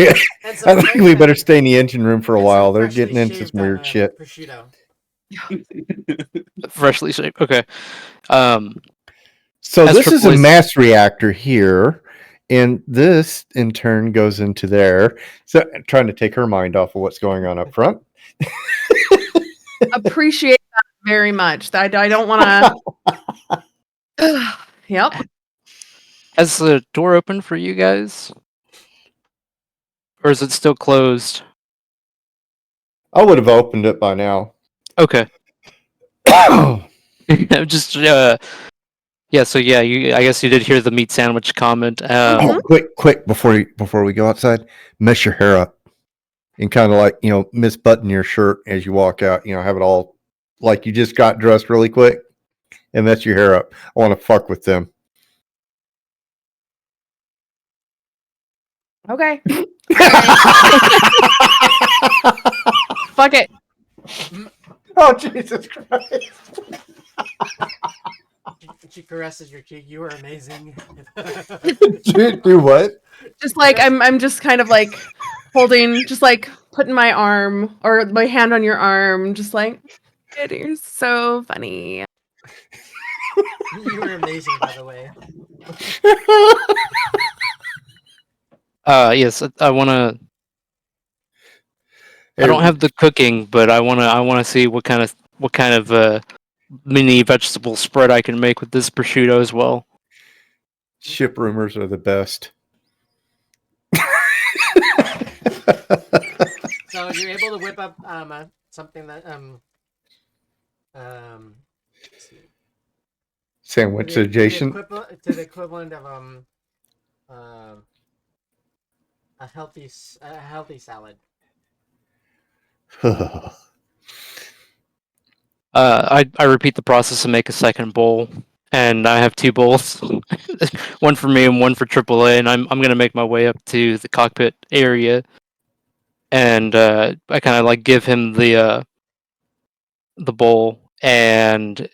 we better stay in the engine room for a
and
while.
some
They're
freshly
getting into
shaved,
some weird shit.
Prosciutto.
Freshly shaved. Okay.
So
As
this is a
AAA's
mass reactor here, and this in turn goes into there. So trying to take her mind off of what's going on up front.
Appreciate that very much. I don't want to. Yep.
Has the door open for you guys? Or is it still closed?
I would have opened it by now.
Okay. Just yeah, so yeah, I guess you did hear the meat sandwich comment.
Oh, quick before we go outside, mess your hair up and kind of misbutton your shirt as you walk out. Have it all like you just got dressed really quick and mess your hair up. I want to fuck with them.
Okay. Fuck it.
Oh, Jesus Christ.
She caresses your cheek. You are amazing.
Do what?
Just like I'm just kind of like holding, just like putting my arm or my hand on your arm, just like it is so funny.
You are amazing, by the way.
Yes, I want to. I don't have the cooking, but I want to see what kind of mini vegetable spread I can make with this prosciutto as well.
Ship rumors are the best.
So you're able to whip up something that let's see.
Sandwich
To
adjacent.
the equivalent of a healthy salad.
I repeat the process and make a second bowl, and I have two bowls, one for me and one for AAA, and I'm gonna make my way up to the cockpit area, and I kind of like give him the bowl, and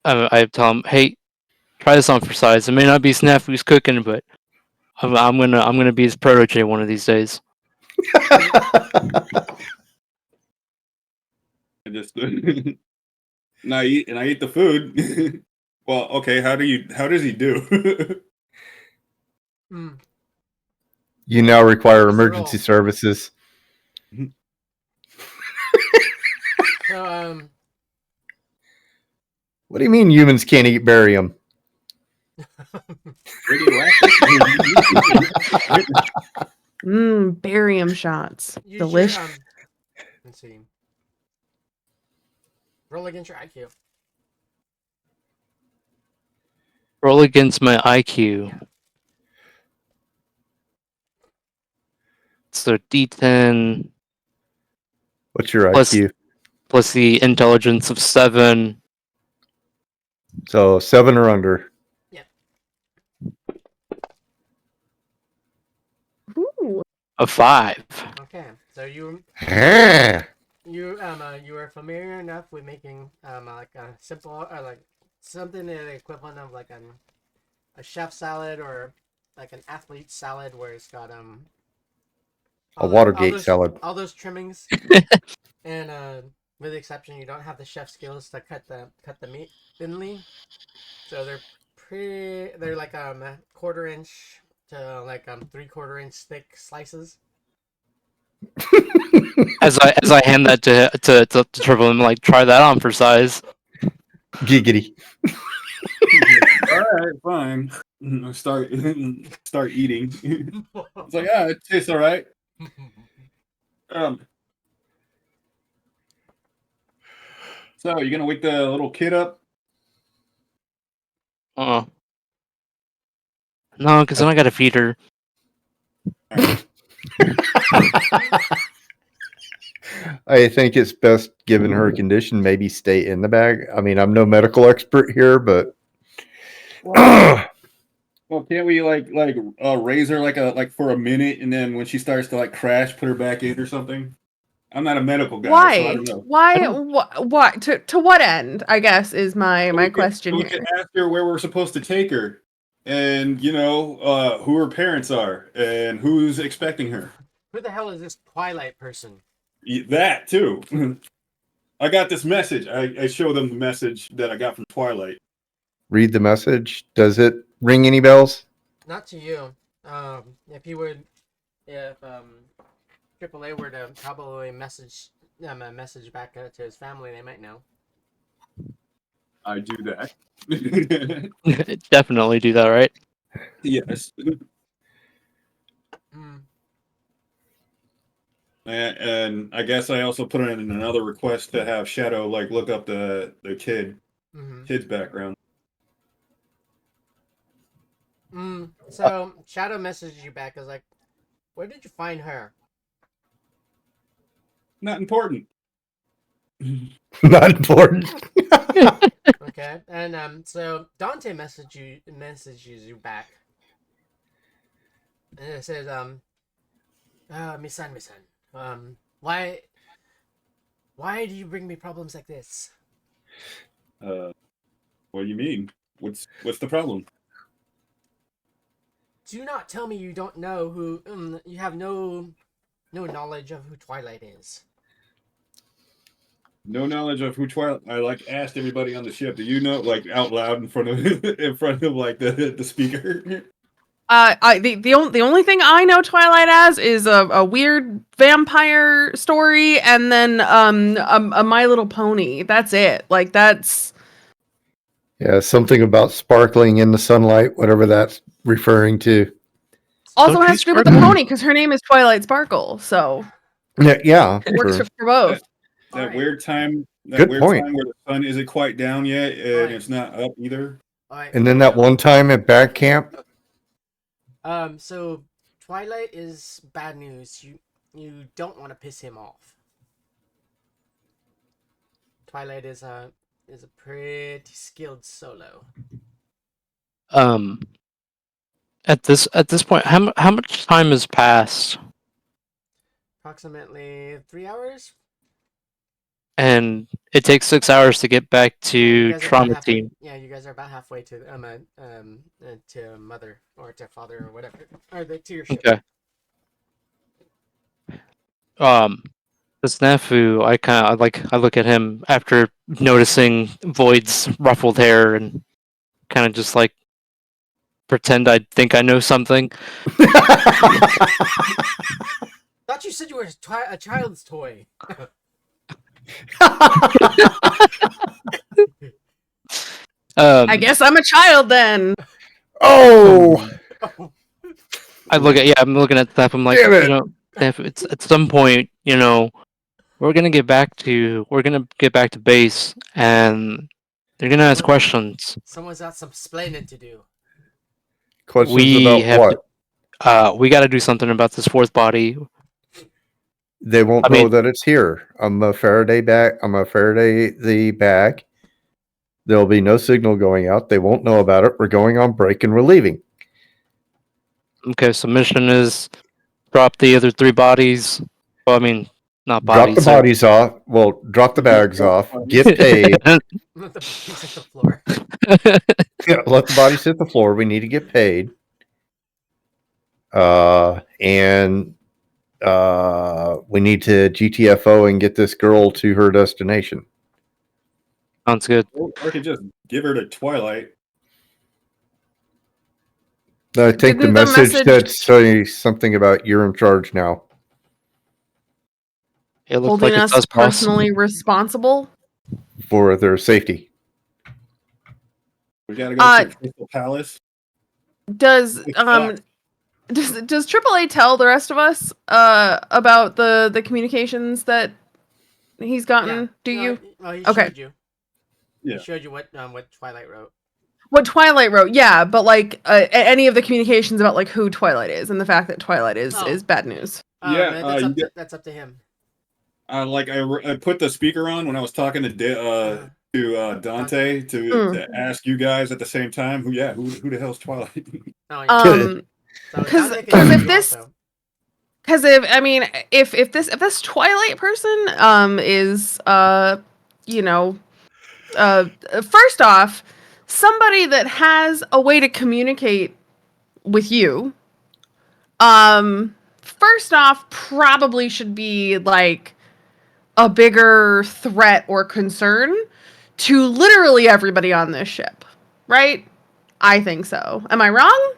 I tell him, hey, try this on for size. It may not be Snafu's cooking, but I'm gonna be his protege one of these days.
I just and I eat the food. Well, okay. How does he do?
Mm.
You now require
What's the
emergency
roll?
services.
So
What do you mean humans can't eat barium?
Barium shots.
use
Delicious.
your let's see. Roll against your IQ.
Roll against my IQ. So D10
What's your
Plus-
IQ?
plus the intelligence of 7.
So 7 or under.
Ooh.
A 5.
Okay, so you are familiar enough with making like a simple or like something the equivalent of like a chef salad or like an athlete salad where it's got
A Watergate salad.
all those trimmings, and with the exception you don't have the chef skills to cut the meat thinly, so they're like 1/4 inch to like 3/4 inch thick slices.
As I hand that to Triple, I'm like, try that on for size.
Giggity.
All right, fine. Start eating. It's like, it tastes all right. So you're gonna wake the little kid up?
No, because then I gotta feed her.
All right.
I think it's best, given her condition, maybe stay in the bag. I mean, I'm no medical expert here, but
Well, can't we raise her like for a minute, and then when she starts to like crash, put her back in or something? I'm not a medical guy, so I
Why?
don't know.
Why? To what end? I guess is my question
We
here.
can ask her where we're supposed to take her, and who her parents are, and who's expecting her.
Who the hell is this Twilight person?
That too. I got this message. I show them the message that I got from Twilight.
read the message. Does it ring any bells?
Not to you. If AAA were to probably message back to his family, they might know.
I do that.
Definitely do that, right?
Yes.
Mm.
And I guess I also put in another request to have Shadow look up the kid's background.
So Shadow messaged you back as like, where did you find her?
Not important.
Not important.
Okay, and so Dante messages you back, and it says my son, why do you bring me problems like this?
What do you mean? What's the problem?
Do not tell me you don't know who. You have no knowledge of who Twilight is.
No knowledge of who Twilight. I asked everybody on the ship. Do you know out loud in front of the speaker?
The only thing I know Twilight as is a weird vampire story, and then a My Little Pony. That's it. That's
Yeah, something about sparkling in the sunlight, whatever that's referring to.
also
Don't
has
you
to do with the
sparkle?
pony because her name is Twilight Sparkle. So
Yeah,
it works
sure.
for both.
That
Alright.
weird time. That
Good
weird
point.
time where the sun isn't quite down yet, and
Alright.
it's not up either.
Alright,
And then that one time at bad camp,
so Twilight is bad news. You don't want to piss him off. Twilight is is a pretty skilled solo.
At this point, how much time has passed?
Approximately 3 hours.
And it takes 6 hours to get back
Yeah, you
to
guys are about
trauma
halfway.
team.
Yeah, you guys are about halfway to mother or to father or whatever, or to your ship.
Okay. The snafu, I look at him after noticing Void's ruffled hair and kind of just like pretend I think I know something.
Thought you said you were a child's toy.
I guess I'm a child then.
Oh,
I'm looking at Snap. I'm like,
damn it.
Snap, it's at some point, we're gonna get back to base, and they're gonna ask questions.
Someone's got some splaining to do.
Questions
We
about
have
what?
we got to do something about this fourth body.
They won't
I
know
mean-
that it's here. I'm a Faraday the bag. There'll be no signal going out. They won't know about it. We're going on break and we're leaving.
Okay, so mission is drop the other 3 bodies. Well, I mean, not
Drop
bodies.
the bodies off. Well, drop the bags off. Get
they're-
paid.
Let the bodies hit the floor.
Yeah, let the bodies hit the floor. We need to get paid. And we need to GTFO and get this girl to her destination.
Sounds good.
Or I could just give her to Twilight.
I think the
Didn't the
message
message-
that says something about you're in charge now.
It looks
Holding
like
us
it's us, boss.
personally responsible.
For their safety.
We gotta go to Crystal Palace.
Does
Fuck.
does AAA tell the rest of us about the communications that he's gotten? Do you?
Well, he
Okay.
showed you.
Yeah.
He showed you what Twilight wrote.
What Twilight wrote, yeah, but like any of the communications about like who Twilight is and the fact that Twilight is bad news.
Yeah,
That's up to him.
I put the speaker on when I was talking to Dante to ask you guys at the same time. Who the hell's Twilight?
Oh, yeah.
Because
Dante can
if
do
this
also.
because if this Twilight person is first off, somebody that has a way to communicate with you, first off, probably should be like a bigger threat or concern to literally everybody on this ship, right? I think so. Am I wrong?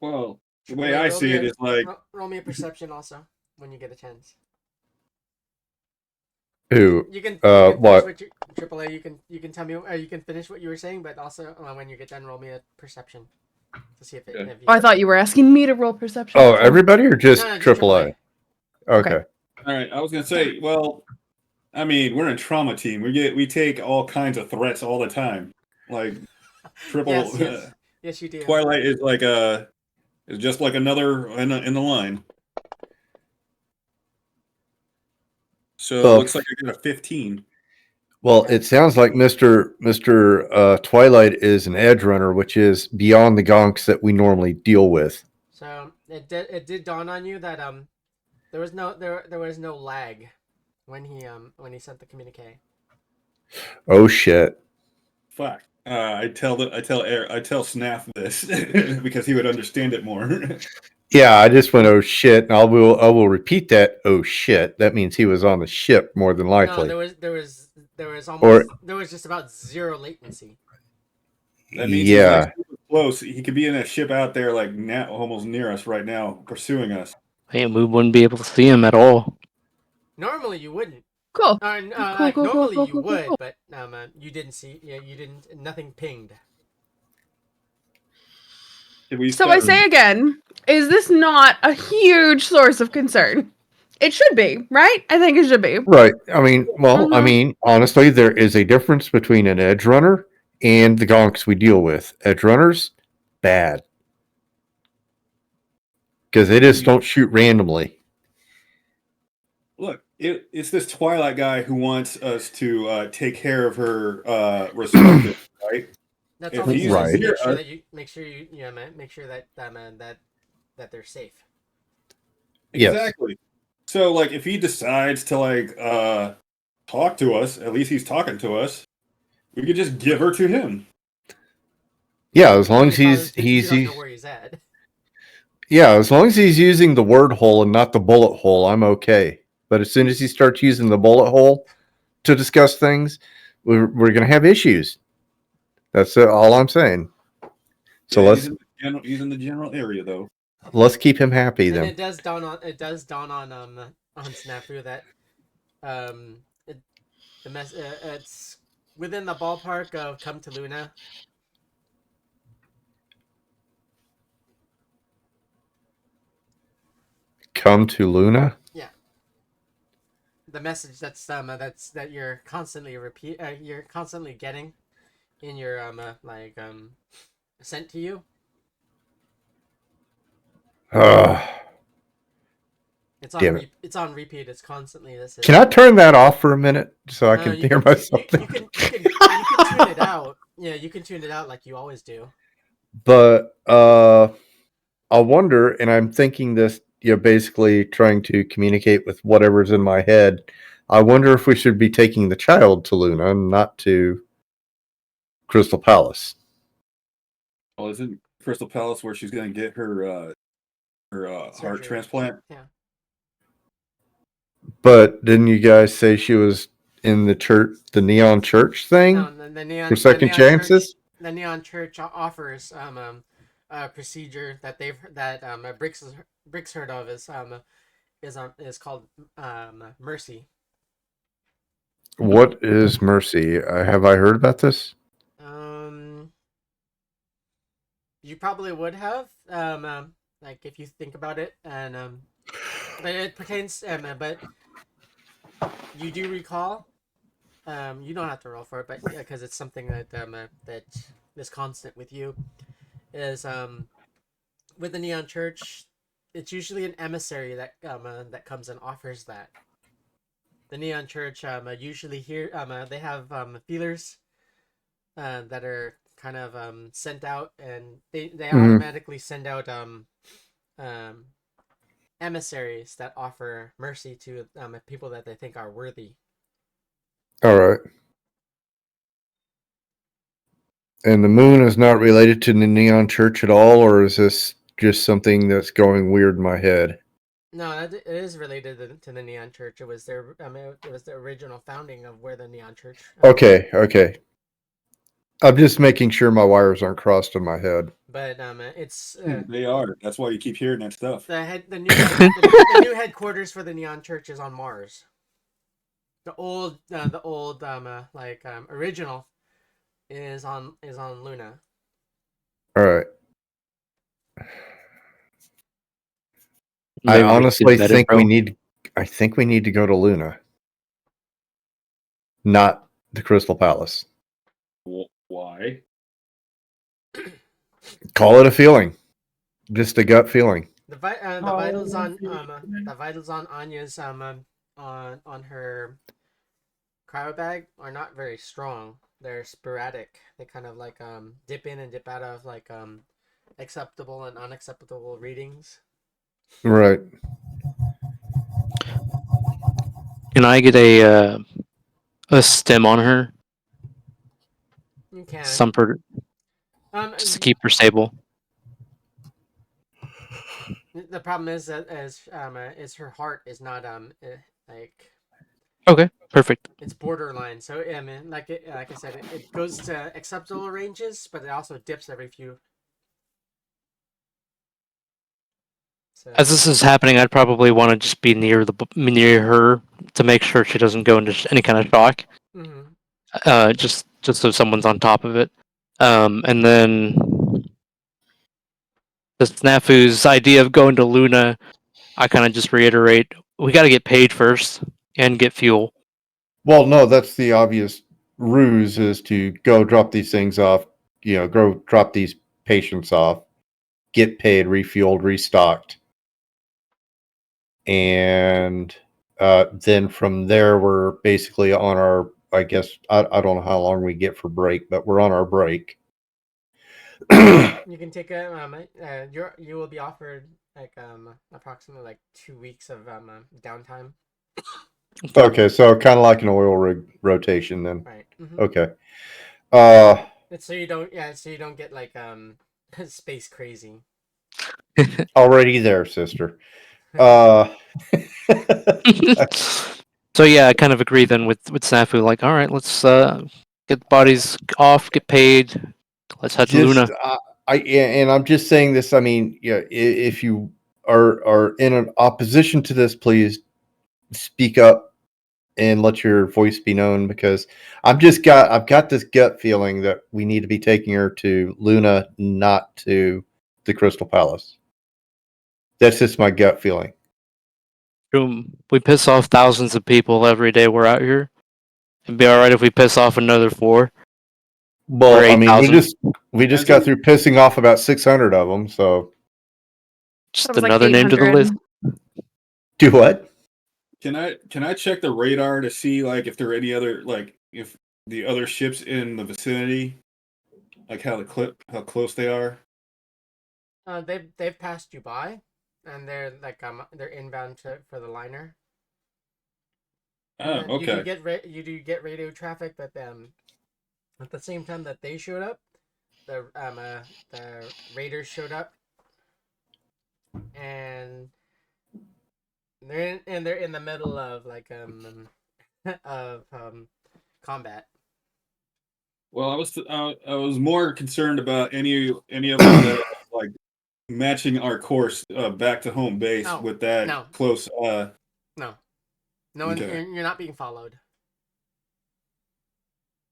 Well, the way I see it is like
roll me a perception also when you get a chance.
Who?
You can
what?
finish AAA. You can tell me. You can finish what you were saying, but also when you get done, roll me a perception to see if it.
Okay.
If you,
Oh, I thought you were asking me to roll perception.
Oh, everybody or just
No,
AAA? Okay.
all right. I was gonna say, well, I mean, we're a trauma team. We take all kinds of threats all the time. Like
Yes, you do.
Twilight is like is just like another in the line. So
Well,
it looks like I got a 15.
Well, it sounds like Mr. Twilight is an Edgerunner, which is beyond the gonks that we normally deal with.
So it did dawn on you that there was no lag when he sent the communique.
Oh shit.
Fuck. I tell Snaf this because he would understand it more.
Yeah, I just went, oh shit, and I will repeat that. Oh shit. That means he was on the ship more than likely.
No, there was just about zero latency.
That means he's like super close. He could be in a ship out there like now, almost near us right now, pursuing us.
Hey, we wouldn't be able to see him at all.
Normally you wouldn't.
Cool.
Normally you would,
cool.
but you didn't see. Yeah, you didn't. Nothing pinged.
So I say again, is this not a huge source of concern? It should be, right? I think it should be.
Right. I mean, honestly, there is a difference between an edge runner and the gonks we deal with. Edge runners, bad. Because they just don't shoot randomly.
look, it's this Twilight guy who wants us to take care of her respectively, right?
That's
If
all we
he's
do is
Right.
make sure
here,
that make sure that that they're safe.
Yes.
exactly. So like, if he decides to like talk to us, at least he's talking to us. We could just give her to him.
Yeah, as long as
He probably
he's
thinks you don't know
he's
where he's at.
yeah, as long as he's using the word hole and not the bullet hole, I'm okay. But as soon as he starts using the bullet hole to discuss things, we're going to have issues. That's all I'm saying. So
Yeah,
he's
in the general area though.
let's keep him happy
And
then.
it does dawn on Snafu that it, it's within the ballpark of Come to Luna.
Come to Luna.
Yeah. The message that you're constantly you're constantly getting in your sent to you. It's on
Damn it.
it's on repeat. It's constantly this.
Can I turn that off for a minute so I can hear myself?
You can tune it out. Yeah, you can tune it out like you always do.
But I wonder, and I'm thinking this, basically trying to communicate with whatever's in my head. I wonder if we should be taking the child to Luna, not to Crystal Palace.
Well, isn't Crystal Palace where she's going to get her heart
Surgery.
transplant?
Yeah.
But didn't you guys say she was in the church, the Neon Church thing,
No, the neon,
for second
the Neon
chances?
Church, the Neon Church offers a procedure that Bricks heard of is called mercy.
What is mercy? Have I heard about this?
You probably would have like if you think about it, and but it pertains but you do recall. You don't have to roll for it, but because it's something that that is constant with you. Is with the Neon Church, it's usually an emissary that comes and offers that. The Neon Church usually here they have feelers that are kind of sent out, and they automatically send out emissaries that offer mercy to people that they think are worthy.
All right. And the moon is not related to the Neon Church at all, or is this just something that's going weird in my head?
No, it is related to the Neon Church. It was it was the original founding of where the Neon Church.
Okay. I'm just making sure my wires aren't crossed in my head.
But it's
They are. That's why you keep hearing that stuff.
the new headquarters for the Neon Church is on Mars. The old original is on Luna.
All right.
Maybe
I
we
honestly
should
think
bro.
we need. I think we need to go to Luna, not the Crystal Palace.
Why?
Call it a feeling, just a gut feeling.
The vitals on Anya's on her cryo bag are not very strong. They're sporadic. They kind of like dip in and dip out of like acceptable and unacceptable readings.
Right.
Can I get a stem on her?
You can.
Just to keep her stable.
The problem is that is her heart is not like.
Okay, perfect.
It's borderline. So I mean, like I said, it goes to acceptable ranges, but it also dips every few. So,
As this is happening, I'd probably want to just be near her to make sure she doesn't go into any kind of shock.
mm-hmm.
Just so someone's on top of it. And then the Snafu's idea of going to Luna, I kind of just reiterate, we got to get paid first and get fuel.
Well, no, that's the obvious ruse is to go drop these things off, go drop these patients off, get paid, refueled, restocked. And then from there, we're basically on our, I guess, I don't know how long we get for break, but we're on our break.
You can take a you will be offered like approximately like 2 weeks of downtime.
Okay, so kind of like an oil rig rotation then.
Right.
Okay.
It's so you don't get like space crazy.
Already there, sister.
So yeah, I kind of agree then with Snafu. Like, all right, let's get the bodies off, get paid. Let's head to Luna.
And I'm just saying this. I mean, yeah, if you are in an opposition to this, please speak up and let your voice be known, because I've got this gut feeling that we need to be taking her to Luna, not to the Crystal Palace. That's just my gut feeling.
We piss off thousands of people every day we're out here. It'd be all right if we piss off another 4.
Well,
Or
I mean,
8,000.
we just got through pissing off about 600 of them. So
Just
That was like
another name to the
800.
list.
do what?
Can I check the radar to see like if there are any other, like if the other ships in the vicinity, like how close they are?
They've passed you by, and they're inbound for the liner.
Oh,
And
okay.
you do get radio traffic, but at the same time that they showed up, the raiders showed up, and they're in the middle of like of combat.
Well, I was more concerned about any of them that are, like matching our course back to home base
No,
with that
no.
close.
No, no one.
Okay.
You're not being followed.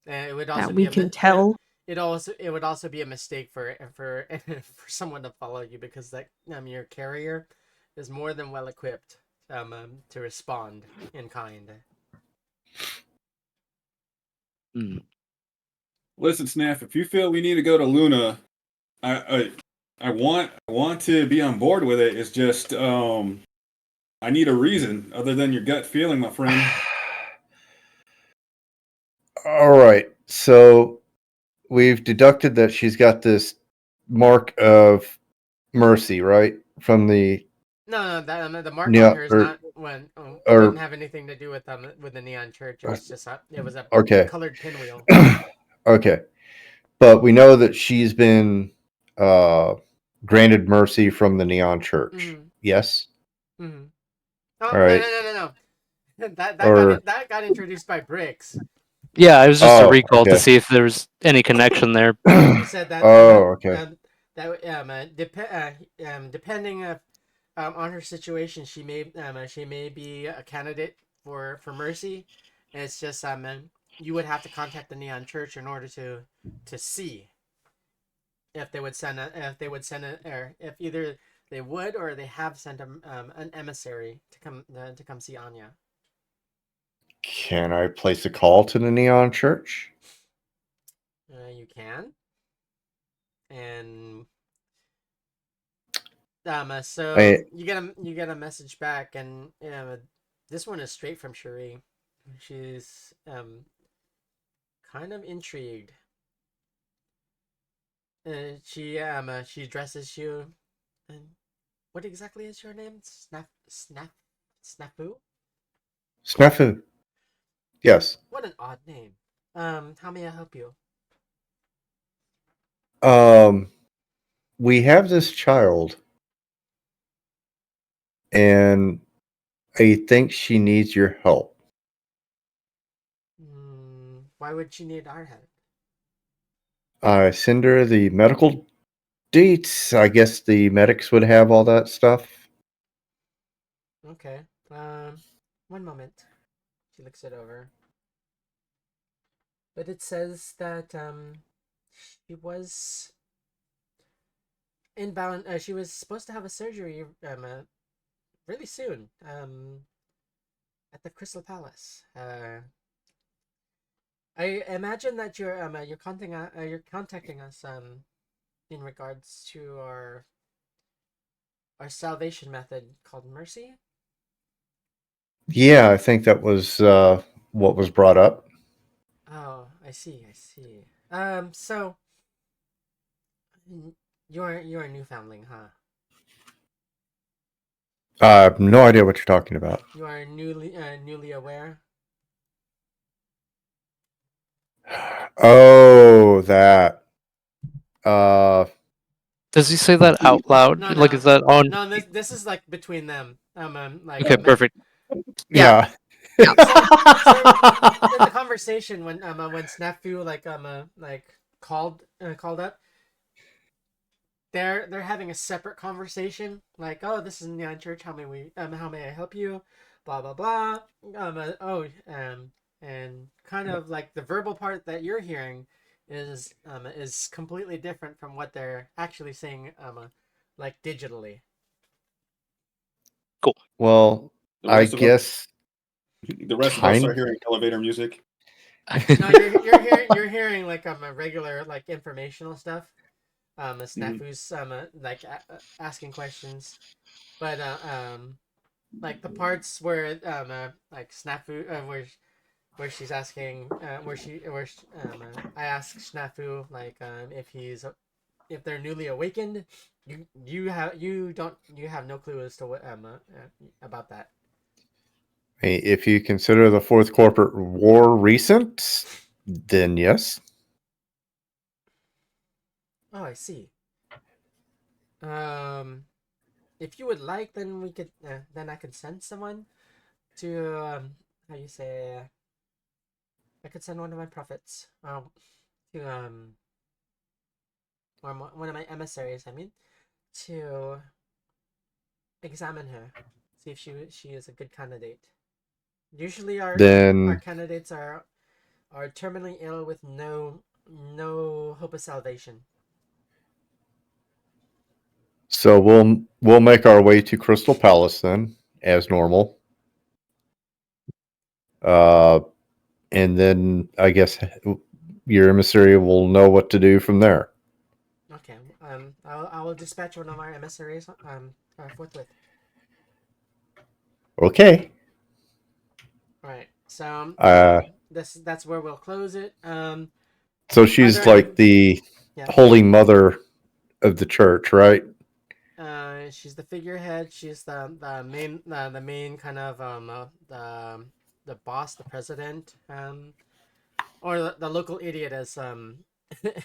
And it would also
That
be
we can tell.
it would also be a mistake for for someone to follow you, because that your carrier is more than well equipped to respond in kind.
Hmm.
Listen, Snaff, if you feel we need to go to Luna, I want to be on board with it. It's just I need a reason other than your gut feeling, my friend.
All right. So we've deducted that she's got this mark of mercy, right? From the
No, the mark on her is not it
or
didn't have anything to do with the neon church. It was just it was a
okay.
colored pinwheel.
Okay. But we know that she's been granted mercy from the Neon Church.
Mhm.
Yes.
Mm-hmm. Oh,
All right.
no.
Or
That got introduced by Bricks.
Yeah, it was just a
oh,
recall to
okay.
see if there was any connection there.
He said that
Oh, okay.
depending on her situation, she may be a candidate for mercy. And it's just you would have to contact the Neon Church in order to see if they would send or if either they would or they have sent an emissary to come see Anya.
Can I place a call to the Neon Church?
You can. And so
I,
you get a message back, and this one is straight from Cherie. She's kind of intrigued. She addresses you. And what exactly is your name? Snafu?
Snafu. Yes.
What an odd name. How may I help you?
We have this child, and I think she needs your help.
Why would she need our help?
I send her the medical dates. I guess the medics would have all that stuff.
Okay. One moment. She looks it over. But it says that she was inbound. She was supposed to have a surgery really soon. At the Crystal Palace. I imagine that you're contacting us in regards to our salvation method called mercy.
Yeah, I think that was what was brought up.
Oh, I see. I see. So you're a Newfoundling, huh?
I have no idea what you're talking about.
You are newly aware.
Oh, that. Uh,
Does he say that out loud?
No,
Like,
no,
is that on?
no. This is like between them. Like
Okay, perfect.
yeah.
So in the conversation when Snafu like called up, they're having a separate conversation. Like, oh, this is Neon Church. How may I help you? Blah blah blah. And kind of like the verbal part that you're hearing is completely different from what they're actually saying like digitally.
Well,
The
I
rest of us,
guess
the rest of us
kind.
are hearing elevator music.
No, you're hearing like a regular like informational stuff. A Snafu's like asking questions, but like the parts where like Snafu where she's asking I ask Snafu like if they're newly awakened. You have no clue as to what about that.
If you consider the Fourth Corporate War recent, then yes.
Oh, I see. If you would like, then we could then I could send someone to how you say I could send one of my prophets to or one of my emissaries, I mean, to examine her, see if she is a good candidate. Usually our
Then
candidates are terminally ill with no hope of salvation.
so we'll make our way to Crystal Palace then, as normal. And then I guess your emissary will know what to do from there.
Okay. I will dispatch one of our emissaries forthwith.
Okay.
All right. So that's where we'll close it.
So she's
there any-
like the
Yeah.
holy mother of the church, right?
She's the figurehead. She's the main kind of the boss, the president, or the local idiot as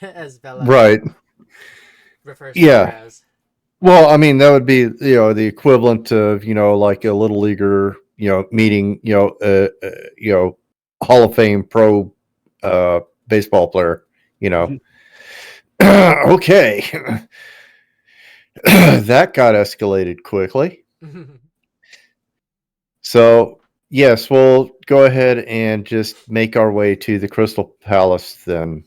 as Bella
Right.
refers to her
Yeah.
as.
Well, I mean, that would be, the equivalent of, like a little leaguer, meeting, Hall of Fame pro baseball player, Okay. That got escalated quickly. So, yes, we'll go ahead and just make our way to the Crystal Palace then.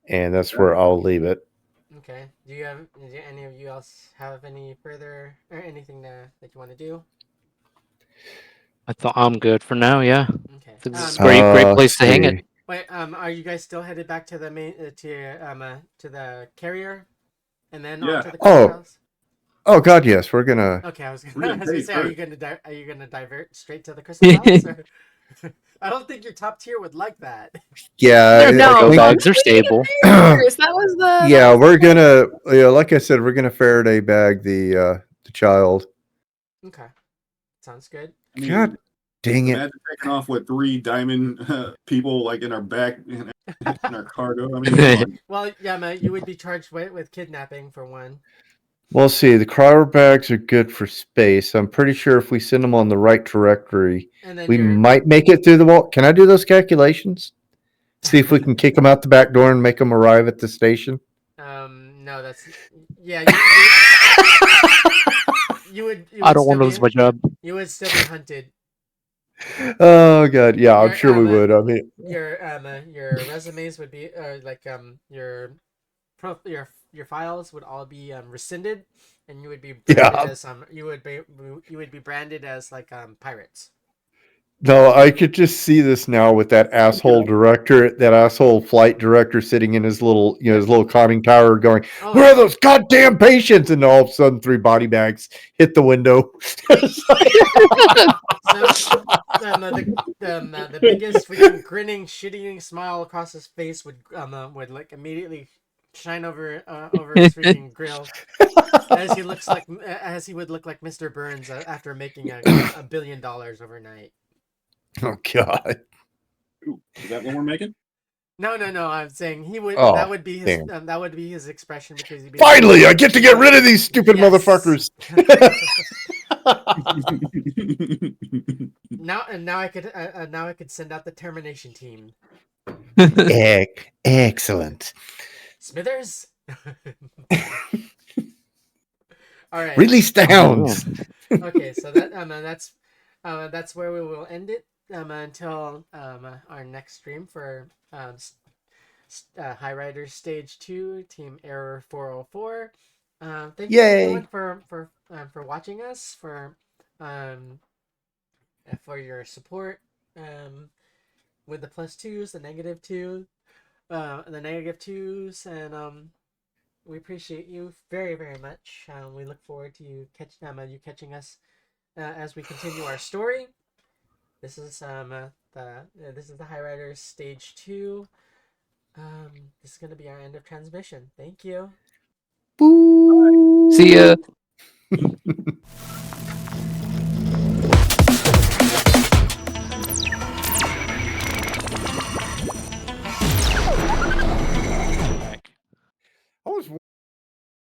And that's where I'll leave it.
Okay. Do any of you else have any further or anything that you want to do?
I thought I'm good for now. Yeah,
Okay.
this is a great place to hang it.
See.
Wait. Are you guys still headed back to the main to the carrier, and then
Yeah.
onto the Crystal Palace?
Oh God, yes, we're gonna.
Okay, I was
We're
gonna,
gonna
I was gonna
pay
say,
first.
are you gonna divert straight to the Crystal Palace? Or... I don't think your top tier would like that.
Yeah,
No,
Cargo
we
bags are
need to get
stable.
there first. That was the.
Yeah,
that was
we're
the-
gonna. Like I said, we're gonna Faraday bag the child.
Okay, sounds good.
I mean,
God dang it!
imagine taking off with 3 diamond people like in our back in our cargo. I mean, come on.
Well, yeah, man, you would be charged with kidnapping for one.
We'll see. The cryo bags are good for space. I'm pretty sure if we send them on the right trajectory,
And then
we might make it through the wall. Can I do those calculations? See if we can kick them out the back door and make them arrive at the station.
No, that's yeah. You would
I don't want to lose my job.
You would still be hunted.
Oh God, yeah, I'm
Your,
sure we would. I mean,
your resumes would be your files would all be rescinded, and you would be branded as you would be branded as like pirates.
No, I could just see this now with that asshole director, that asshole flight director sitting in his little, his little conning tower going,
Oh,
"Where are those goddamn patients?" And all of a sudden 3 body bags hit the window.
so, the biggest freaking grinning, shit-eating smile across his face would like immediately shine over his freaking grill as he would look like Mr. Burns after making $1 billion overnight.
Oh God.
Ooh, is that what we're making?
No. I'm saying he would.
Oh,
that would be his.
damn.
That would be his expression because he'd be
Finally, I get to get rid of these stupid
Yes.
motherfuckers.
Now I could send out the termination team.
Excellent.
Smithers. All right.
Release the hounds.
Okay, so that's where we will end it until our next stream for Highriders Stage 2 Team Error 404. Thank you
Yay.
everyone for watching us, for your support with the +2s, the -2, the -2s, and we appreciate you very, very much. We look forward to you catching us as we continue our story. This is the Highriders Stage 2. This is going to be our end of transmission. Thank you.
See ya.